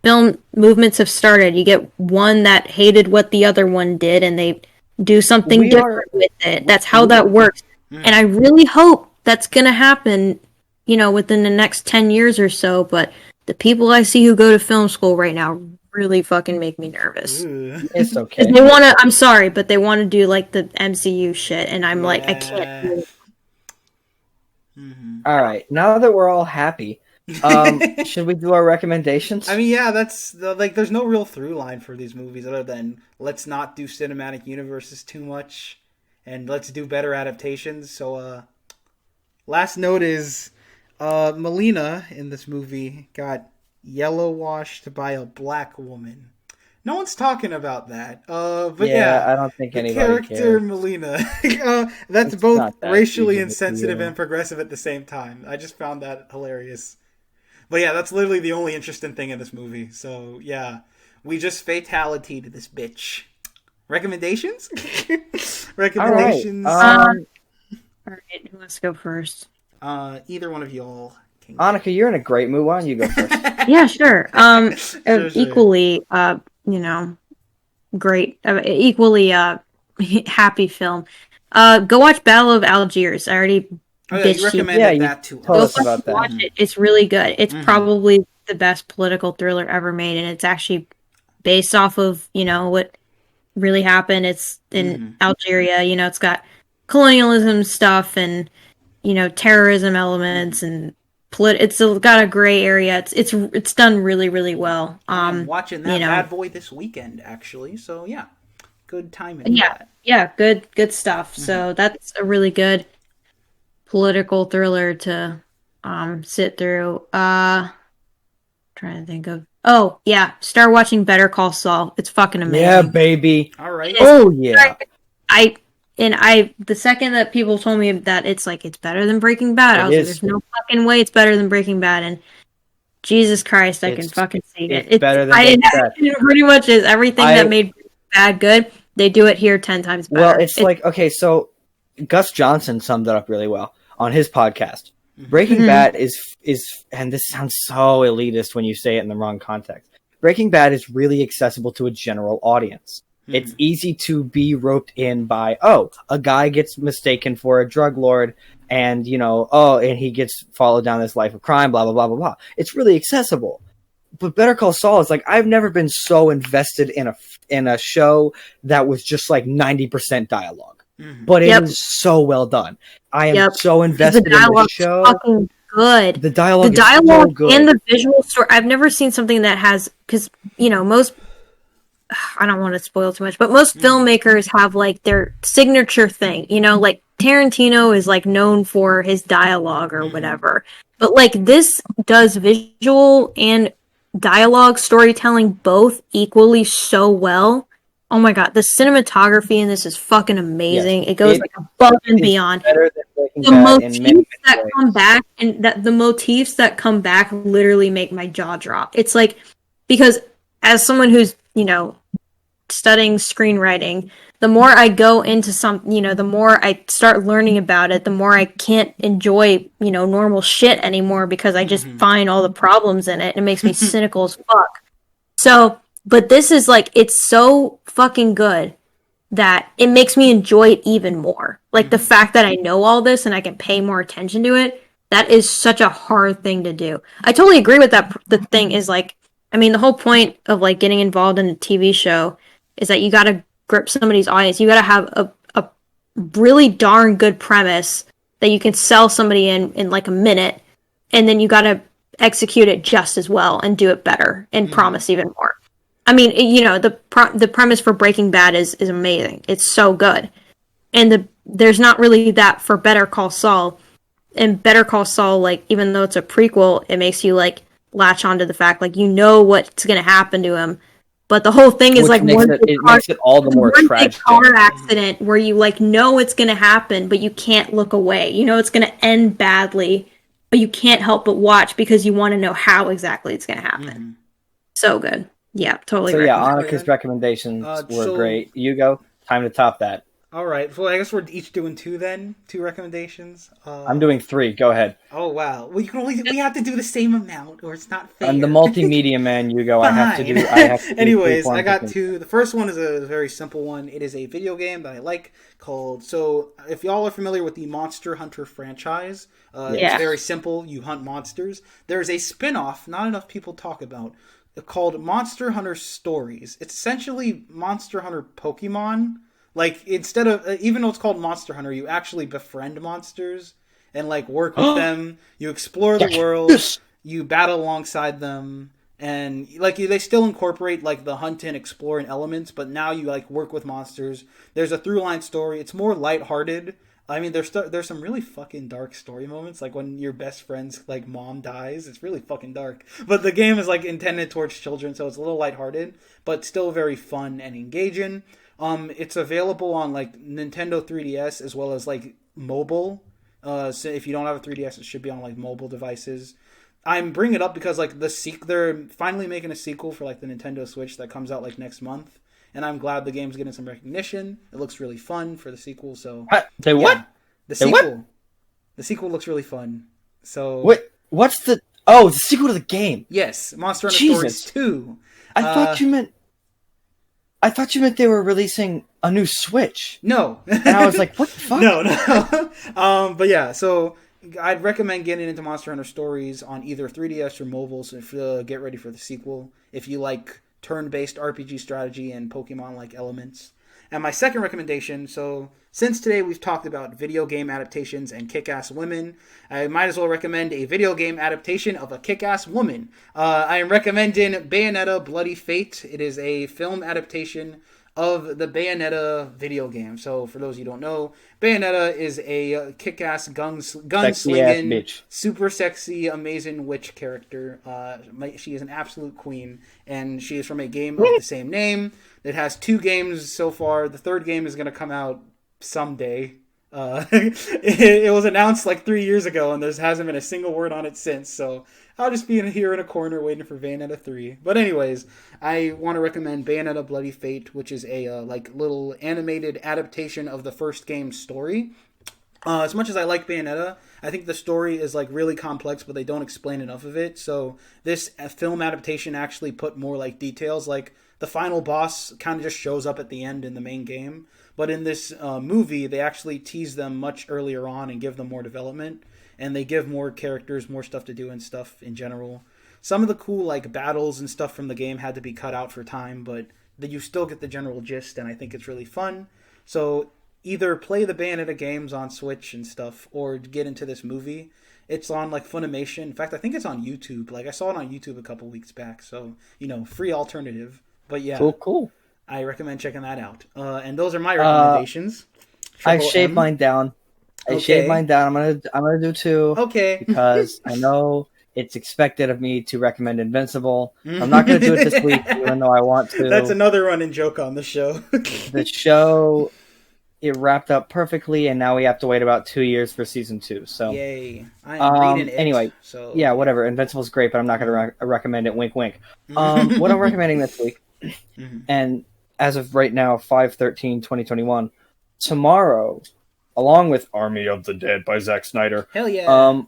film movements have started. You get one that hated what the other one did and they do something different with it. That's how that works. And I really hope that's going to happen, within the next 10 years or so. But the people I see who go to film school right now really fucking make me nervous. It's okay. They want to, I'm sorry, but they want to do like the MCU shit. And I'm like, I can't do it. All right. Now that we're all happy, should we do our recommendations? I mean, yeah, that's there's no real through line for these movies other than let's not do cinematic universes too much and let's do better adaptations. So, last note is Melina in this movie got yellow washed by a black woman. No one's talking about that. But yeah, I don't think anybody character cares. Melina. That's It's both not that racially big of a insensitive deal. and progressive at the same time. I just found that hilarious. But yeah, that's literally the only interesting thing in this movie. So yeah, we just fatality to this bitch. Recommendations? Recommendations? All right, who wants to go first? Either one of y'all. Annika, you're in a great mood. Why don't you go first? Yeah, sure. Sure. Equally, great, equally happy film. Go watch Battle of Algiers. I already You bitched you. recommended that to told us. us about that. Watch it. It's really good. It's probably the best political thriller ever made, and it's actually based off of what really happened. It's in Algeria. It's got colonialism stuff and terrorism elements and it's got a gray area. It's done really, really well. I'm watching that bad boy this weekend, actually. So yeah, good timing. Yeah, good stuff. So that's a really good political thriller to sit through. Trying to think of Oh yeah, start watching Better Call Saul. It's fucking amazing. Yeah, baby. All right. Oh yeah. The second that people told me that it's better than Breaking Bad, I was like, there's no fucking way it's better than Breaking Bad, and Jesus Christ, I can fucking see it. It's better than Breaking Bad. It pretty much is everything that made Breaking Bad good. They do it here 10 times better. Well, it's like, okay, so Gus Johnson summed it up really well on his podcast. Breaking Bad is, and this sounds so elitist when you say it in the wrong context. Breaking Bad is really accessible to a general audience. It's easy to be roped in by, a guy gets mistaken for a drug lord, and and he gets followed down this life of crime, blah blah blah blah blah. It's really accessible. But Better Call Saul is like, I've never been so invested in a show that was just like 90% dialogue. But it is so well done. I am so invested in the show. Fucking good. The dialogue is so good. And the visual story. I've never seen something that has, because most, I don't want to spoil too much, but most filmmakers have like their signature thing. Like Tarantino is like known for his dialogue or whatever. But like this does visual and dialogue storytelling both equally so well. Oh my god, the cinematography in this is fucking amazing. Yes, it goes like above and beyond. The motifs that come back the motifs that come back literally make my jaw drop. It's like, because as someone who's, studying screenwriting, the more I go into the more I start learning about it, the more I can't enjoy, normal shit anymore, because I just find all the problems in it. It makes me cynical as fuck. So, but this is like, it's so fucking good that it makes me enjoy it even more. Like the fact that I know all this and I can pay more attention to it, that is such a hard thing to do. I totally agree with that. The thing is like, the whole point of like getting involved in a TV show is that you got to grip somebody's audience. You got to have a really darn good premise that you can sell somebody in like a minute, and then you got to execute it just as well and do it better and promise even more. The premise for Breaking Bad is amazing. It's so good. And there's not really that for Better Call Saul. And Better Call Saul, like, even though it's a prequel, it makes you like latch onto the fact, like, what's going to happen to him. But the whole thing is like it makes it all the more tragic. Car accident where you like know it's going to happen, but you can't look away. It's going to end badly, but you can't help but watch because you want to know how exactly it's going to happen. So good. Yeah, totally. So yeah, Annika's recommendations were great. You go. Time to top that. All right. Well, I guess we're each doing two recommendations. I'm doing 3. Go ahead. Oh wow. Well, we have to do the same amount, or it's not fair. I'm the multimedia man. You go. I have to do. Anyways, I got 2. The first one is a very simple one. It is a video game that I like called. So, if y'all are familiar with the Monster Hunter franchise, it's very simple. You hunt monsters. There's a spin-off not enough people talk about, called Monster Hunter Stories. It's essentially Monster Hunter Pokemon. Like, instead of, even though it's called Monster Hunter, you actually befriend monsters and, like, work with them. You explore the world. You battle alongside them. And, like, they still incorporate, like, the hunt and exploring elements, but now you, like, work with monsters. There's a through-line story. It's more lighthearted. There's some really fucking dark story moments, like when your best friend's, like, mom dies. It's really fucking dark. But the game is, like, intended towards children, so it's a little lighthearted, but still very fun and engaging. It's available on like Nintendo 3DS as well as like mobile. So if you don't have a 3DS, it should be on like mobile devices. I'm bringing it up because like they're finally making a sequel for like the Nintendo Switch that comes out like next month, and I'm glad the game's getting some recognition. It looks really fun for the sequel. So what? The sequel. The sequel looks really fun. So what's the the sequel to the game? Yes, Monster Hunter Stories 2. I thought you meant they were releasing a new Switch. No. And I was like, what the fuck? No. But yeah, so I'd recommend getting into Monster Hunter Stories on either 3DS or mobile, so get ready for the sequel if you like turn-based RPG strategy and Pokemon-like elements. And my second recommendation, so since today we've talked about video game adaptations and kick-ass women, I might as well recommend a video game adaptation of a kick-ass woman. I am recommending Bayonetta Bloody Fate. It is a film adaptation of the Bayonetta video game. So for those you don't know, Bayonetta is a kick-ass gun-slinging, super sexy, amazing witch character. She is an absolute queen, and she is from a game of the same name. It has 2 games so far. The 3rd game is going to come out someday. It was announced like 3 years ago, and there hasn't been a single word on it since. So I'll just be here in a corner waiting for Bayonetta 3. But anyways, I want to recommend Bayonetta Bloody Fate, which is a like little animated adaptation of the first game's story. As much as I like Bayonetta, I think the story is like really complex, but they don't explain enough of it. So this film adaptation actually put more like details, like the final boss kind of just shows up at the end in the main game. But in this movie, they actually tease them much earlier on and give them more development. And they give more characters, more stuff to do and stuff in general. Some of the cool like battles and stuff from the game had to be cut out for time, but you still get the general gist, and I think it's really fun. So either play the Bayonetta games on Switch and stuff, or get into this movie. It's on like Funimation. In fact, I think it's on YouTube. Like I saw it on YouTube a couple weeks back. So, free alternative. But yeah. Cool. I recommend checking that out. And those are my recommendations. I shaved mine down. I'm gonna do 2. Okay. Because I know it's expected of me to recommend Invincible. I'm not gonna do it this week, even though I want to. That's another running joke on the show. The show, it wrapped up perfectly, and now we have to wait about 2 years for season 2. So yay! I am reading it. Anyway, so yeah, whatever. Invincible's great, but I'm not gonna recommend it. Wink, wink. What I'm recommending this week, and as of right now, 5/13/2021, tomorrow, along with Army of the Dead by Zack Snyder. Hell yeah.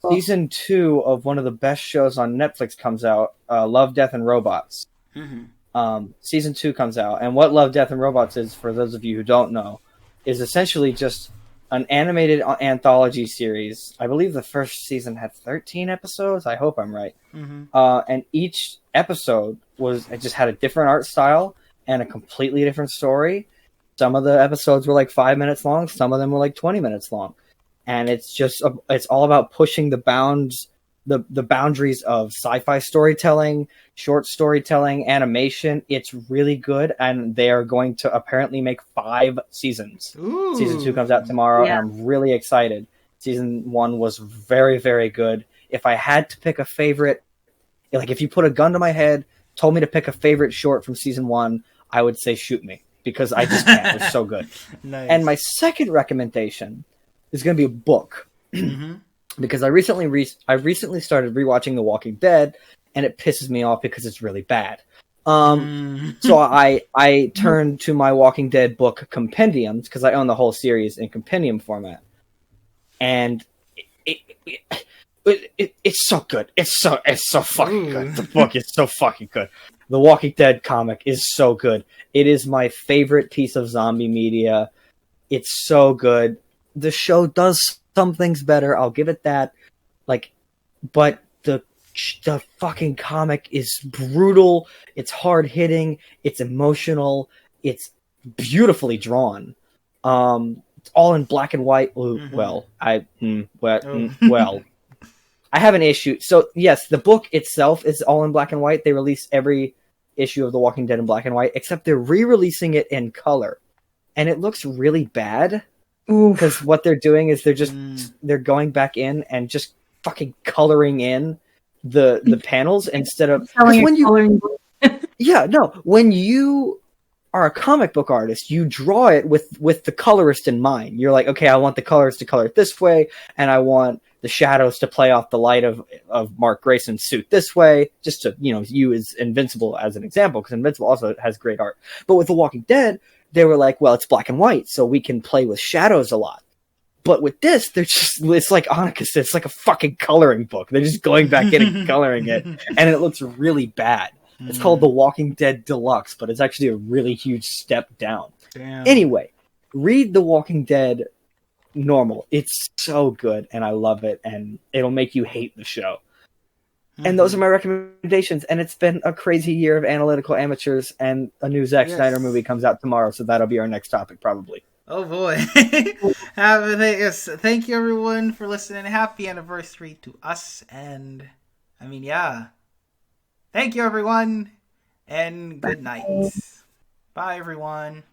Season 2 of one of the best shows on Netflix comes out, Love, Death, and Robots. Season 2 comes out. And what Love, Death, and Robots is, for those of you who don't know, is essentially just an animated anthology series. I believe the first season had 13 episodes. I hope I'm right. And each episode it just had a different art style and a completely different story. Some of the episodes were like 5 minutes long. Some of them were like 20 minutes long. And it's all about pushing the boundaries of sci-fi storytelling, short storytelling, animation. It's really good. And they are going to apparently make 5 seasons. Ooh. Season 2 comes out tomorrow. Yeah. And I'm really excited. Season 1 was very, very good. If I had to pick a favorite, like if you put a gun to my head, told me to pick a favorite short from season 1, I would say Shoot Me. Because I just can't. It's so good. Nice. And my second recommendation is going to be a book. Because I recently started rewatching The Walking Dead, and it pisses me off because it's really bad. So I turned to my Walking Dead book compendiums, because I own the whole series in compendium format. And it's so good. It's so fucking good. The book is so fucking good. The Walking Dead comic is so good. It is my favorite piece of zombie media. It's so good. The show does some things better. I'll give it that. But the fucking comic is brutal. It's hard hitting. It's emotional. It's beautifully drawn. It's all in black and white. Well, I have an issue. So yes, the book itself is all in black and white. They release every issue of The Walking Dead in black and white, except they're re-releasing it in color, and it looks really bad. Because what they're doing is they're going back in and just fucking coloring in the panels instead of when you are a comic book artist, you draw it with the colorist in mind. You're like, okay, I want the colors to color it this way, and I want the shadows to play off the light of Mark Grayson's suit this way, just to, use Invincible as an example, because Invincible also has great art. But with The Walking Dead, they were like, well, it's black and white, so we can play with shadows a lot. But with this, it's like Annika said, it's like a fucking coloring book. They're just going back in and coloring it, and it looks really bad. It's called The Walking Dead Deluxe, but it's actually a really huge step down. Damn. Anyway, read The Walking Dead normal. It's so good, and I love it, and it'll make you hate the show. And those are my recommendations, and it's been a crazy year of Analytical Amateurs, and a new Zack Snyder movie comes out tomorrow, so that'll be our next topic, probably. Oh boy. Thank you everyone for listening. Happy anniversary to us, and thank you everyone, and good night. Bye, everyone.